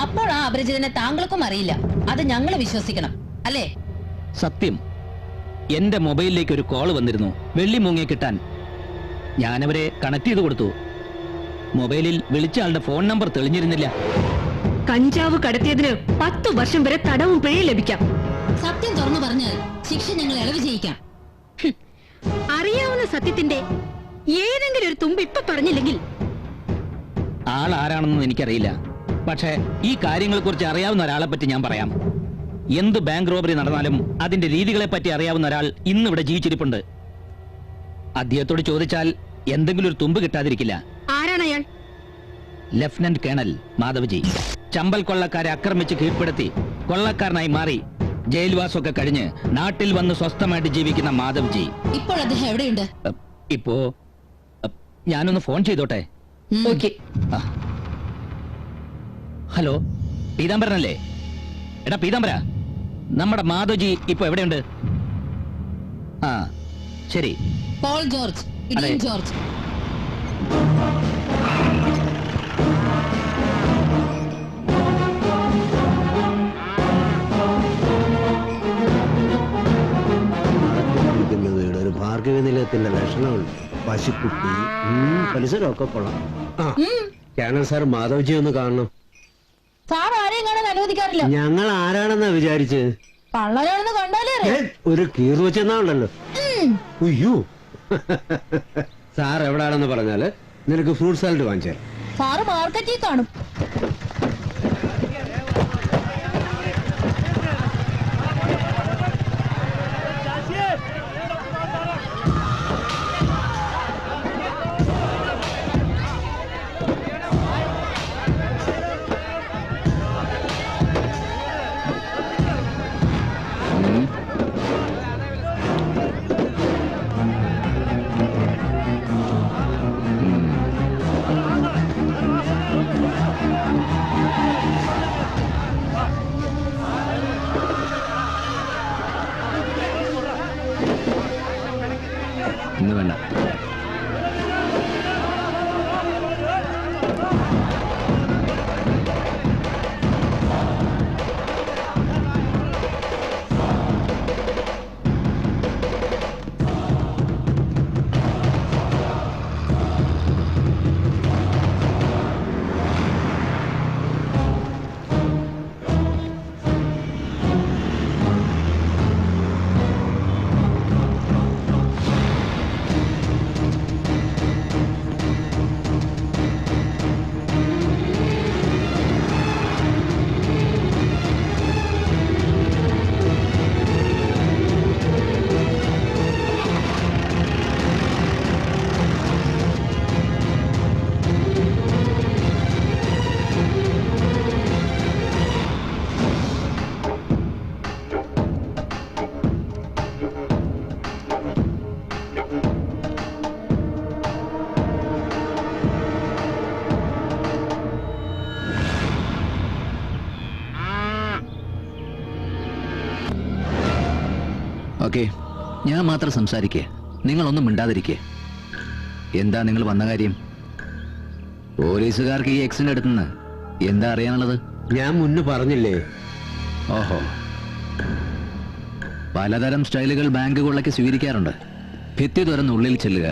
അപ്പോൾ ആ അപരിചിതനെ താങ്കൾക്കും അറിയില്ല. അത് ഞങ്ങൾ വിശ്വസിക്കണം അല്ലേ? സത്യം. എന്റെ മൊബൈലിലേക്ക് ഒരു കോള് വന്നിരുന്നു വെള്ളിമൂങ്ങയെ കിട്ടാൻ. ഞാനവരെ കണക്ട് ചെയ്ത് കൊടുത്തു. മൊബൈലിൽ വിളിച്ച ആളുടെ ഫോൺ നമ്പർ തെളിഞ്ഞിരുന്നില്ല. കഞ്ചാവ് കടത്തിയതിന് 10 വർഷം വരെ തടവും പിഴയും ലഭിക്കാം. സത്യം തുറന്നു പറഞ്ഞാൽ ശിക്ഷ ഞങ്ങൾ ഇളവ് ചെയ്യിക്കാം. അറിയാവുന്ന സത്യത്തിന്റെ ഏതെങ്കിലും ഒരു തുമ്പ് ഇപ്പൊ പറഞ്ഞില്ലെങ്കിൽ ആൾ ആരാണെന്ന് എനിക്കറിയില്ല. പക്ഷേ ഈ കാര്യങ്ങളെ കുറിച്ച് അറിയാവുന്ന ഒരാളെ പറ്റി ഞാൻ പറയാം. എന്ത് ബാങ്ക് റോബറി നടന്നാലും അതിന്റെ രീതികളെ പറ്റി അറിയാവുന്ന ഒരാൾ ഇന്നിവിടെ ജീവിച്ചിരിപ്പുണ്ട്. അദ്ദേഹത്തോട് ചോദിച്ചാൽ എന്തെങ്കിലും ഒരു തുമ്പ് കിട്ടാതിരിക്കില്ല. ആരാണ് അയാൾ? Lieutenant colonel Madhavji. ചമ്പൽ കൊള്ളക്കാരെ ആക്രമിച്ച് കീഴ്പ്പെടുത്തി കൊള്ളക്കാരനായി മാറി ജയിൽവാസമൊക്കെ കഴിഞ്ഞ് നാട്ടിൽ വന്ന് സ്വസ്ഥമായിട്ട് ജീവിക്കുന്ന മാധവ്ജി. ഇപ്പോൾ അദ്ദേഹം എവിടെയുണ്ട്? ഇപ്പോ ഞാനൊന്ന് ഫോൺ ചെയ്തോട്ടെ? ഓക്കെ. ഹലോ, പീതാംബരനല്ലേ? എടാ പീതാംബര, നമ്മുടെ മാധവ്ജി ഇപ്പൊ എവിടെയുണ്ട്? ആ ശരി. പോൾ ജോർജ്, ഇഡിയൻ ജോർജ്. വീട് ഒരു ഭാർഗവ നിലയത്തിന്റെ ലക്ഷണമുണ്ട്. പശുക്കുട്ടി, പരിസരമൊക്കെ കൊള്ളാം. കേണൽ സാർ മാധവ്ജി ഒന്ന് കാണണം. സാർ ആരെയും കാണാൻ അനുവദിക്കാറില്ല. ഞങ്ങൾ ആരാണെന്നാ വിചാരിച്ച്? കള്ളനാണെന്ന് കണ്ടാലേ ഒരു കീറ് വെച്ചെന്നാണല്ലോ. ഉയ്യോ, സാർ എവിടാണെന്ന് പറഞ്ഞാല് നിനക്ക് ഫ്രൂട്ട് സാലഡ് വാങ്ങിച്ചേ. സാറ് മാർക്കറ്റിൽ കാണും. ഓക്കെ, ഞാൻ മാത്രം സംസാരിക്കേ, നിങ്ങളൊന്നും മിണ്ടാതിരിക്കേ. എന്താ നിങ്ങൾ വന്ന കാര്യം? പോലീസുകാർക്ക് ഈ എക്സിന്റെ അടുത്തുനിന്ന് എന്താ അറിയാനുള്ളത്? ഞാൻ മുന്ന് പറഞ്ഞില്ലേ. ഓഹോ, പലതരം സ്റ്റൈലുകൾ ബാങ്ക് കൊള്ളയ്ക്ക് സ്വീകരിക്കാറുണ്ട്. ഭിത്തി തുറന്ന് ഉള്ളിൽ ചെല്ലുക,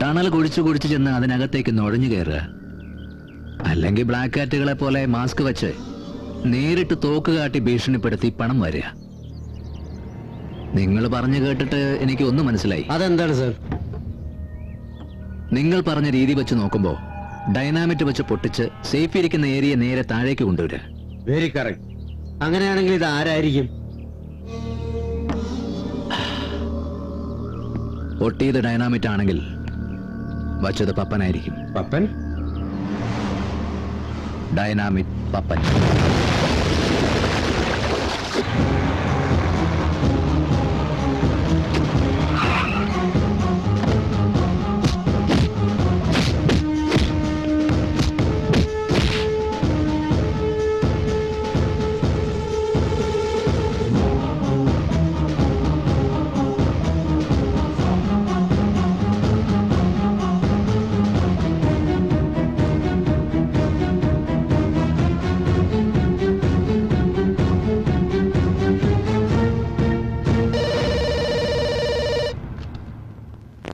ടണൽ കുഴിച്ചു കുഴിച്ചു ചെന്ന് അതിനകത്തേക്ക് നുഴഞ്ഞു കയറുക, അല്ലെങ്കിൽ ബ്ലാക്ക് കാറ്റുകളെ പോലെ മാസ്ക് വെച്ച് നേരിട്ട് തോക്ക് കാട്ടി ഭീഷണിപ്പെടുത്തി പണം വരിക. നിങ്ങൾ പറഞ്ഞു കേട്ടിട്ട് എനിക്ക് ഒന്നും മനസ്സിലായി. അതെന്താണ് സർ? നിങ്ങൾ പറഞ്ഞ രീതി വെച്ച് നോക്കുമ്പോ ഡൈനാമിറ്റ് വെച്ച് പൊട്ടിച്ച് സേഫ് ഇരിക്കുന്ന ഏരിയ നേരെ താഴേക്ക് കൊണ്ടുവരിക. Very correct. അങ്ങനെയാണെങ്കിൽ ഇത് ആരായിരിക്കും? പൊട്ടിയത് ഡൈനാമിറ്റ് ആണെങ്കിൽ വച്ചത് പപ്പനായിരിക്കും. പപ്പൻ? ഡൈനാമിറ്റ് പപ്പൻ.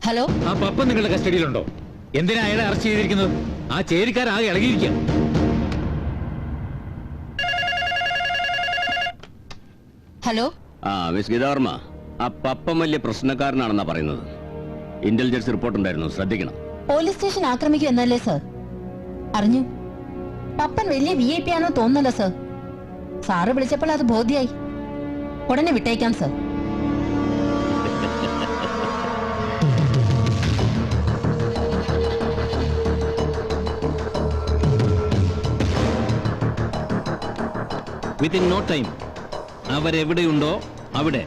ഹലോ, ആ പപ്പൻ നിങ്ങളുടെ കസ്റ്റഡിയിലുണ്ടോ? എന്തിനാ അയാളെ അറസ്റ്റ് ചെയ്തിരിക്കുന്നത്? ആ ചേരിക്കാരാകെ ഇളകിയിരിക്കാം. ഹലോ. മിസ് ഗീതാവർമ്മ, ആ പപ്പൻ വലിയ പ്രശ്നക്കാരനാണെന്നാ പറയുന്നത്. ഇന്റലിജൻസ് റിപ്പോർട്ട് ഉണ്ടായിരുന്നു, ശ്രദ്ധിക്കണം. പോലീസ് സ്റ്റേഷൻ ആക്രമിക്കും എന്നല്ലേ സർ? അറിഞ്ഞു. പപ്പൻ വലിയ VIP ആണോ തോന്നുന്നല്ലോ സർ. സാറ് വിളിച്ചപ്പോൾ അത് ബോധ്യായി. ഉടനെ വിട്ടേക്കാം സർ. വിത്തിൻ നോ ടൈം അവരെവിടെയുണ്ടോ അവിടെ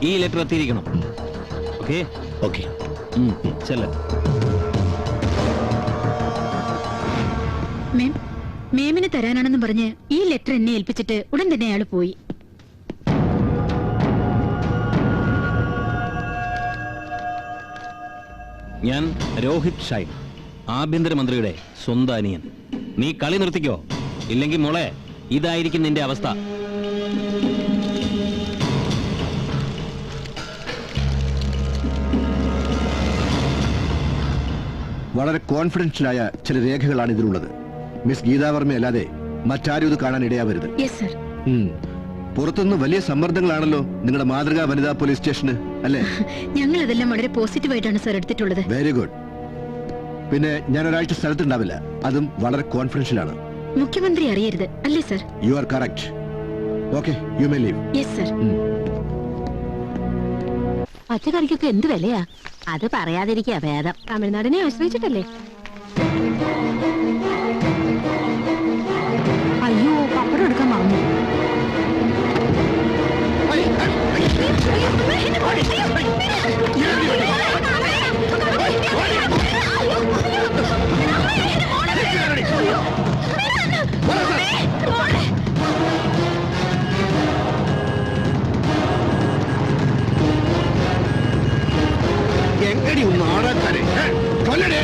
ഈ ലെറ്റർ എത്തിയിരിക്കണം. ഓക്കെ ഓക്കെ, ചെല്ല. മേം, മേമിന് തരാനാണെന്ന് പറഞ്ഞ് ഈ ലെറ്റർ എന്നെ ഏൽപ്പിച്ചിട്ട് ഉടൻ തന്നെ അയാൾ പോയി. ഞാൻ രോഹിത് ഷൈൻ, ആഭ്യന്തരമന്ത്രിയുടെ സ്വന്തം അനിയൻ. നീ കളി നിർത്തിക്കോ, ഇല്ലെങ്കിൽ മോളെ ഇതായിരിക്കും നിന്റെ അവസ്ഥ. വളരെ കോൺഫിഡൻഷ്യലായ ചില രേഖകളാണ് ഇതിലുള്ളത്. മിസ് ഗീതാവർമ്മ അല്ലാതെ മറ്റാരും ഇത് കാണാൻ ഇടയാവരുത്. പുറത്തുനിന്ന് വലിയ സമ്മർദ്ദങ്ങളാണല്ലോ നിങ്ങളുടെ മാതൃകാ വനിതാ പോലീസ് സ്റ്റേഷന്, അല്ലേ? ഞങ്ങൾ അതെല്ലാം വളരെ പോസിറ്റീവായിട്ടാണ് സർ എടുത്തിട്ടുള്ളത്. Very good. പിന്നെ ഞാൻ ഒരാഴ്ച സ്ഥലത്തുണ്ടാവില്ല, അതും വളരെ കോൺഫിഡൻഷ്യൽ ആണ്. മുഖ്യമന്ത്രി അറിയരുത്, അല്ലേ sir? You are correct. Okay, you may leave. Yes sir. പച്ചക്കറിക്കൊക്കെ എന്ത് വിലയാ? അത് പറയാതിരിക്കാ ഭേദം. തമിഴ്നാടിനെ ആശ്രയിച്ചിട്ടല്ലേ? അയ്യോ, പപ്പടം എടുക്കാൻ മറന്നു. എങ്ങടി നാടക്കാരെ കൊല്ലടേ.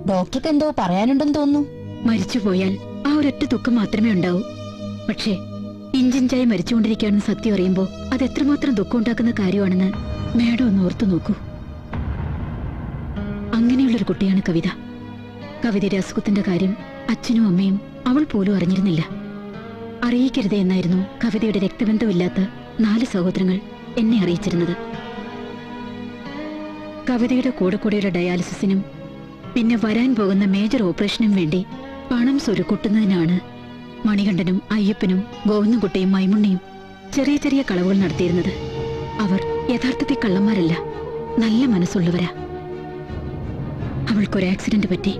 ഡോക്ടർക്ക് എന്തോ പറയാനുണ്ടെന്ന് തോന്നുന്നു. മരിച്ചുപോയാൽ ആ ഒരൊറ്റ ദുഃഖം മാത്രമേ ഉണ്ടാവൂ. പക്ഷേ ഇഞ്ചിഞ്ചായി മരിച്ചുകൊണ്ടിരിക്കുകയാണെന്ന് സത്യം അറിയുമ്പോൾ അത് എത്രമാത്രം ദുഃഖം ഉണ്ടാക്കുന്ന കാര്യമാണെന്ന് മേഡം ഒന്ന് ഓർത്തു നോക്കൂ. അങ്ങനെയുള്ളൊരു കുട്ടിയാണ് കവിത. കവിതയുടെ അസുഖത്തിന്റെ കാര്യം അച്ഛനും അമ്മയും അവൾ പോലും അറിഞ്ഞിരുന്നില്ല. അറിയിക്കരുതേ എന്നായിരുന്നു കവിതയുടെ രക്തബന്ധമില്ലാത്ത 4 സഹോദരങ്ങൾ എന്നെ അറിയിച്ചിരുന്നത്. കവിതയുടെ കൂടെയുള്ള ഡയാലിസിസിനും പിന്നെ വരാൻ പോകുന്ന മേജർ ഓപ്പറേഷനും വേണ്ടി പണം സ്വരുക്കൂട്ടുന്നതിനാണ് മണികണ്ഠനും അയ്യപ്പനും ഗോവിന്ദൻകുട്ടിയും മൈമുണ്ണിയും ചെറിയ ചെറിയ കളവുകൾ നടത്തിയിരുന്നത്. അവർ യഥാർത്ഥത്തിൽ കള്ളന്മാരല്ല, നല്ല മനസ്സുള്ളവരാ. അവൾക്കൊരു ആക്സിഡന്റ് പറ്റി.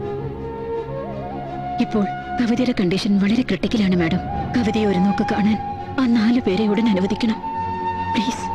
ഇപ്പോൾ കവിതയുടെ കണ്ടീഷൻ വളരെ ക്രിട്ടിക്കലാണ് മാഡം. കവിതയെ ഒരു നോക്ക് കാണാൻ ആ 4 പേരെ ഉടൻ അനുവദിക്കണം പ്ലീസ്.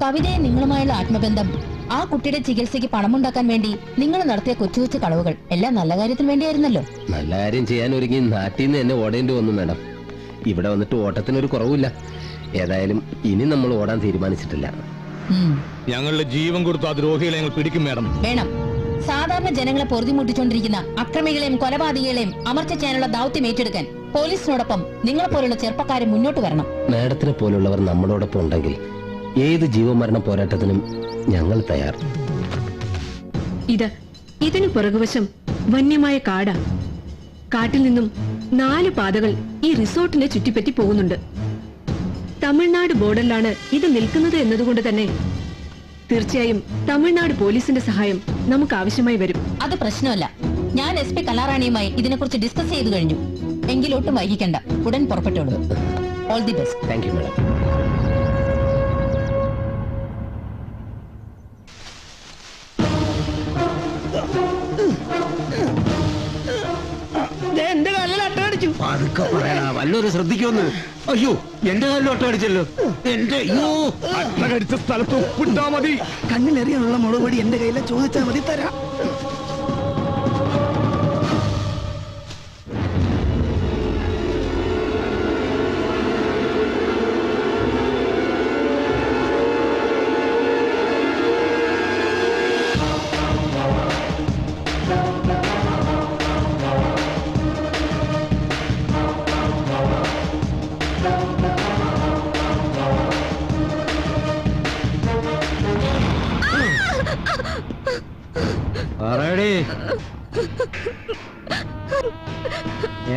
കവിതയെ നിങ്ങളുമായുള്ള ആത്മബന്ധം, ആ കുട്ടിയുടെ ചികിത്സയ്ക്ക് പണമുണ്ടാക്കാൻ വേണ്ടി നിങ്ങൾ നടത്തിയ കൊച്ചു കൊച്ചു കളവുകൾ എല്ലാം നല്ല കാര്യത്തിന് വേണ്ടിയായിരുന്നല്ലോ. നല്ല കാര്യം ചെയ്യാൻ ഒരുങ്ങി നാട്ടിൽ നിന്ന് എന്നെ ഓടേണ്ടി വന്നു മാഡം. ഇവിടെ വന്നിട്ട് ഓട്ടത്തിനൊരു കുറവില്ല. ഏതായാലും ഇനി നമ്മൾ ഓടാൻ തീരുമാനിച്ചിട്ടില്ല. ഞങ്ങളുടെ ജീവൻ കൊടുത്തു ആ ദ്രോഹികളെ ഞങ്ങൾ പിടിക്കും മാഡം. വേണം. സാധാരണ ജനങ്ങളെ പൊറുതിമുട്ടിച്ചോണ്ടിരിക്കുന്ന അക്രമികളെയും കൊലപാതകികളെയും അമർച്ച ചെയ്യാനുള്ള ദൗത്യം ഏറ്റെടുക്കാൻ പോലീസിനോടൊപ്പം നിങ്ങളെ പോലുള്ള ചെറുപ്പക്കാരെ മുന്നോട്ട് വരണം. മാഡത്തിനെ പോലുള്ളവർ നമ്മളോടൊപ്പം ഉണ്ടെങ്കിൽ ഏത് ജീവമരണ പോരാട്ടത്തിനും ഞങ്ങൾ തയ്യാർ. ഇതിനു പുറകുവശം വന്യമായ കാടാ. കാട്ടിൽ നിന്നും 4 പാതകൾ ഈ റിസോർട്ടിനെ ചുറ്റിപ്പറ്റി പോകുന്നുണ്ട്. തമിഴ്നാട് ബോർഡറിലാണ് ഇത് നിൽക്കുന്നത് എന്നതുകൊണ്ട് തന്നെ തീർച്ചയായും തമിഴ്നാട് പോലീസിന്റെ സഹായം നമുക്ക് ആവശ്യമായി വരും. അത് പ്രശ്നമല്ല. ഞാൻ SP കലാറാണിയുമായി ഇതിനെക്കുറിച്ച് ഡിസ്കസ് ചെയ്തു കഴിഞ്ഞു. എങ്കിലൊട്ടും വൈകിക്കണ്ട, ഉടൻ പുറപ്പെട്ടോളൂ. All the best. Thank you madam. എന്റെ കാലിൽ അട്ടടിച്ചു. അതൊക്കെ പറയണ വല്ലൊരു ശ്രദ്ധിക്കുമെന്ന്. അയ്യോ, എന്റെ കാലിൽ ഒട്ടടിച്ചല്ലോ. എന്റെ അട്ടകടിച്ച സ്ഥലത്ത് ഉപ്പിട്ടാ മതി. കണ്ണിലെറിയാനുള്ള മുളകുപൊടി എന്റെ കയ്യിലെ ചോദിച്ചാൽ മതി, തരാം.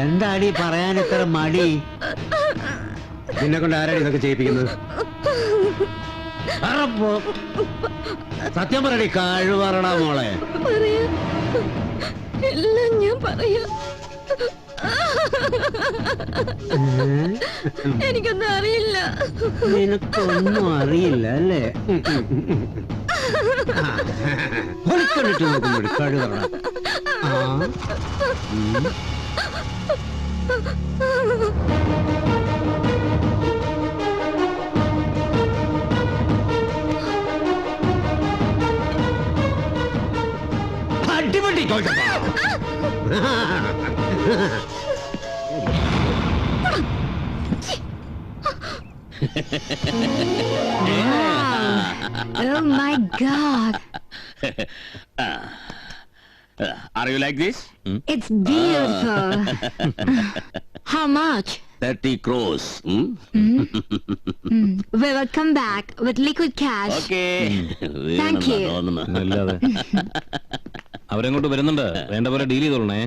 എന്താടി പറയാൻ ഇത്ര മടി? നിന്നെ കൊണ്ട് ആരാടി ഇതൊക്കെ ചെയ്യിപ്പിക്കുന്നത്? സത്യം പറയടി, കഴിവറടാ മോളെ. എല്ലാം ഞാൻ പറയാം. എനിക്കൊന്നും അറിയില്ല. നിനക്കൊന്നും അറിയില്ല അല്ലേ? ഒളിക്കണ്ടിട്ട് നോക്കുമ്പോഴി കഴിവറ. അടിപൊളി Oh my God. Are you like this? It's beautiful. How much? 30 crores. We will come back with liquid cash. Okay. Thank you. അവരെങ്ങോട്ട് വരുന്നുണ്ട്. വേണ്ട പോലെ ഡീൽ ചെയ്തോളണേ.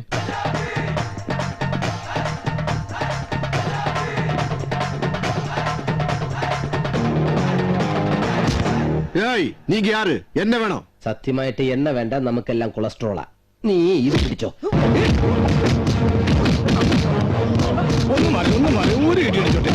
നീ ഗ്യാറ് എന്നെ വേണോ? സത്യമായിട്ട് എണ്ണ വേണ്ട, നമുക്കെല്ലാം കൊളസ്ട്രോളാ. നീ ഇത് പിടിച്ചോ. ഒരു ഇടി അടിച്ചോട്ടെ.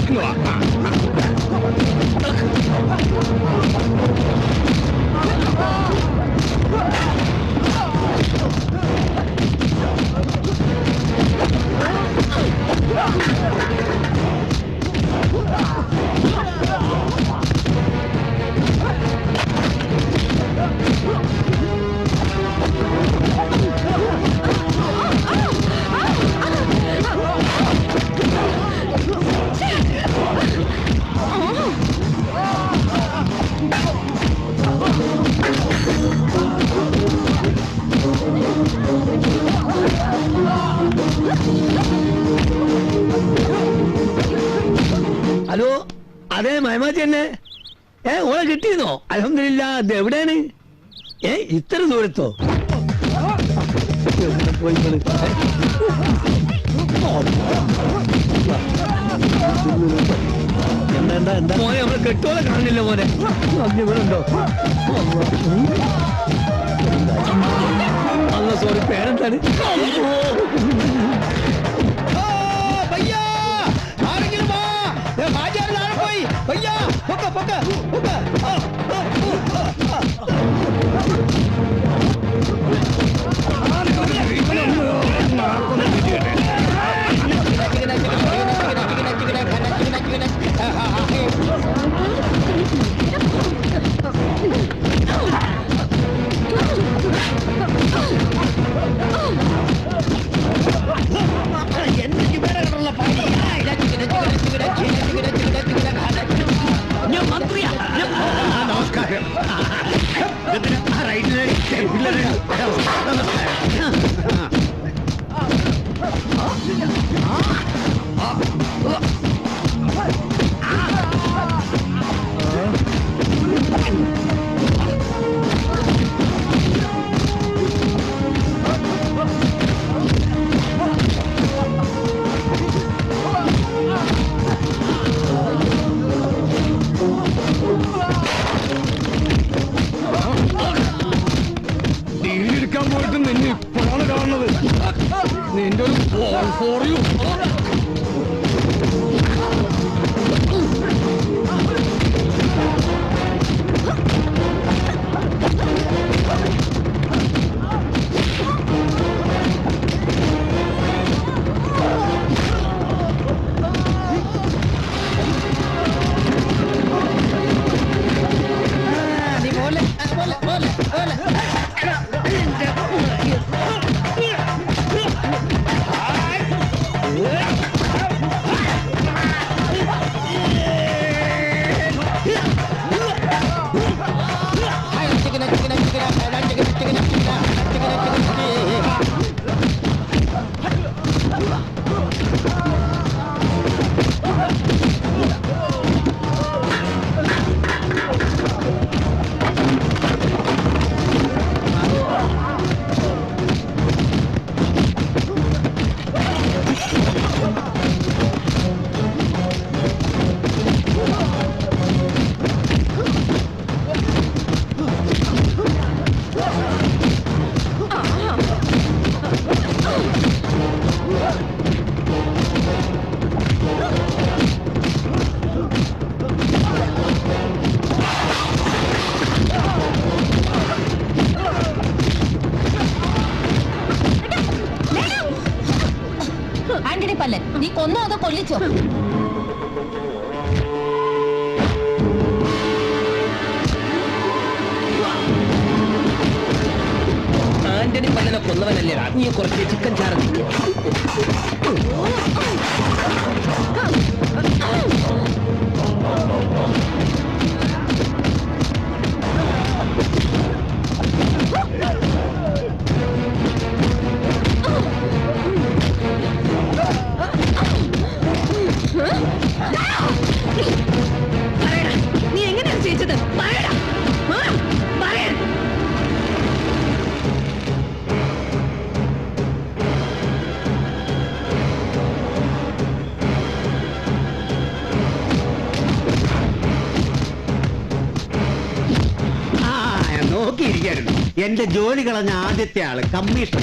ഹലോ, അതെ മൈമാച്ചി തന്നെ. ഓളെ കിട്ടിയിരുന്നോ? അൽഹംദുലില്ലാ. അത് എവിടെയാണ്? ഇത്ര ദൂരത്തോ? മോനെ നമ്മളെ കെട്ടോലെ കാണില്ല മോനെ. ഇവിടെണ്ടോ? അല്ല സോറി, പേരെന്താണ്? നമസ്കാരം. എടുക്കാൻ പോയിട്ട് നിന്നെ ഇപ്പോഴാണ് കാണുന്നത്. നിന്റെ ഒരു ball for you. Antony Pallan, നീ കൊന്നോ അതോ കൊല്ലിച്ചോ? ആന്റണി പല്ലനെ കൊന്നവനല്ലേ നീ കുറച്ച് ചിക്കൻ ചാറ് നീ എങ്ങനെയാണ് ചെയ്യിച്ചത്? നോക്കിയിരിക്കായിരുന്നു എന്റെ ജോലി കളഞ്ഞ ആദ്യത്തെ ആള് കമ്മീഷൻ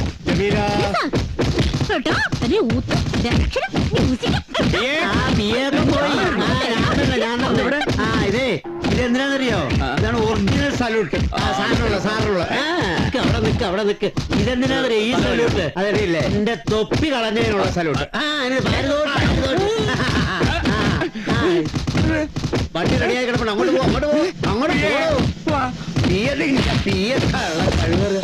ഇതേ ഇതെന്തിനാന്നറിയോ? ഇതാണ് ഒറിജിനൽ സല്യൂട്ട്. സാറിനുള്ള അവിടെ നിക്ക് ഇതെന്തിനാന്നറിയോ ഈ സല്യൂട്ട്? അതറിയില്ലേ? എന്റെ തൊപ്പി കളഞ്ഞതിനുള്ള സല്യൂട്ട്. വണ്ടി റെഡിയായി കിടപ്പണം. അങ്ങോട്ട് പോ. കഴിവത്